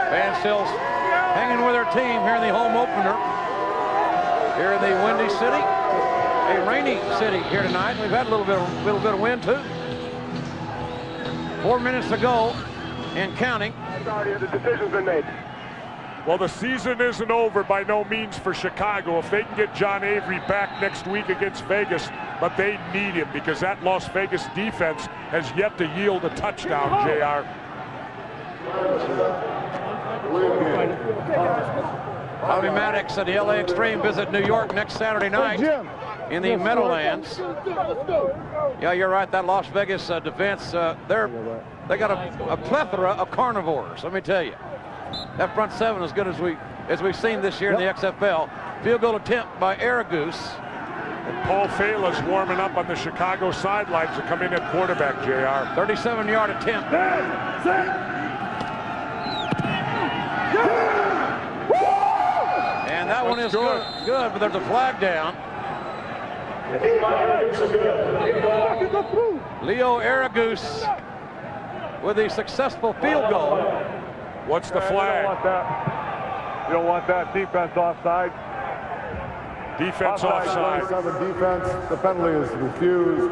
Van Sills hanging with her team here in the home opener. Here in the windy city. A rainy city here tonight. We've had a little bit of wind too. 4 minutes to go and counting. The decision's been made. Well, the season isn't over by no means for Chicago. If they can get John Avery back next week against Vegas, but they need him because that Las Vegas defense has yet to yield a touchdown, JR. Bobby Maddox and the LA Extreme visit New York next Saturday night in the Meadowlands. Yeah, you're right. That Las Vegas defense, they got a plethora of carnivores, let me tell you. That front 7 as good as we've seen this year in the XFL. Field goal attempt by Aragoose. And Paul Fala's warming up on the Chicago sidelines to come in at quarterback, JR. 37-yard attempt. And that one is good, but there's a flag down. Leo Aragoose with a successful field goal. What's the flag? You don't want that. You don't want that. Defense offside. Defense offside. Defense. The penalty is refused.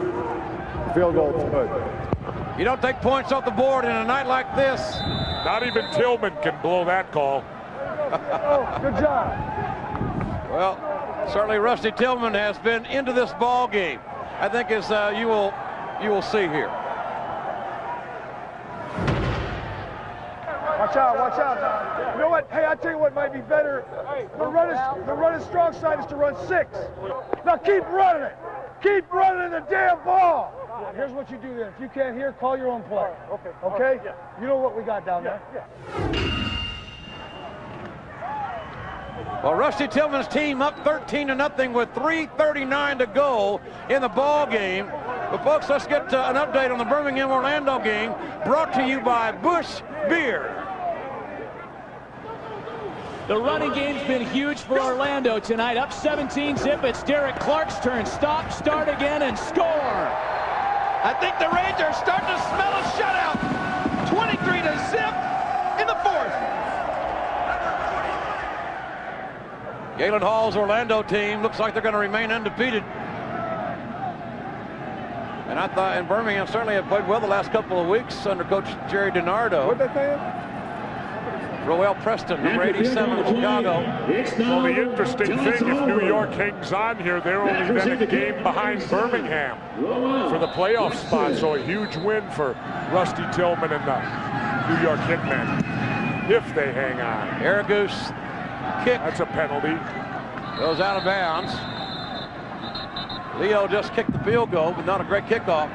Field goal is good. You don't take points off the board in a night like this. Not even Tillman can blow that call. Good job. Well, certainly Rusty Tillman has been into this ball game. I think as you will see here. Watch out, watch out. You know what? Hey, I tell you what might be better. The run is strong side is to run 6. Now keep running it. Keep running the damn ball. Here's what you do then. If you can't hear, call your own play. Okay. Okay? Yeah. You know what we got down there? Yeah. Well, Rusty Tillman's team up 13-0 with 3:39 to go in the ball game. But folks, let's get an update on the Birmingham-Orlando game, brought to you by Busch Beer. The running game's been huge for Orlando tonight. Up 17-zip. It's Derek Clark's turn. Stop, start again, and score. I think the Rangers start to smell a shutout. 23-zip in the fourth. Galen Hall's Orlando team looks like they're going to remain undefeated. And I thought, and Birmingham certainly have played well the last couple of weeks under Coach Jerry DiNardo. What'd they say? Roel Preston, number 87 of Chicago. Well, the interesting thing, if New York hangs on here, they're only then a game behind Birmingham for the playoff spot. So a huge win for Rusty Tillman and the New York Hitmen, if they hang on. Aragoose kick. That's a penalty. Goes out of bounds. Leo just kicked the field goal, but not a great kickoff.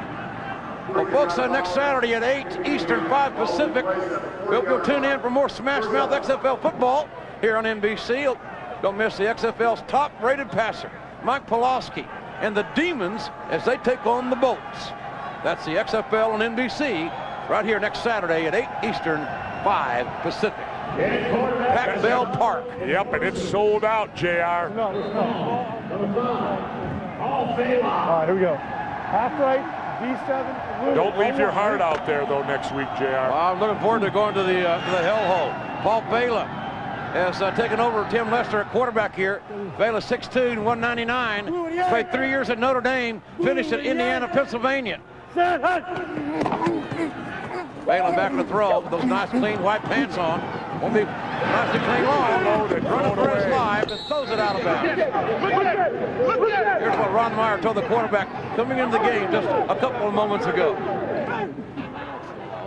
Well, folks, next Saturday at 8 Eastern, 5 Pacific, we'll tune in for more Smash Mouth XFL football here on NBC. Don't miss the XFL's top-rated passer, Mike Pulaski, and the Demons as they take on the Bolts. That's the XFL on NBC right here next Saturday at 8 Eastern, 5 Pacific. At Bell Park. Yep, and it's sold out, JR. All right, here we go. Half right, D7. Don't leave your heart out there, though, next week, JR. Well, I'm looking forward to going to the hellhole. Paul Vela has taken over Tim Lester at quarterback here. Vela 6'2", 199. Played 3 years at Notre Dame. Finished at Indiana, Pennsylvania. Vela back to throw with those nice clean white pants on. Won't be nice to clean long. Running for his life and throws it out of bounds. Here's what Ron Meyer told the quarterback coming into the game just a couple of moments ago.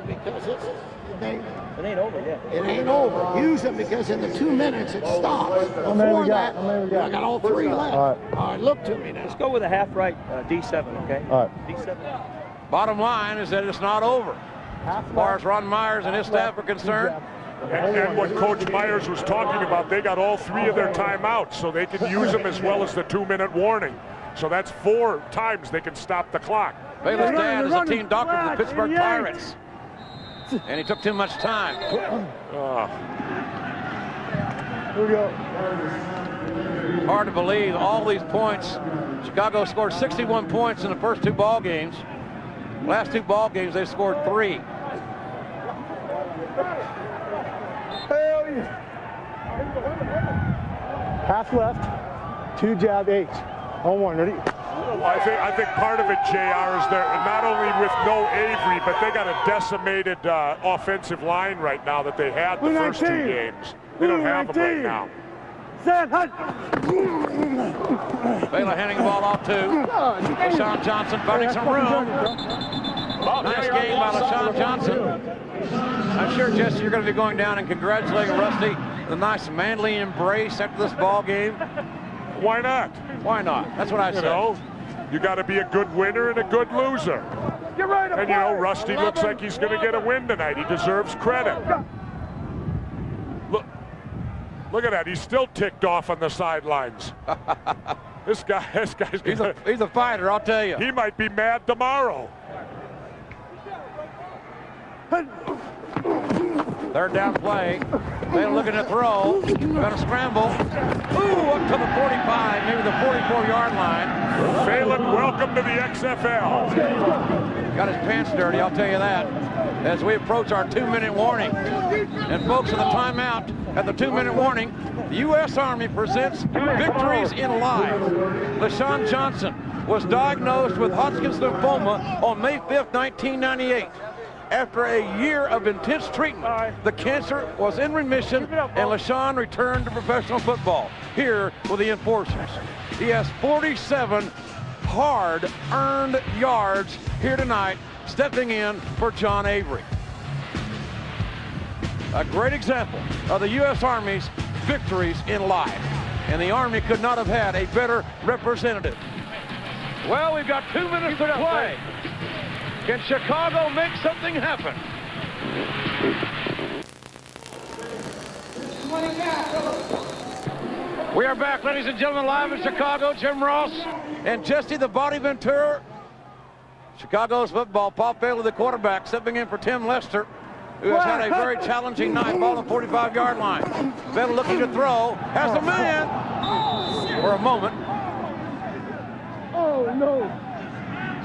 Because it ain't over yet. It ain't over. Use it because in the 2 minutes it stops. Before that, I got all three left. All right, look to me now. Let's go with a half right D7, okay? All right. D7. Bottom line is that it's not over. As far as Ron Myers and his staff are concerned. And what Coach Myers was talking about, they got all 3 of their timeouts, so they can use them as well as the 2-minute warning. So that's 4 times they can stop the clock. Baylor's dad is a team doctor for the Pittsburgh Pirates. And he took too much time. Here we go. Hard to believe all these points. Chicago scored 61 points in the first 2 ball games. Last 2 ball games, they scored 3. Hell yeah. Half left, 2 jab, 8. On 1, ready? I think part of it, JR, is they're not only with no Avery, but they got a decimated offensive line right now that they had the first 2 games. They don't have them right now. Baylor handing the ball off to LaShawn Johnson, finding some room. Nice game by LaShawn Johnson. I'm sure, Jesse, you're going to be going down and congratulating Rusty. The nice manly embrace after this ball game. Why not? Why not? That's what I said. You know, you got to be a good winner and a good loser. Get right, and, you know, Rusty looks like he's going to get a win tonight. He deserves credit. Look at that. He's still ticked off on the sidelines. This guy's he's a fighter, I'll tell you. He might be mad tomorrow. Third down play. They're looking to throw. Gonna scramble. Ooh, up to the 45, maybe the 44-yard line. Phelan, welcome to the XFL. Got his pants dirty, I'll tell you that. As we approach our 2-minute warning. And folks, at the timeout, at the 2-minute warning, the U.S. Army presents Victories in Life. LaShawn Johnson was diagnosed with Hodgkin's lymphoma on May 5th, 1998. After a year of intense treatment, the cancer was in remission, and LaShawn returned to professional football here with the Enforcers. He has 47 hard-earned yards here tonight, stepping in for John Avery. A great example of the U.S. Army's victories in life. And the Army could not have had a better representative. Well, we've got 2 minutes to play. Can Chicago make something happen? We are back, ladies and gentlemen, live in Chicago. Jim Ross and Jesse the Body Ventura. Chicago's football. Paul Bailey, the quarterback, stepping in for Tim Lester, who has had a very challenging night. Ball on the 45-yard line. Bailey looking to throw. Has a man for a moment. Oh, no.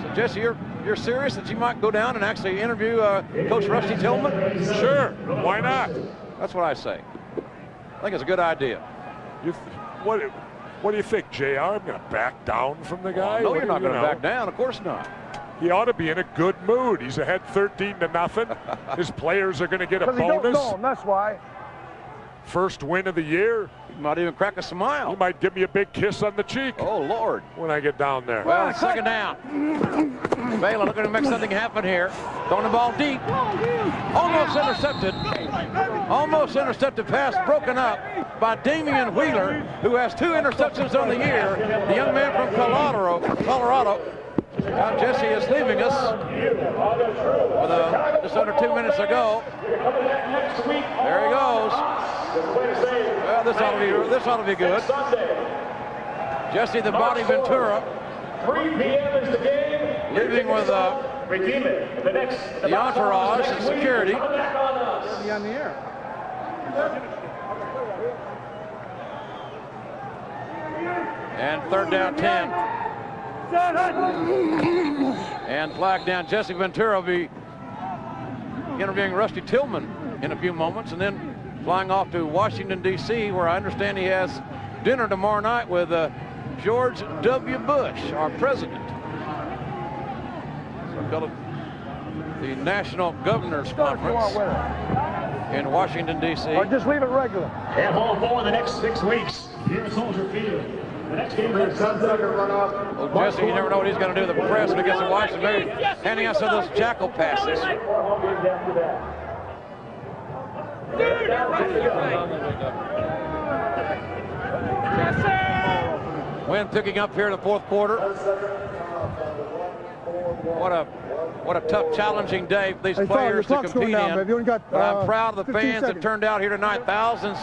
So, Jesse, you're serious that you might go down and actually interview Coach Rusty Tillman? Sure. Why not? That's what I say. I think it's a good idea. What do you think, JR? I'm going to back down from the guy? No, you're not going to back down. Of course not. He ought to be in a good mood. He's ahead 13-0. His players are going to get a bonus. He don't know him, that's why. First win of the year. He might even crack a smile. He might give me a big kiss on the cheek. Oh, Lord. When I get down there. Well, second down. Baylor looking to make something happen here. Throwing the ball deep. Almost intercepted. Almost intercepted pass broken up by Damian Wheeler, who has 2 interceptions on the year. The young man from Colorado. Now Jesse is leaving us with just under 2 minutes to go. There he goes. Well, this ought to be good. Jesse the Body Ventura 3 p.m. is the game. leaving with the entourage and security. Be on the air. And third down 10. And flag down. Jesse Ventura will be interviewing Rusty Tillman in a few moments, and then flying off to Washington, D.C., where I understand he has dinner tomorrow night with George W. Bush, our president. So the National Governors Conference in Washington, D.C. Or just leave it regular. And home for the next 6 weeks here at Soldier Field. The next game is Well, Jesse, you never know what he's going to do with the press when he gets to Washington. Maybe handing out some of those jackal passes. Wind picking up here in the fourth quarter. What a tough, challenging day for these players to compete in. But I'm proud of the fans that turned out here tonight. Thousands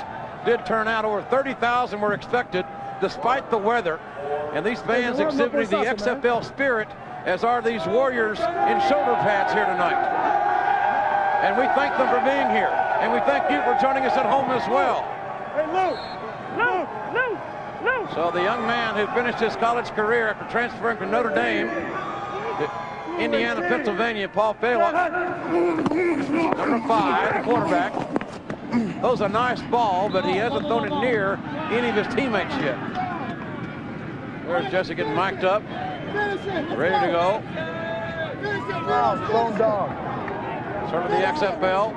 did turn out. Over 30,000 were expected, despite the weather. And these fans exhibited the XFL spirit, as are these Warriors in shoulder pads here tonight. And we thank them for being here. And we thank you for joining us at home as well. Hey, Lou! So the young man who finished his college career after transferring from Notre Dame to Indiana, Pennsylvania, Paul Bailey, number 5, the quarterback. Throws a nice ball, but he hasn't thrown it near any of his teammates yet. There's Jesse getting mic'd up, ready to go. Strong dog. Sort of the XFL,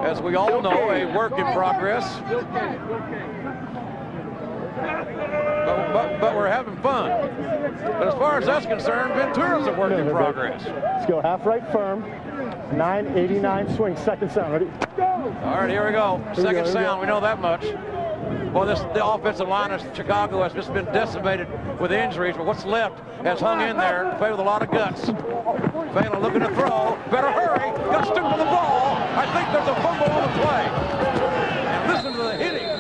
as we all know, a work in progress. But we're having fun. But as far as that's concerned, Ventura's a work in progress. Let's go half right firm. 989 swing, second sound. Ready? All right, here we go. Second sound, we know that much. Well, the offensive line of Chicago has just been decimated with injuries, but what's left has hung in there to play with a lot of guts. Baylor looking to throw. Better hurry. Got stooped to the ball. I think there's a fumble on the play. And listen to the hitting.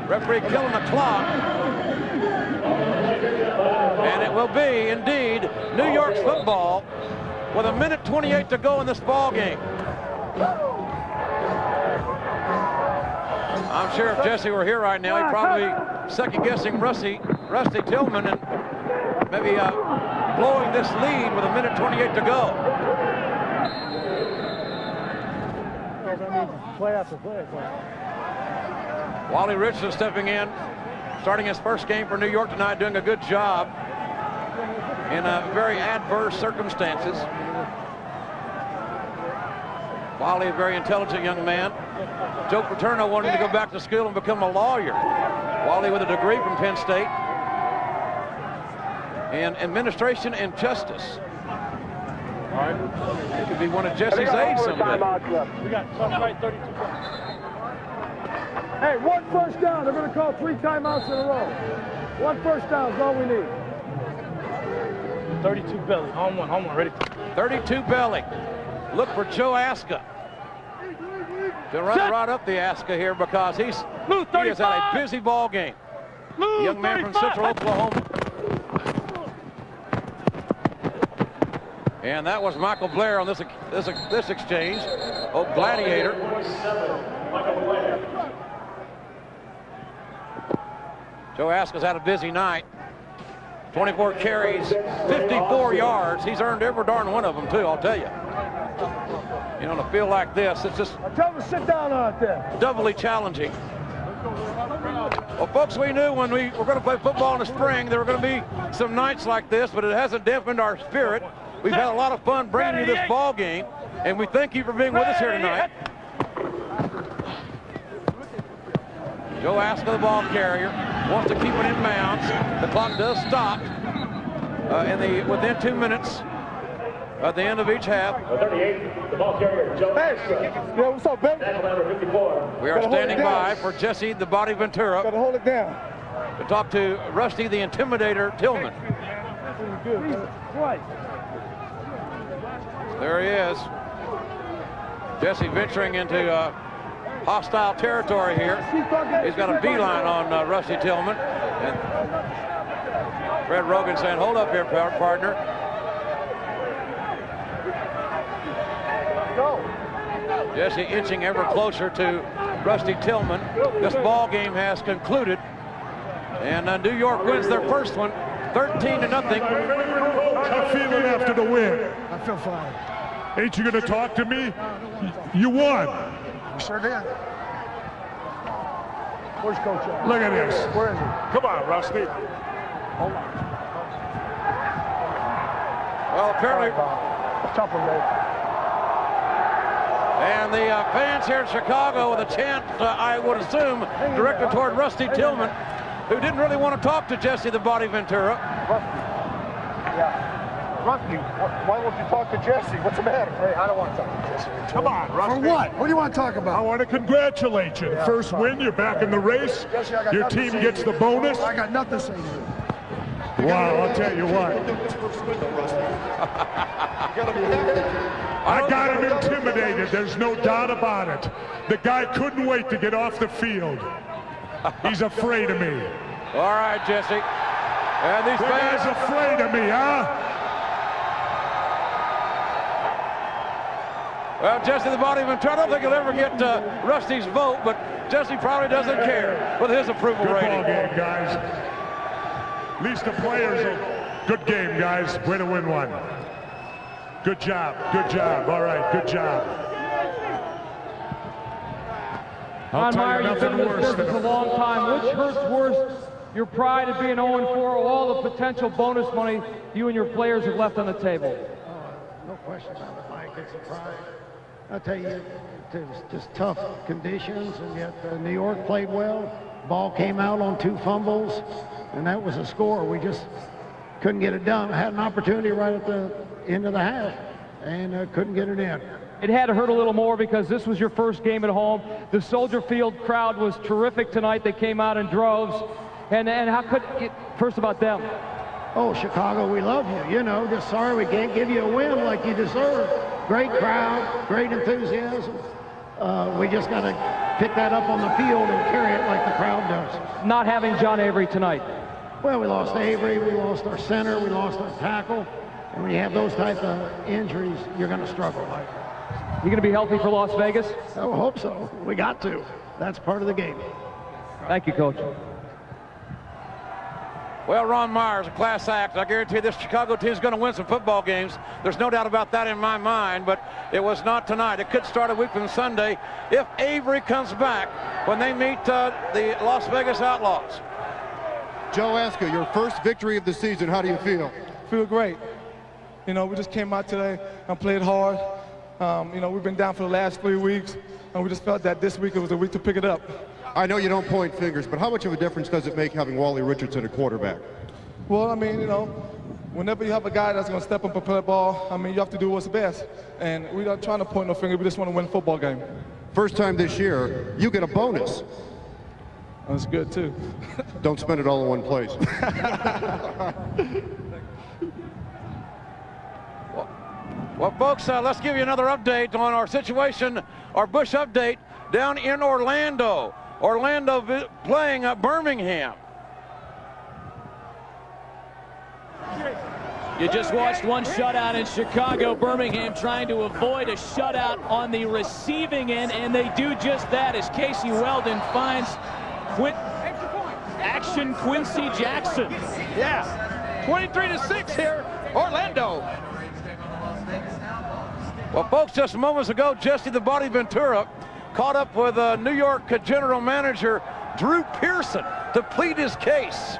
Referee killing the clock. And it will be, indeed, New York's football with 1:28 to go in this ball game. I'm sure if Jesse were here right now, he'd probably be second-guessing Rusty Tillman and maybe blowing this lead with 1:28 to go. Play after play. Wally Richardson stepping in, starting his first game for New York tonight, doing a good job in very adverse circumstances. Wally, a very intelligent young man. Joe Paterno wanted to go back to school and become a lawyer. Wally with a degree from Penn State in administration and justice. He could be one of Jesse's aides someday. We got right 32 points. Hey, 1 first down. They're going to call 3 timeouts in a row. 1 first down is all we need. 32 belly. On one, ready. 32 belly. Look for Joe Aska. To run right up the Aska here because he has had a busy ball game. Young man from Central Oklahoma. And that was Michael Blair on this exchange. Oh, Gladiator. Joe Aska's had a busy night. 24 carries, 54 yards. He's earned every darn one of them, too, I'll tell you. You know, in a field like this, it's just tell him to sit down out there. Doubly challenging. Well, folks, we knew when we were going to play football in the spring, there were going to be some nights like this, but it hasn't dampened our spirit. We've had a lot of fun bringing you this ball game, and we thank you for being with us here tonight. Joe Aska, the ball carrier, wants to keep it in bounds. The clock does stop within 2 minutes at the end of each half. 38, the ball carrier, Joe Aska. Yeah, what's up, Ben? Number 54. We are standing by for Jesse the Body Ventura. Gotta hold it down. To talk to Rusty the Intimidator Tillman. There he is. Jesse venturing into hostile territory here. He's got a beeline on Rusty Tillman. And Fred Rogan saying, hold up here, partner. Jesse inching ever closer to Rusty Tillman. This ball game has concluded. And New York wins their first one, 13-0. How you feeling after the win? I feel fine. Ain't you gonna talk to me? You won. You sure did. Where's Coach at? Look at this. Where is he? Come on, Rusty. Hold on. Well, apparently. Tough one, Dave. And the fans here in Chicago with a chant, I would assume, directed toward Rusty Tillman, who didn't really want to talk to Jesse the Body Ventura. Rusty. Yeah. Rusty, why won't you talk to Jesse? What's the matter? Hey, I don't want to talk to Jesse. Come on, Rusty. For what? What do you want to talk about? I want to congratulate you. Yeah, First win, you're back in the race. Jesse, Your team gets the bonus. I got nothing to say to you. Wow, I'll tell you what. I got him intimidated. There's no doubt about it. The guy couldn't wait to get off the field. He's afraid of me. All right, Jesse. And these fans are afraid of me, huh? Well, Jesse the Body Ventura, I don't think he'll ever get Rusty's vote, but Jesse probably doesn't care with his approval rating. Good ball game, guys. At least the players are... Good game, guys. Way to win one. Good job. Good job. All right, good job. Ron Meyer, you've been in this business a long time. Which hurts worse, your pride of being 0-4, or all the potential bonus money you and your players have left on the table? No question about it, Mike. It's a pride. I'll tell you, it was just tough conditions, and yet New York played well. Ball came out on 2 fumbles, and that was a score. We just couldn't get it done. I had an opportunity right at the end of the half, and couldn't get it in. It had to hurt a little more because this was your first game at home. The Soldier Field crowd was terrific tonight. They came out in droves. And how could it, first about them? Oh, Chicago, we love you. You know, just sorry we can't give you a win like you deserve. Great crowd, great enthusiasm. We just got to pick that up on the field and carry it like the crowd does. Not having John Avery tonight. Well, we lost Avery, we lost our center, we lost our tackle. And when you have those type of injuries, you're going to struggle, Mike. You going to be healthy for Las Vegas? I hope so. We got to. That's part of the game. Thank you, Coach. Well, Ron Meyer's a class act. I guarantee this Chicago team is going to win some football games. There's no doubt about that in my mind, but it was not tonight. It could start a week from Sunday if Avery comes back when they meet the Las Vegas Outlaws. Joe Aska, your first victory of the season. How do you feel? Feel great. You know, we just came out today and played hard. You know, we've been down for the last 3 weeks, and we just felt that this week it was a week to pick it up. I know you don't point fingers, but how much of a difference does it make having Wally Richardson at quarterback? Well, I mean, you know, whenever you have a guy that's going to step up and play the ball, I mean, you have to do what's best. And we're not trying to point no finger. We just want to win a football game. First time this year, you get a bonus. That's good, too. Don't spend it all in one place. Well, folks, let's give you another update on our situation, our Bush update down in Orlando. Orlando playing Birmingham. You just watched one shutout in Chicago. Birmingham trying to avoid a shutout on the receiving end, and they do just that as Casey Weldon finds Action Quincy Jackson. Yeah, 23-6 here, Orlando. Well, folks, just moments ago, Jesse the Body Ventura caught up with New York General Manager Drew Pearson to plead his case.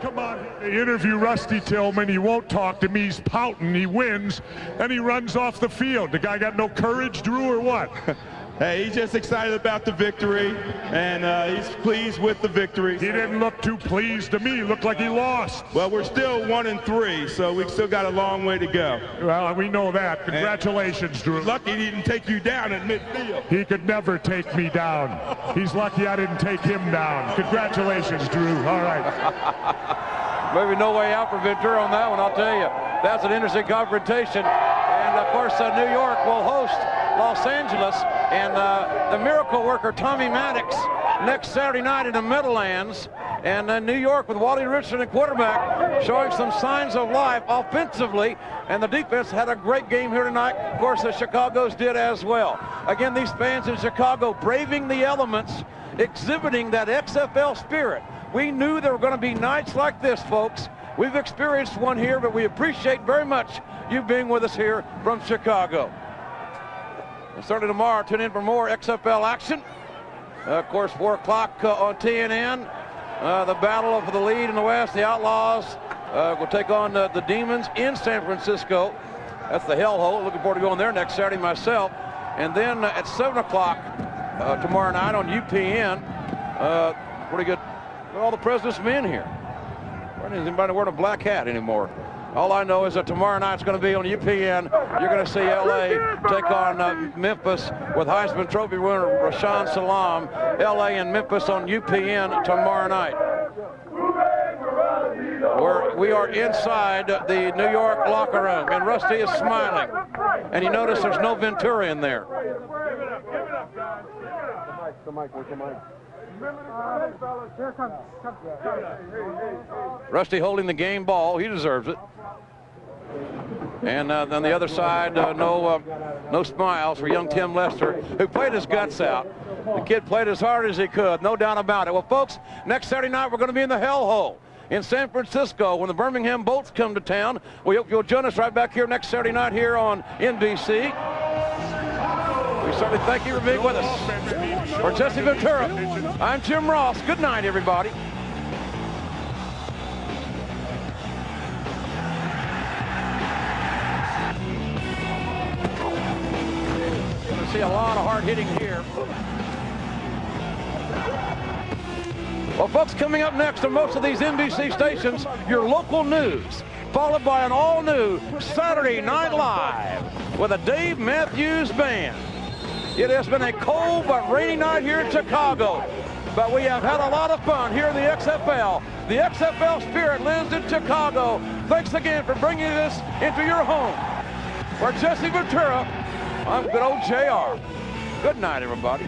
Come on, they interview Rusty Tillman. He won't talk to me. He's pouting. He wins, and he runs off the field. The guy got no courage, Drew, or what? Hey, he's just excited about the victory, and he's pleased with the victory. He didn't look too pleased to me. He looked like he lost. Well, we're still 1-3, so we've still got a long way to go. Well, we know that. Congratulations, Drew. Lucky he didn't take you down at midfield. He could never take me down. He's lucky I didn't take him down. Congratulations, Drew. All right. Maybe no way out for Ventura on that one, I'll tell you. That's an interesting confrontation. And, of course, New York will host Los Angeles, and the miracle worker Tommy Maddox next Saturday night in the Meadowlands, and New York with Wally Richardson at quarterback showing some signs of life offensively, and the defense had a great game here tonight. Of course, the Chicago's did as well. Again, these fans in Chicago braving the elements, exhibiting that XFL spirit. We knew there were going to be nights like this, folks. We've experienced one here, but we appreciate very much you being with us here from Chicago. And certainly tomorrow, tune in for more XFL action. Of course, 4 o'clock on TNN. The battle for the lead in the West. The Outlaws will take on the Demons in San Francisco. That's the hellhole. Looking forward to going there next Saturday myself. And then at 7 o'clock tomorrow night on UPN. Pretty good. All the President's men here. Why isn't anybody wearing a black hat anymore? All I know is that tomorrow night's going to be on UPN. You're going to see LA take on Memphis with Heisman Trophy winner Rashaan Salam. LA and Memphis on UPN tomorrow night. We are inside the New York locker room, and Rusty is smiling. And you notice there's no Ventura in there. The mic, where's the mic? Rusty holding the game ball. He deserves it. And on the other side, no smiles for young Tim Lester, who played his guts out. The kid played as hard as he could, no doubt about it. Well, folks, next Saturday night we're going to be in the hellhole in San Francisco when the Birmingham Bolts come to town. We hope you'll join us right back here next Saturday night here on NBC. We certainly thank you for being with us. For Jesse Ventura, I'm Jim Ross. Good night, everybody. Going to see a lot of hard hitting here. Well, folks, coming up next on most of these NBC stations, your local news, followed by an all-new Saturday Night Live with a Dave Matthews Band. It has been a cold but rainy night here in Chicago, but we have had a lot of fun here in the XFL. The XFL spirit lives in Chicago. Thanks again for bringing this into your home. For Jesse Ventura, I'm good old JR. Good night, everybody.